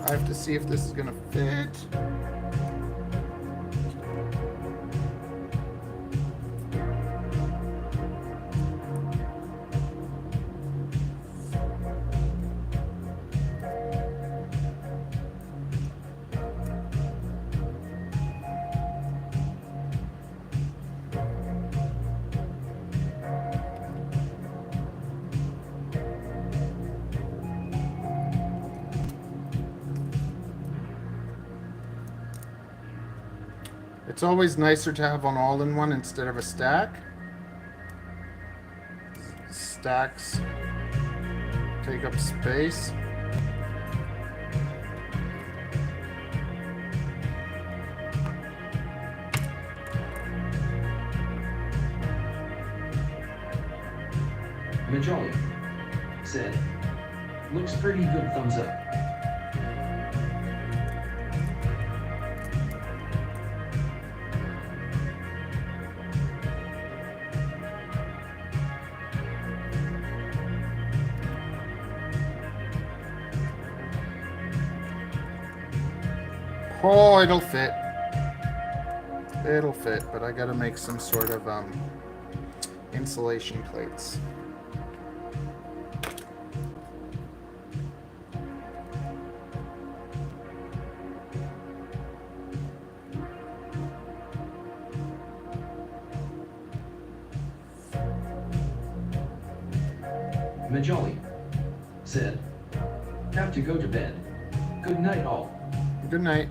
I have to see if this is gonna fit. It's always nicer to have an all-in-one instead of a stack. Stacks take up space. Majoli said, looks pretty good, thumbs up. Oh, it'll fit. It'll fit, but I gotta make some sort of insulation plates. Majoli said, have to go to bed. Good night all. Good night.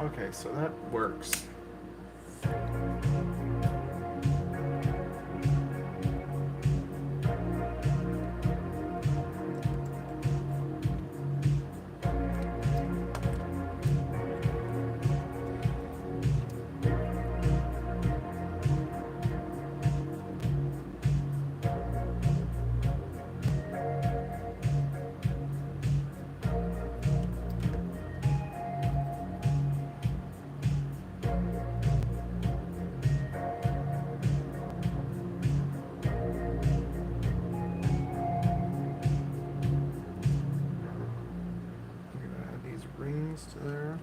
Okay, so that works. Rings to there.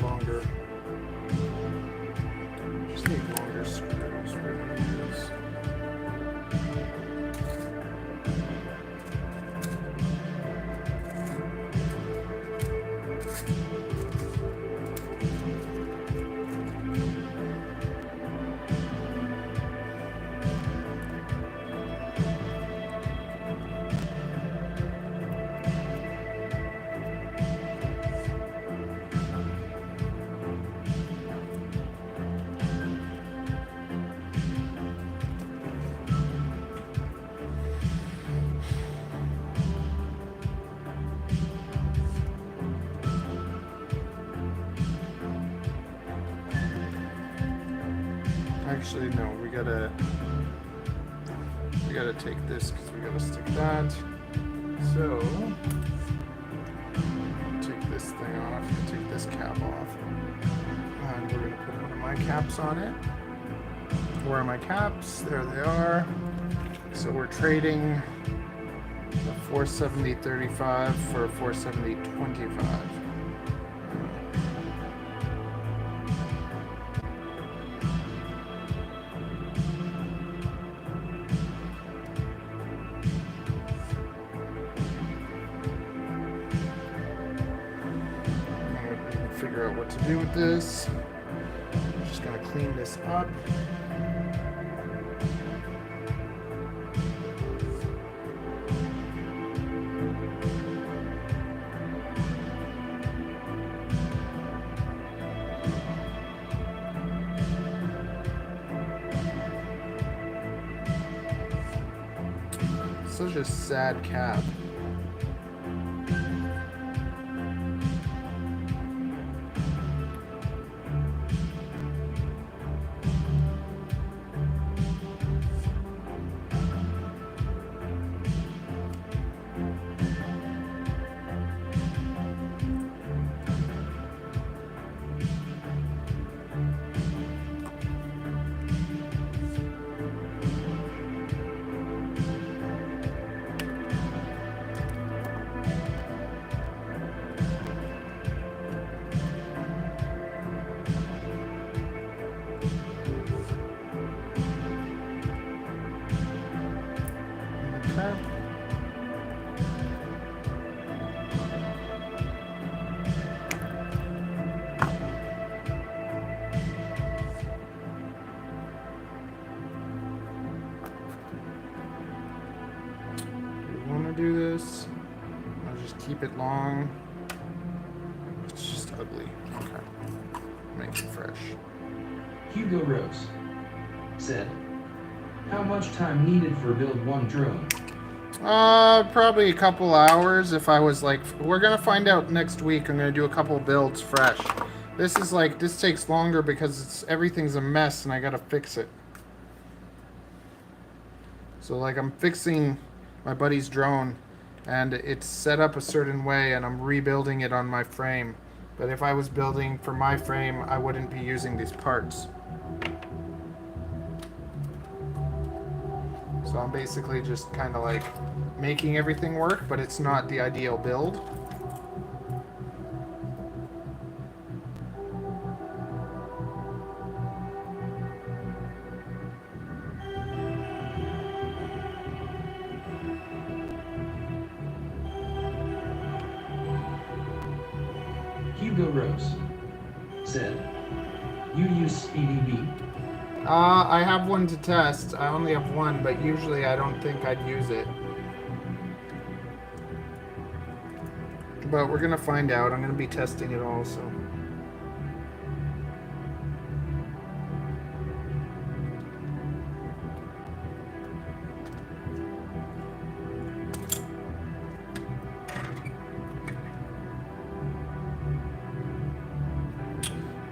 Longer. Just need longer screws for these. Actually, no, we gotta take this because we gotta stick that. So take this thing off and take this cap off. And we're gonna put one of my caps on it. Where are my caps? There they are. So we're trading the 470.35 for 470.25. Figure out what to do with this. I'm just gonna clean this up. Such a sad cap. Do this. I'll just keep it long. It's just ugly. Okay. Make it fresh. Hugo Rose said, how much time needed for build one drone? Probably a couple hours if I was like, we're gonna find out next week. I'm gonna do a couple builds fresh. This is like, this takes longer because everything's a mess and I gotta fix it. So like I'm fixing my buddy's drone and it's set up a certain way and I'm rebuilding it on my frame. But if I was building for my frame, I wouldn't be using these parts. So I'm basically just kind of like making everything work, but it's not the ideal build. Hugo Rose said, you use SpeedyB? I have one to test. I only have one, but usually I don't think I'd use it. But we're gonna find out. I'm gonna be testing it also.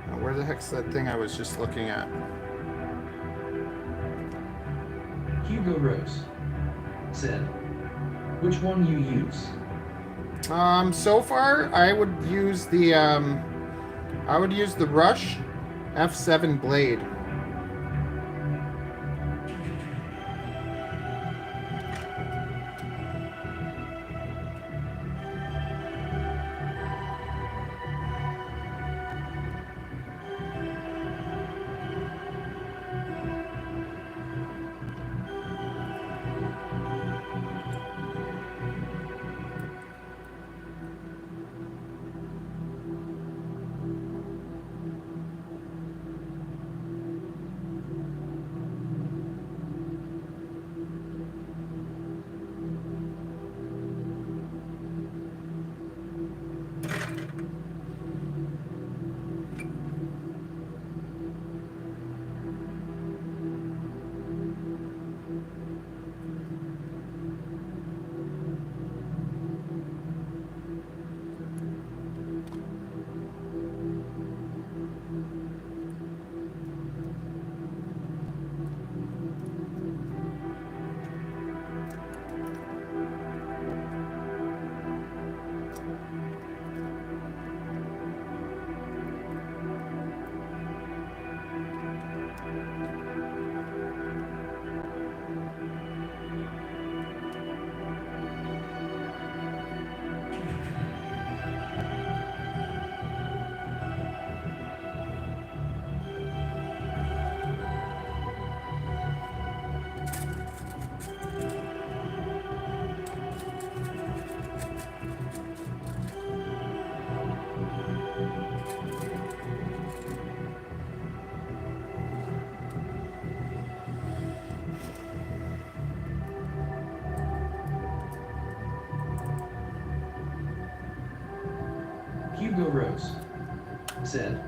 Now, where the heck's that thing I was just looking at? Hugo Rose said, which one you use? So far I would use the Rush F7 blade. Hugo Rose said,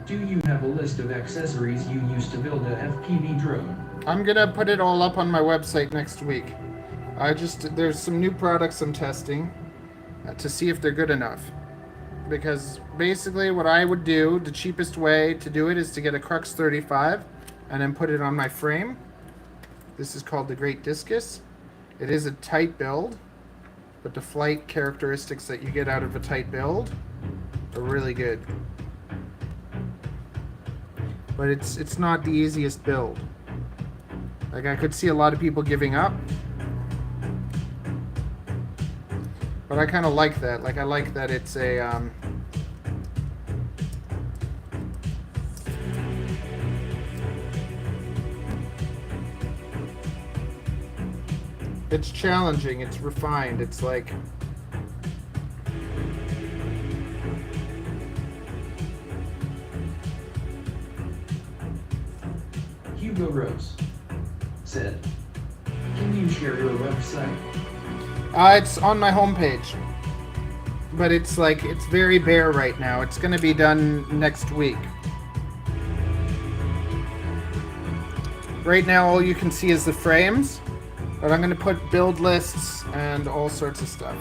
do you have a list of accessories you use to build a FPV drone? I'm gonna put it all up on my website next week. There's some new products I'm testing to see if they're good enough. Because basically what I would do, the cheapest way to do it is to get a Crux 35 and then put it on my frame. This is called the Great Discus. It is a tight build, but the flight characteristics that you get out of a tight build are really good. But it's not the easiest build. Like, I could see a lot of people giving up. But I kind of like that. Like, I like that it's a it's challenging, it's refined, it's like Hugo Rose said, can you share your website? it's on my homepage. But it's like, it's very bare right now. It's gonna be done next week. Right now all you can see is the frames. But I'm going to put build lists and all sorts of stuff.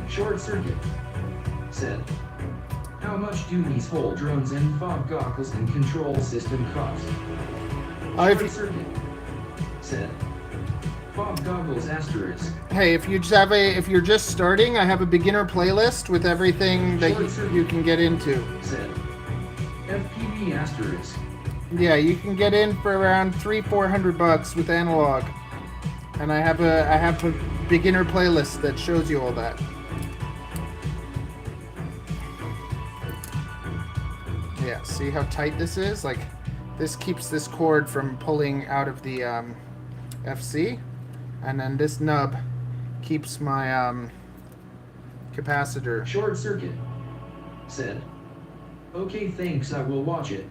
Short circuit said, how much do these whole drones and fog goggles and control system cost? Short circuit said, fog goggles asterisk. Hey, if you're just starting, I have a beginner playlist with everything that you can get into. Said, FPV asterisk. Yeah, you can get in for around $300-400 with analog, and I have a beginner playlist that shows you all that. Yeah, see how tight this is? Like, this keeps this cord from pulling out of the FC, and then this nub keeps my capacitor. Short circuit said, okay, thanks, I will watch it.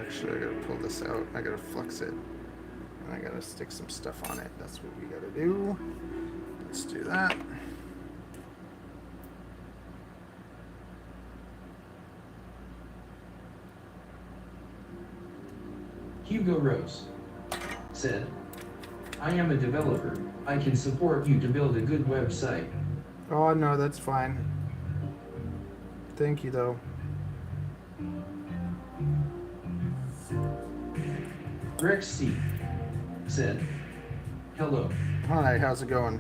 Actually, I gotta pull this out. I gotta flux it. And I gotta stick some stuff on it. That's what we gotta do. Let's do that. Hugo Rose said, I am a developer. I can support you to build a good website. Oh, no, that's fine. Thank you, though. Rex C said, hello. Hi, how's it going?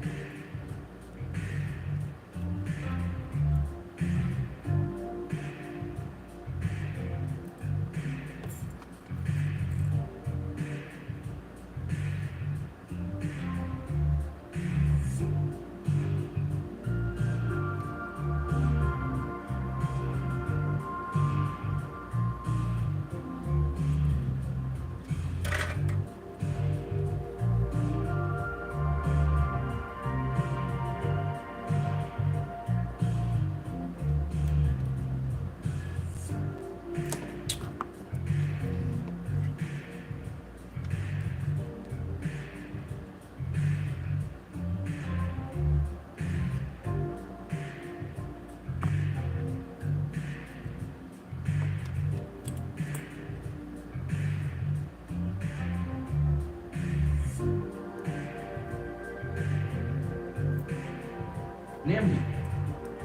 Namdi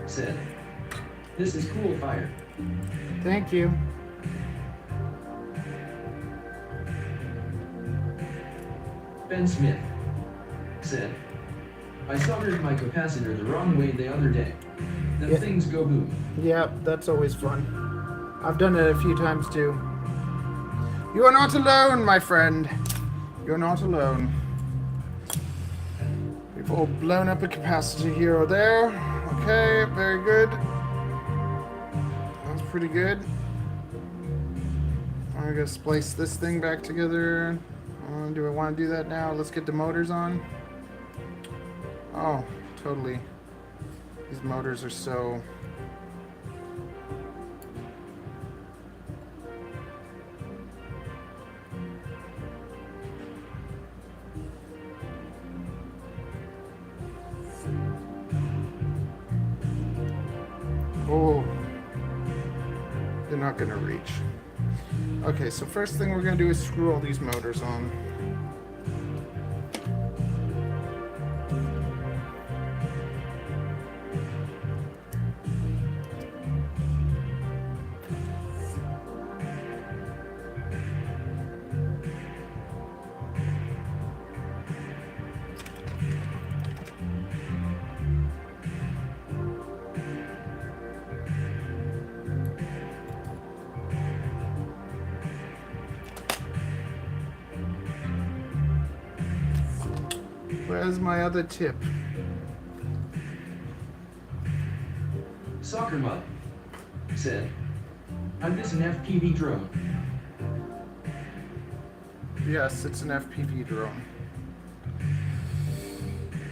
said, this is cool fire. Thank you. Ben Smith said, I soldered my capacitor the wrong way the other day. Then Yeah. things go boom. Yeah, that's always fun. I've done it a few times too. You are not alone, my friend. You're not alone. We've all blown up a capacitor here or there. Okay, very good. That's pretty good. I'm gonna splice this thing back together. Do I want to do that now? Let's get the motors on. Oh, totally. These motors are so They're not gonna reach. Okay, so first thing we're gonna do is screw all these motors on. Where's my other tip? Soccer Mud said, I'm this an FPV drone. Yes, it's an FPV drone.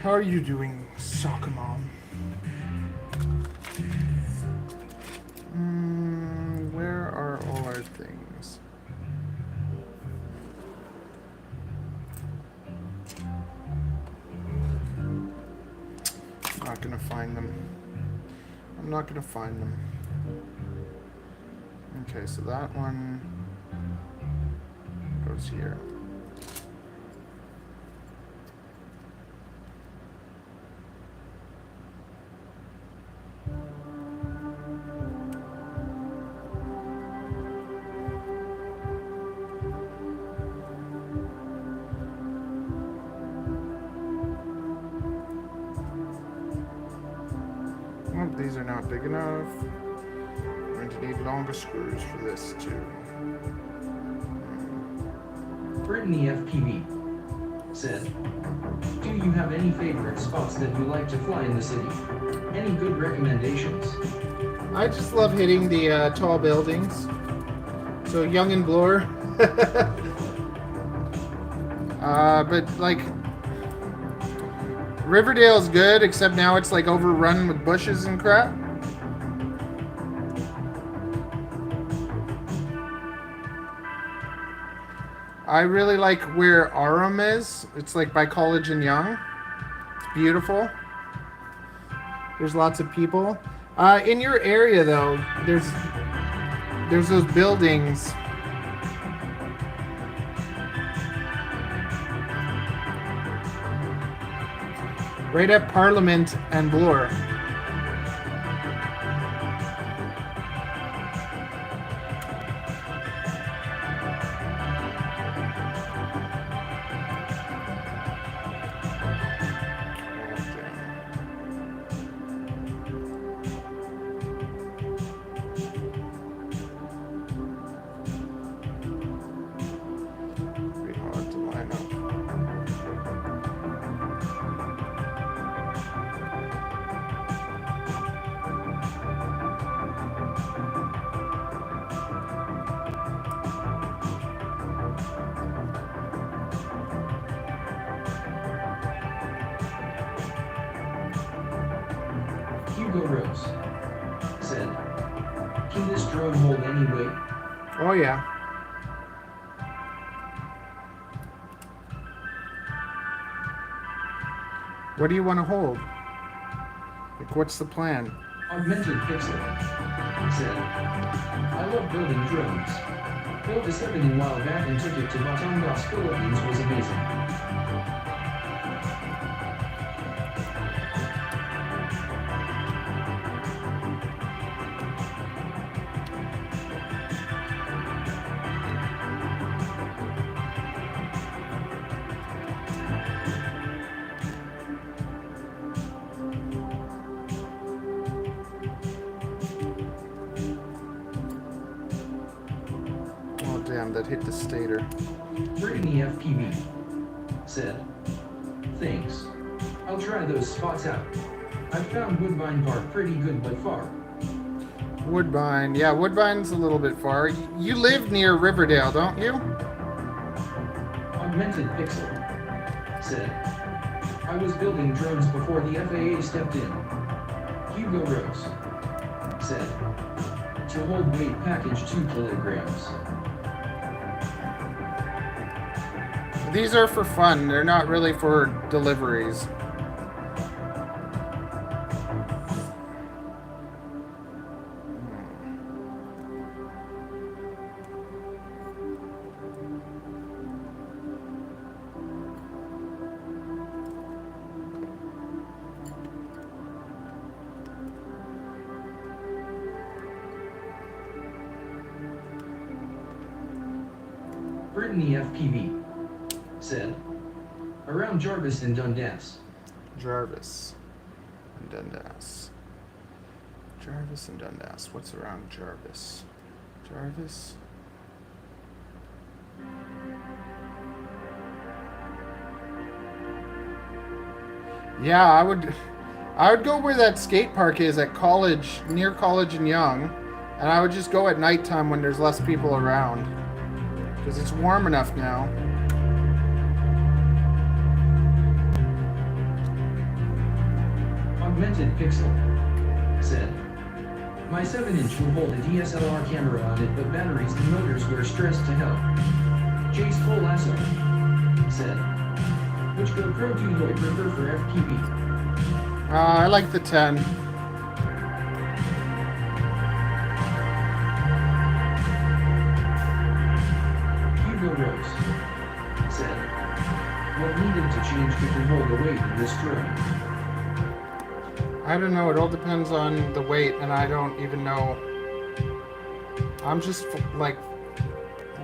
How are you doing, Soccer Mom? Where are all our things? I'm not gonna find them. I'm not gonna find them. Okay, so that one goes here. Oh, these are not big enough. I'm going to need longer screws for this too. Brittany FPV said, do you have any favorite spots that you like to fly in the city? Any good recommendations? I just love hitting the tall buildings. So Young and Bloor. But like Riverdale's good, except now it's like overrun with bushes and crap. I really like where Aram is. It's like by College and Young. It's beautiful. There's lots of people. In your area though, there's those buildings. Right at Parliament and Bloor. Pretty hard to line up. Hugo Rose said, can this drone hold any weight? Oh yeah. What do you want to hold? Like, what's the plan? Augmented Pixel said, I love building drones. Built a 7 a while back and took it to Batangas, Philippines, was amazing. Oh damn, that hit the stator. Brittany FPV said, thanks. I'll try those spots out. I found Woodbine Park pretty good but far. Woodbine. Yeah, Woodbine's a little bit far. You live near Riverdale, don't you? Augmented Pixel said, I was building drones before the FAA stepped in. Hugo Rose said, to hold weight package 2 kilograms. These are for fun. They're not really for deliveries. Brittany FPV said, around Jarvis and Dundas. Jarvis and Dundas. Jarvis and Dundas. What's around Jarvis? Jarvis. Yeah, I would go where that skate park is at College, near College and Young, and I would just go at nighttime when there's less people around, because it's warm enough now. Augmented Pixel said, my 7-inch will hold a DSLR camera on it, but batteries and motors were stressed to hell. Jace Colasso said, which GoPro do you prefer for FPV? I like the 10. Hugo Rose said, what needed to change to control the weight in this drone? I don't know. It all depends on the weight, and I don't even know. I'm just like,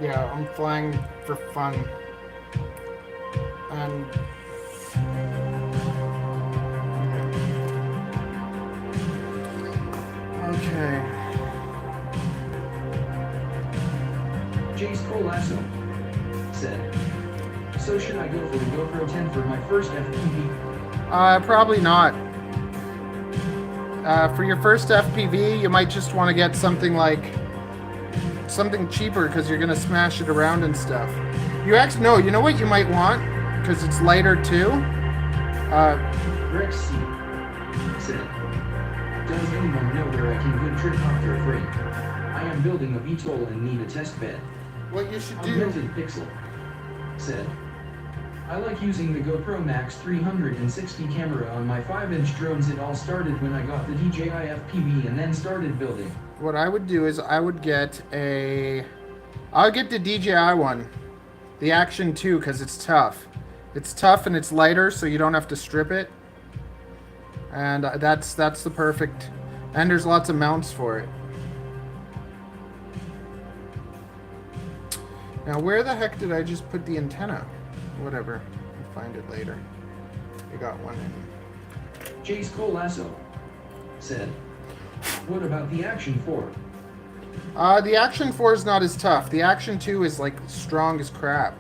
yeah, I'm flying for fun. And okay. Jace Colasso said, so should I go for the GoPro 10 for my first FPV? Probably not. For your first FPV, you might just want to get something cheaper because you're gonna smash it around and stuff. You know what you might want, because it's lighter too. Rex C said, does anyone know where I can good tricopter freight? I am building a VTOL and need a test bed. What you should do. Augmented Pixel said, I like using the GoPro Max 360 camera on my 5-inch drones. It all started when I got the DJI FPV and then started building. What I would do is I'll get the DJI one, the Action 2, because it's tough. It's tough and it's lighter, so you don't have to strip it. And that's the perfect. And there's lots of mounts for it. Now, where the heck did I just put the antenna? Whatever. I'll find it later. I got one in. Jace Colasso said, what about the Action 4? The Action 4 is not as tough. The Action 2 is like strong as crap.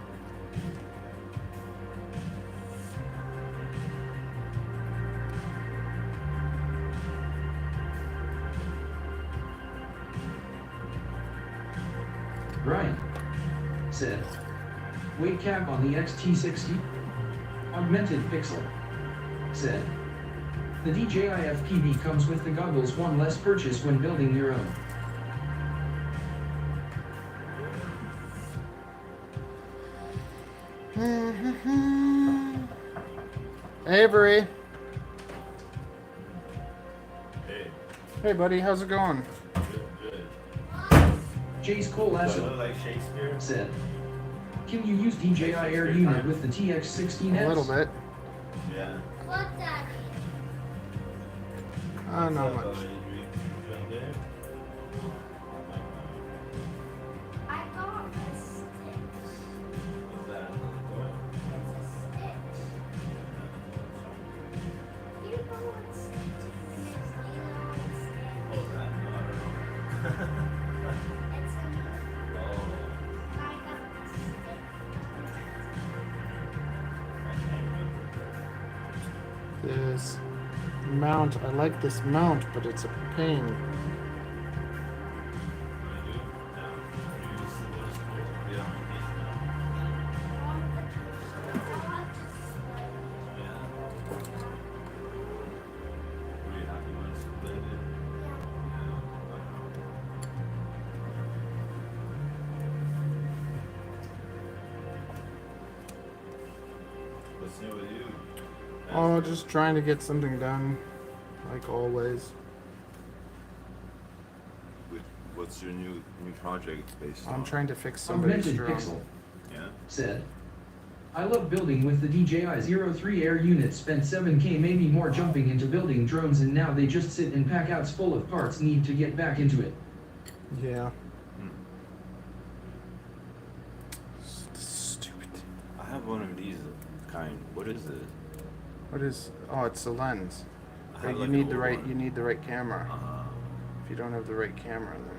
Ryan said, weight cap on the XT60? Augmented Pixel said, the DJI FPV comes with the goggles, one less purchase when building your own. Avery. Hey, Hey, buddy. How's it going? good. Jace Do I Colasso look like Shakespeare? said, can you use DJI Air unit with the TX16S? A little bit. Yeah. What's that? Not What's up, much. buddy? You doing good? I got a stick. What's that? What? It's a stick. You know what stick is? You know what stick Oh, that? No, I don't know. It's a Oh, I got a stick. I can't remember. This mount. I like this mount, but it's a pain. What do you do? Yeah. You use what is supposed to be on vacation now. Yeah. Were you happy when it split it? Yeah. What's new with you? Oh, just trying to get something done, like always. What's your new project based on? I'm trying to fix somebody's Augmented drone. Pixel Yeah. said, I love building with the DJI 03 Air unit, spent 7K maybe more jumping into building drones, and now they just sit in packouts full of parts, need to get back into it. Yeah. Hmm. have one of these kind. What is it? What is? Oh, it's the lens. I But have you like need an the old right. one. You need the right camera. Uh, If you don't have the right camera, then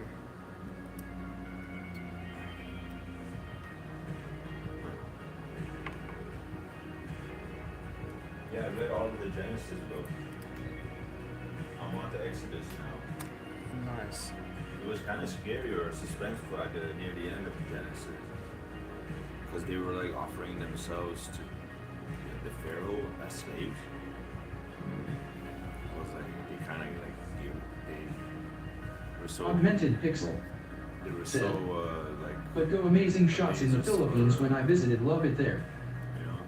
yeah, I read all of the Genesis books. I'm on to Exodus now. nice. It was kind of scary or suspenseful at near the end of Genesis, because they were like offering themselves to the Pharaoh as slaves. It was like they kind of like they were so Augmented Pixel. they were said. so like But go amazing shots in the Philippines when I visited. Love it there. you know.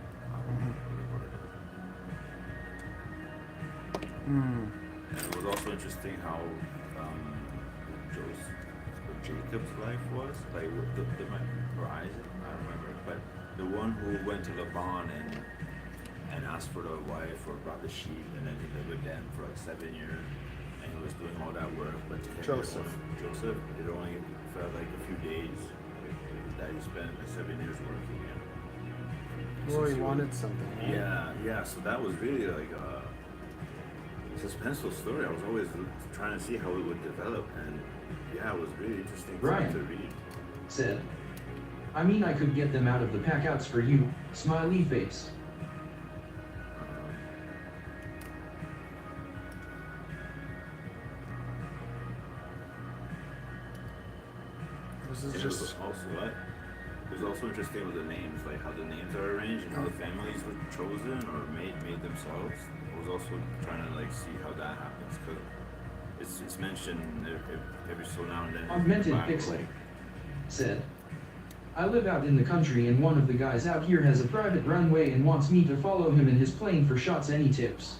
Hmm. And it was also interesting how Jacob's life was, like with or Isaac, I don't remember, but the one who went to Laban and asked for the wife or brought the sheep, and then he lived with them for like 7 years, and he was doing all that work, but to him, Joseph. it only felt like a few days that he spent like 7 years working. Well, he Since wanted something. Right? Yeah, so that was really like a suspenseful story. I was always trying to see how it would develop, and yeah, it was really interesting for me Brian. to read. Said. I mean, I could get them out of the packouts for you. Smiley face. This And is it was just. also what? It was also interesting with the names, like how the names are arranged and how the families were chosen or made themselves. I was also trying to like see how that happens, because it's mentioned every so now and then. in the Augmented Bible, Pixel. like, Said. I live out in the country and one of the guys out here has a private runway and wants me to follow him in his plane for shots. Any tips?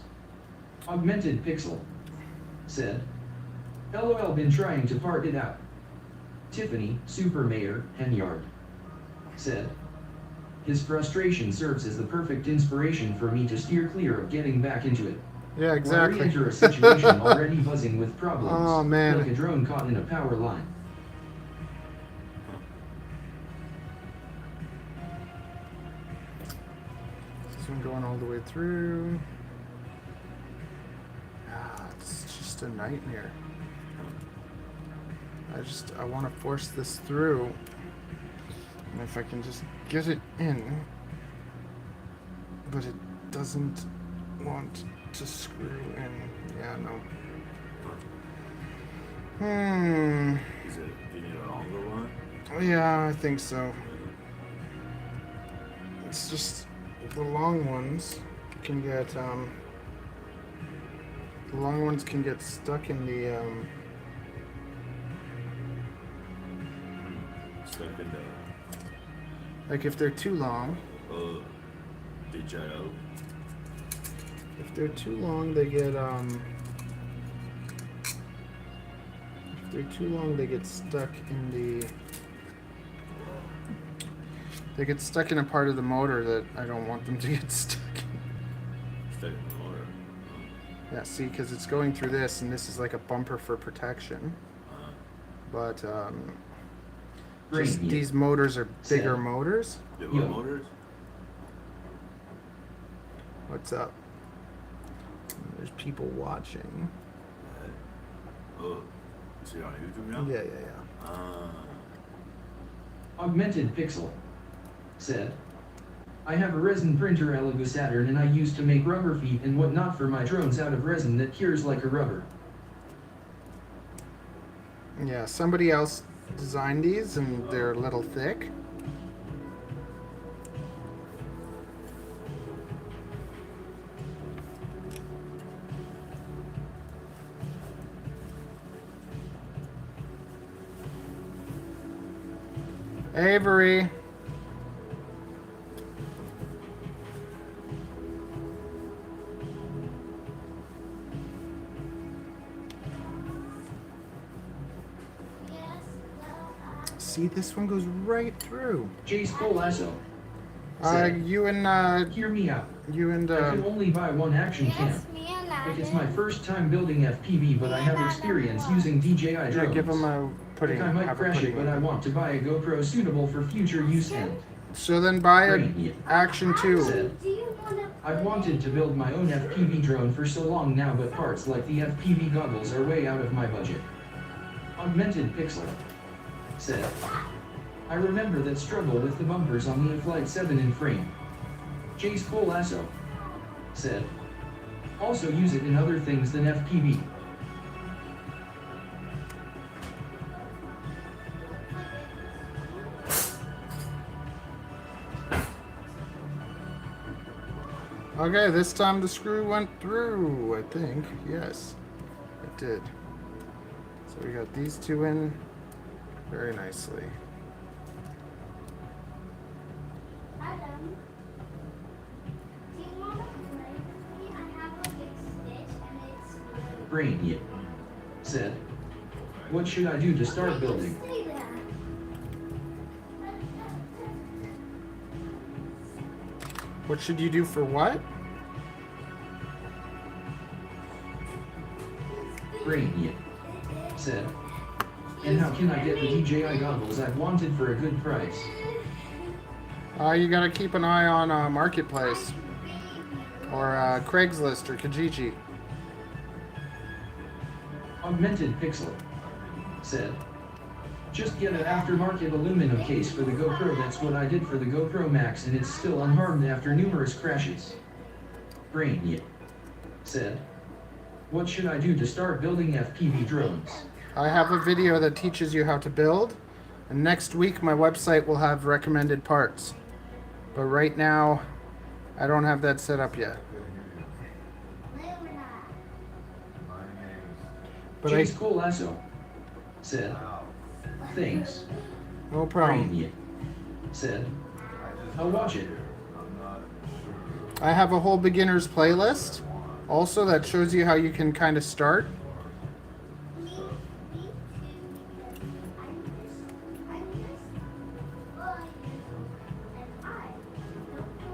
Augmented Pixel. Said. LOL, been trying to part it out. Tiffany, Super Mayor, Henyard. Said. His frustration serves as the perfect inspiration for me to steer clear of getting back into it. Yeah, When I exactly. re-enter a situation already buzzing with problems, Oh, man. like a drone caught in a power line. This one going all the way through. Ah, it's just a nightmare. I want to force this through. And if I can just get it in. But it doesn't want to screw in. Yeah, no. do you need a longer one? Yeah, I think so. It's just the long ones can get stuck in the Stuck in the like if they're too long. the gyro. If they're too long, they get if they're too long, they get stuck in the. They get stuck in a part of the motor that I don't want them to get stuck in. Stuck in the motor. Yeah, see, because it's going through this, and this is like a bumper for protection. But just Great. these motors are bigger Sad. motors. Bigger Yo. motors? What's up? There's people watching. Oh, is it on YouTube now? Yeah. Augmented Pixel. Said. I have a resin printer Elegoo Saturn and I used to make rubber feet and whatnot for my drones out of resin that cures like a rubber. Yeah, somebody else designed these and they're a little thick. Avery. See, this one goes right through. Jace Colasso. Said. You and Hear me out. you and I can only buy one action cam. Yes, me and Like it's my first time building FPV, but I have experience using DJI drones. yeah, give them a pudding. Like I might have a crash it, pudding. but I want to buy a GoPro suitable for future use and So then buy Brain Action 2. said, Do you want to I've wanted to build my own FPV drone for so long now, but parts like the FPV goggles are way out of my budget. Augmented Pixel said, I remember that struggle with the bumpers on the Flight 7 in frame. Jace Colasso said, also use it in other things than FPV. Okay, this time the screw went through, I think. Yes, it did. So we got these two in very nicely. Adam, do you want to play with me? I have a big stitch and it's blue. Brain said, what should I do to start building? Stay there. What should you do for what? Brain said, and how can I get the DJI goggles I've wanted for a good price? You gotta keep an eye on Marketplace or Craigslist or Kijiji. Augmented Pixel said, just get an aftermarket aluminum case for the GoPro. That's what I did for the GoPro Max and it's still unharmed after numerous crashes. Brain said, what should I do to start building FPV drones? I have a video that teaches you how to build, and next week my website will have recommended parts. But right now, I don't have that set up yet. But Jace Colasso said, thanks. no problem. Brain said, I'll watch it. I have a whole beginner's playlist also that shows you how you can kind of start. Me too, because I'm just 4 years old, and I don't know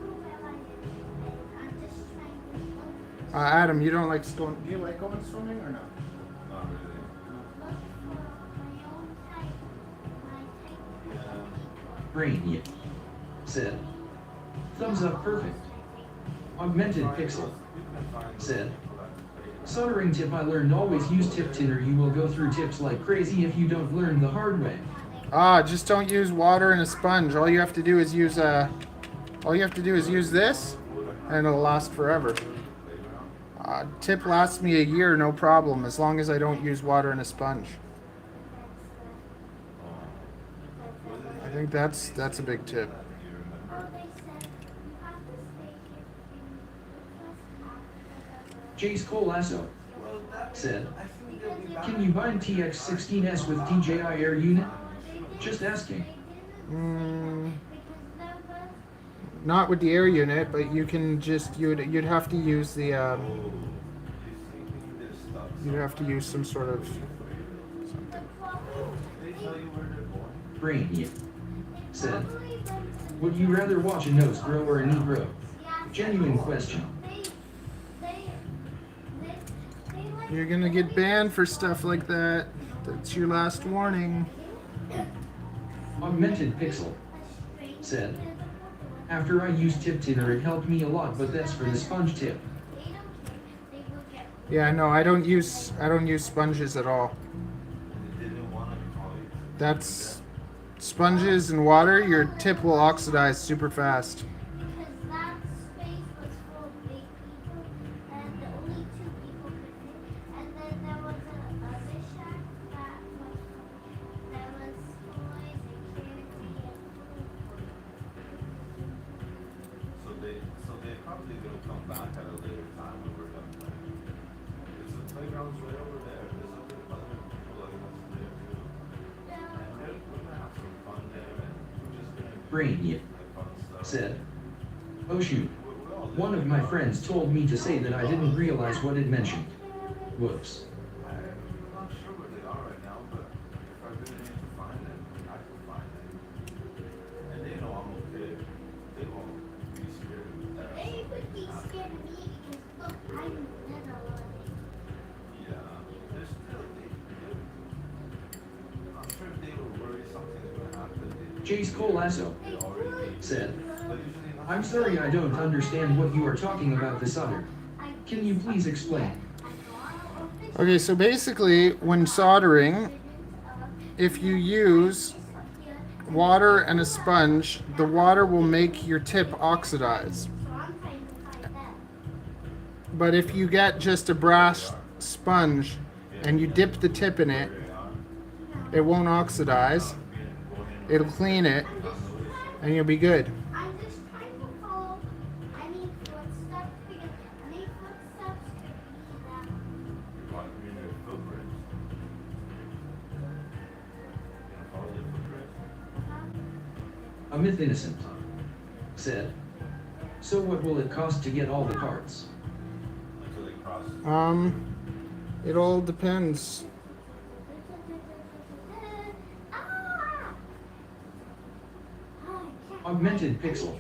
where I am, and I'm just trying to look Adam, you don't like do you like going swimming or not? Not really. for my own type, my type. Brain said, thumbs up, perfect. Augmented Pixel said, soldering tip I learned, always use tip tin or you will go through tips like crazy if you don't learn the hard way. Just don't use water and a sponge. All you have to do is use this, and it'll last forever. Tip lasts me a year, no problem, as long as I don't use water and a sponge. I think that's a big tip. Oh, they said you have to stay here Jace Colasso said, can you bind TX16S with DJI Air unit? Just asking. Not with the air unit, but you can just you'd have to use the you'd have to use some sort of something. Brain said, would you rather watch a nose grow or a knee grow? Genuine question. You're gonna get banned for stuff like that. That's your last warning. Augmented Pixel said, after I used tip tinner it helped me a lot, but that's for the sponge tip. Yeah, no, I don't use sponges at all. That's sponges and water. Your tip will oxidize super fast. because that space was full of big people, and only 2 people could fit. And then there was a other shack that was toys and candy and food. So they probably gonna come back at a later time when we're done playing. Because the playground's right over there. There's other people that want to there too. And we're gonna have some fun there, and we're just gonna Brain like fun stuff. said, oh shoot, one of my friends told me to say that I didn't realize what it mentioned. Whoops. I'm not sure where they are right now, but if I really need to find them, I can find them. And they know I'm okay. They won't be scared that. They would be scared of me because look, I'm little. Yeah, they're still. I'm sure if they were worried something's gonna happen, they'd Jace Colasso said, I'm sorry I don't understand what you are talking about the solder. Can you please explain? Okay, so basically, when soldering, if you use water and a sponge, the water will make your tip oxidize. But if you get just a brass sponge and you dip the tip in it, it won't oxidize. It'll clean it, and you'll be good. I'm just trying to follow any footsteps because any footsteps could be that. A myth innocent said, so what will it cost to get all the cards? Until they cross. It all depends. Augmented Pixel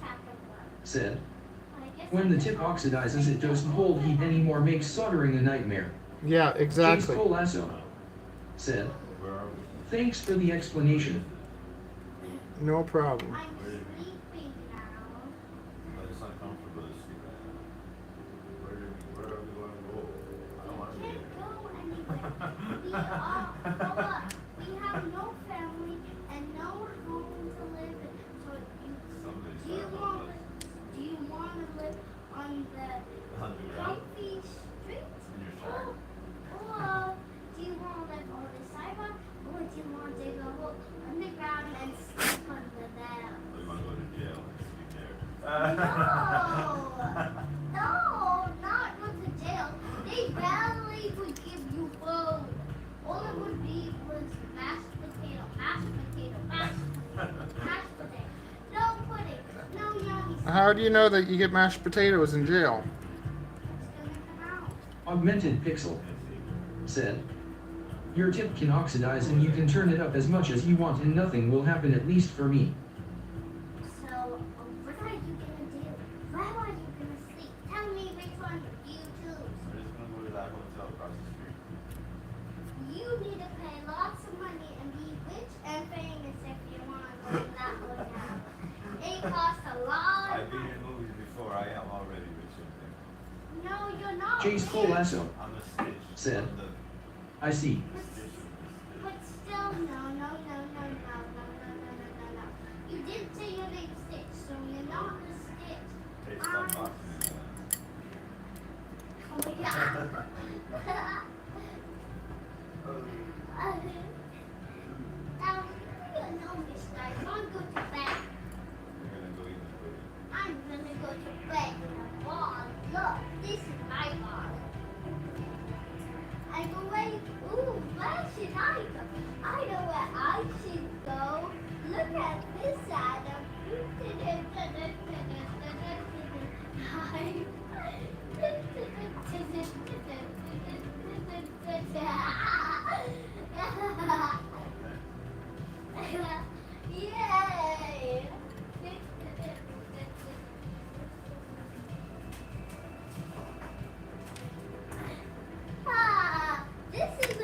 said, when the tip oxidizes it doesn't hold heat anymore, makes soldering a nightmare. Yeah, exactly. Jace Colasso said, thanks for the explanation. No problem. I'm sleeping now. But it's uncomfortable to sleep at night. Where are we going to go? I don't want to be Can't here. go anywhere. We have no family and no home to live in. So Somebody's do you talking want about us. do you want to live on the On the ground. comfy street? In your shack. Or do you want to live on the sidewalk? Or do you want to go underground and sleep under there? Or you want to go to jail and sleep there? No, not go to jail. They barely would give you food. All it would be was mashed potato, mashed potato, mashed potato. No pudding, no yummy stuff. How do you know that you get mashed potatoes in jail? It's gonna come out. Augmented Pixel said, your tip can oxidize and you can turn it up as much as you want and nothing will happen, at least for me. So, what are you gonna do? Where are you gonna sleep? Tell me which one you choose. We're just going to go to that hotel across the street. You need to pay lots of money and be rich and famous if you want to go to that hotel. It costs a lot I've of been money. in movies before. I am already rich and famous. No, you're not. Jace Colasso I'm a stitch. said, I'm the I see. stitch of the But still, no. You didn't say your name Stitch, so you're not the Stitch. stitch. Hey, stop boxing me. Oh my god. Now, you know, mister, I want to go to bed. We're going to go eat the food. I'm gonna go to bed. Oh, look, this is my ball. I go away. Ooh, where should I go? I know where I should go. Look at this, Adam. Yay! Ah, this is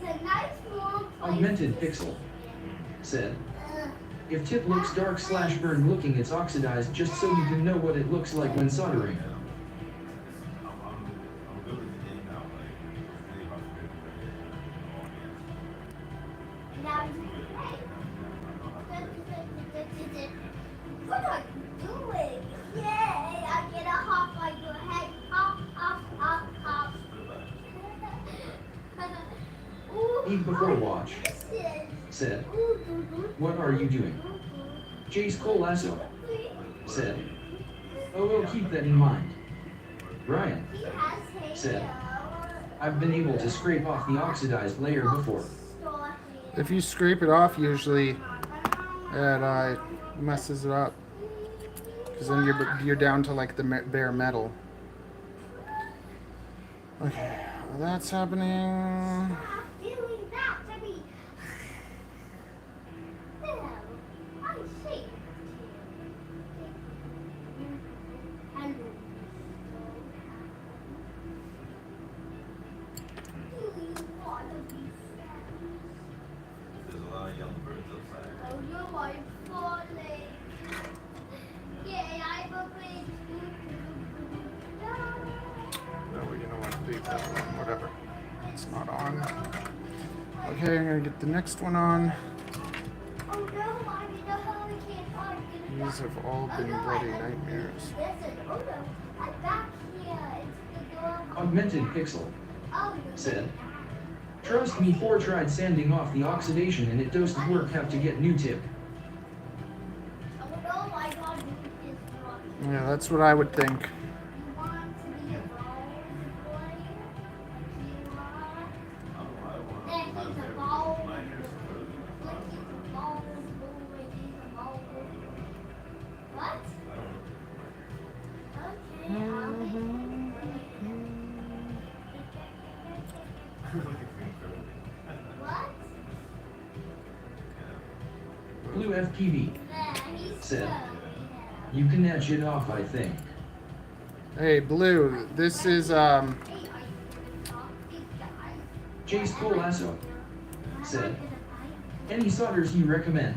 a nice warm place. Augmented Pixel said, if tip looks dark / burn looking, it's oxidized, just so you can know what it looks like when soldering. I'm good with the game now. Like, it's really hard to do. Now you hey. What are you doing? Yay! I get a hop on your head. Hop. Ooh, Eat before watch listen. said, Ooh, what are you doing? Jace Colasso said, oh, we'll keep that in mind. Ryan He has said, halo. I've been able to scrape off the oxidized layer before. If you scrape it off, usually it messes it up. Because then you're down to like the bare metal. Okay, well, that's happening. Stop doing that to me. Well, I say hello. Do you want to be friends? There's a lot of yellow Oh, no, I'm falling. Yeah, I'm a big. No, you know what? Leave that one. Whatever. It's not on. Okay, I'm gonna get the next one on. Oh no, I'm in a hurricane. Oh, I'm gonna These have all been bloody nightmares. Listen, oh no, I'm back here. It's the door. Augmented Pixel Oh, you're said, trust me, 4 tried sanding off the oxidation and it does the work, have to get new tip. Oh no, I got you this one. Yeah, that's what I would think. You want to be a ball boy? You are. Then he's a ball. Look, he's a ball boy. He's a ball boy. What? Okay, I'll make it. What? Blue FPV Nah, he's said, scary. you can etch it off, I think. Hey, Blue, this is, Hey, are you gonna talk to these guys? Jace Colasso said, any solders you recommend?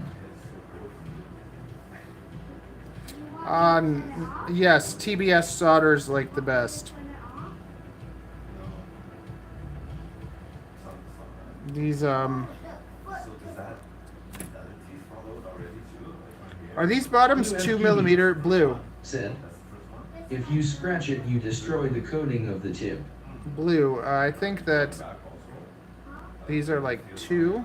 yes, TBS solder's like the best. These, are these bottoms 2mm blue? Said, if you scratch it, you destroy the coating of the tip. Blue, I think that these are like 2.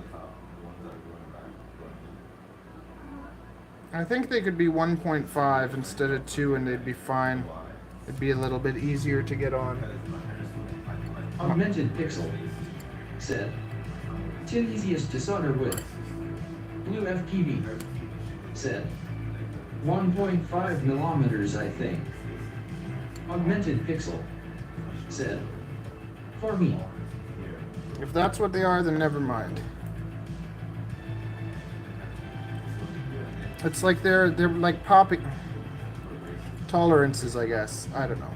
I think they could be 1.5 instead of 2 and they'd be fine. It'd be a little bit easier to get on. Augmented Pixel said, tin easiest to solder with. Blue FPV said, 1.5 millimeters, I think. Augmented Pixel said, for me. If that's what they are, then never mind. It's like they're like popping tolerances, I guess. I don't know.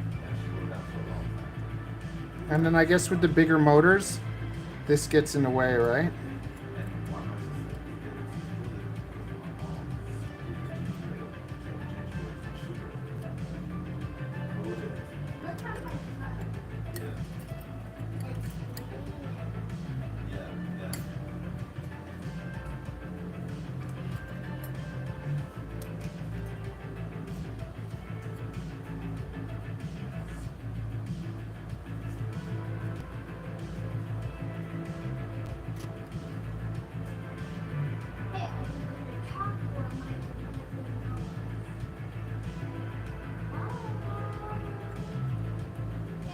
And then I guess with the bigger motors, this gets in the way, right?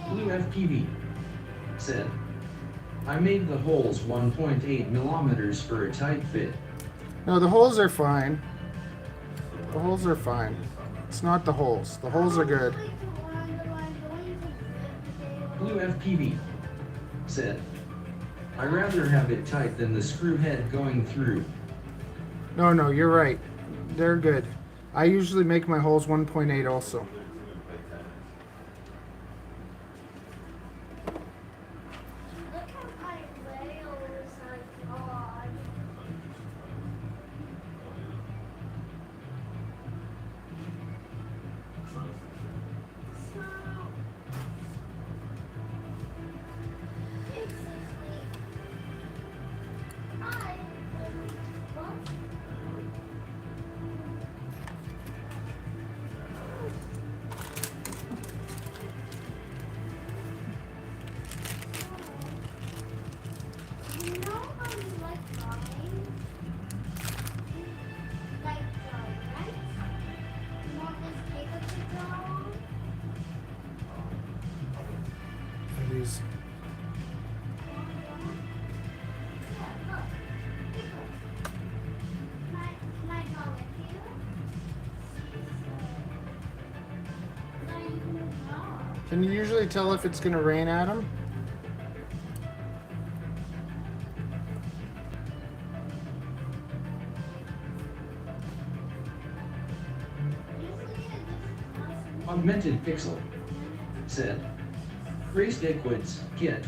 Blue FPV said, I made the holes 1.8 millimeters for a tight fit. No, the holes are fine. The holes are fine. It's not the holes. The holes are good. Blue FPV said, I'd rather have it tight than the screw head going through. No, you're right. They're good. I usually make my holes 1.8 also. Look how my rails are gone. So, basically, what? You know how you like drawing? Like drawing, right? You want this paper to draw? These. Yeah, look. Paper. Can I draw with you? Then you can draw. Can you usually tell if it's gonna rain, Adam? Usually I just Augmented Pixel said, raised liquids, get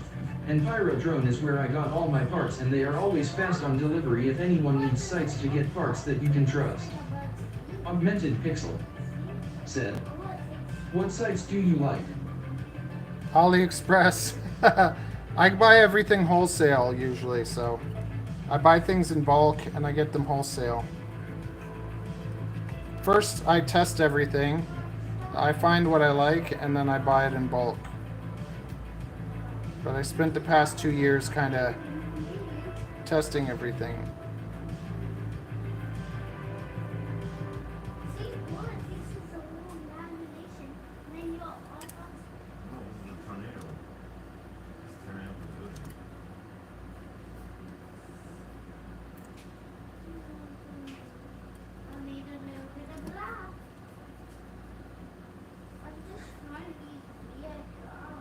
And Pyro Drone is where I got all my parts, and they are always fast on delivery if anyone needs sites to get parts that you can trust. Augmented Pixel said, what sites do you like? AliExpress. I buy everything wholesale usually, so I buy things in bulk and I get them wholesale. First, I test everything. I find what I like and then I buy it in bulk. But I spent the past 2 years kind of testing everything. See, one, this is a little lamination. Then you're all The tornado. It's turning up the good. I need a little bit of black. I'm just trying to be a girl.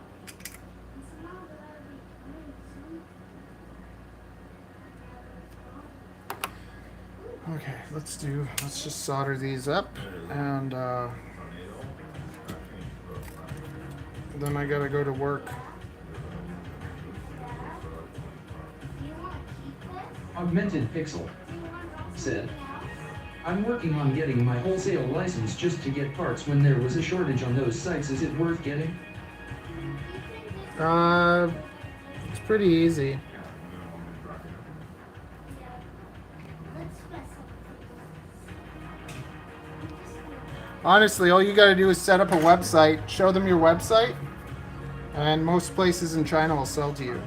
It's not that I becoming soon. Okay, let's just solder these up and Tornado. then I gotta go to work. Do you want to keep this? Augmented Pixel Do you want to said, I'm working on getting my wholesale license just to get parts when there was a shortage on those sites. Is it worth getting? It's pretty easy. Let's mess up. Honestly, all you gotta do is set up a website, show them your website, and most places in China will sell to you.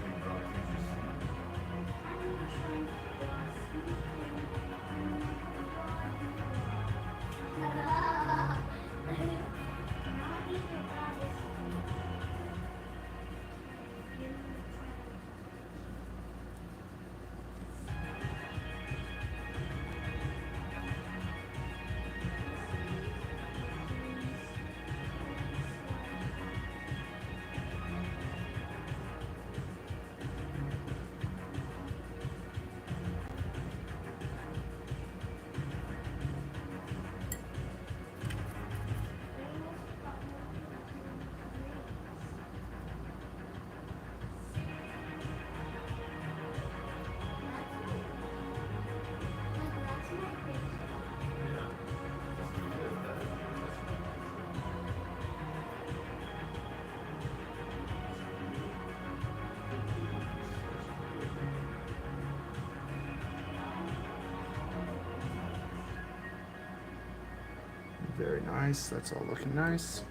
Very nice. That's all looking nice.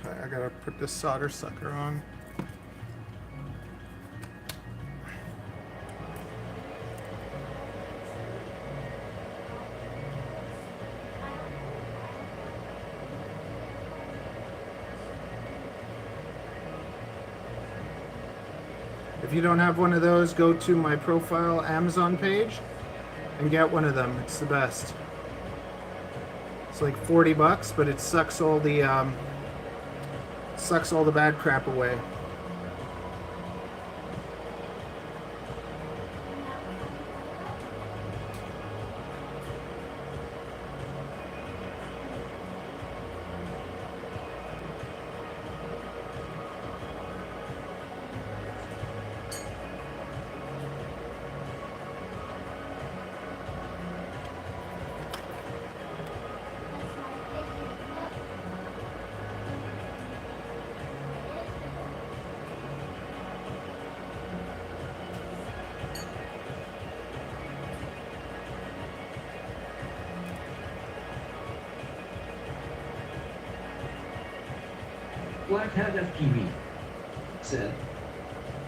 Okay, I gotta put this solder sucker on. If you don't have one of those, go to my profile Amazon page and get one of them. It's the best. It's like $40, but it sucks all the bad crap away. Black Hat FPV said,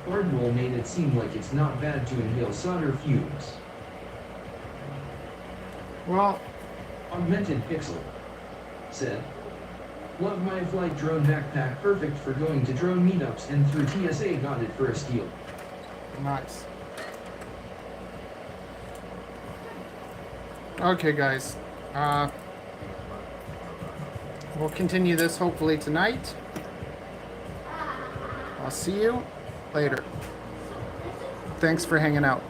Hardwell made it seem like it's not bad to inhale solder fumes. Well, Augmented Pixel said, love my flight drone backpack, perfect for going to drone meetups, and through TSA got it for a steal. nice. Okay, guys. We'll continue this hopefully tonight. I'll see you later. Thanks for hanging out.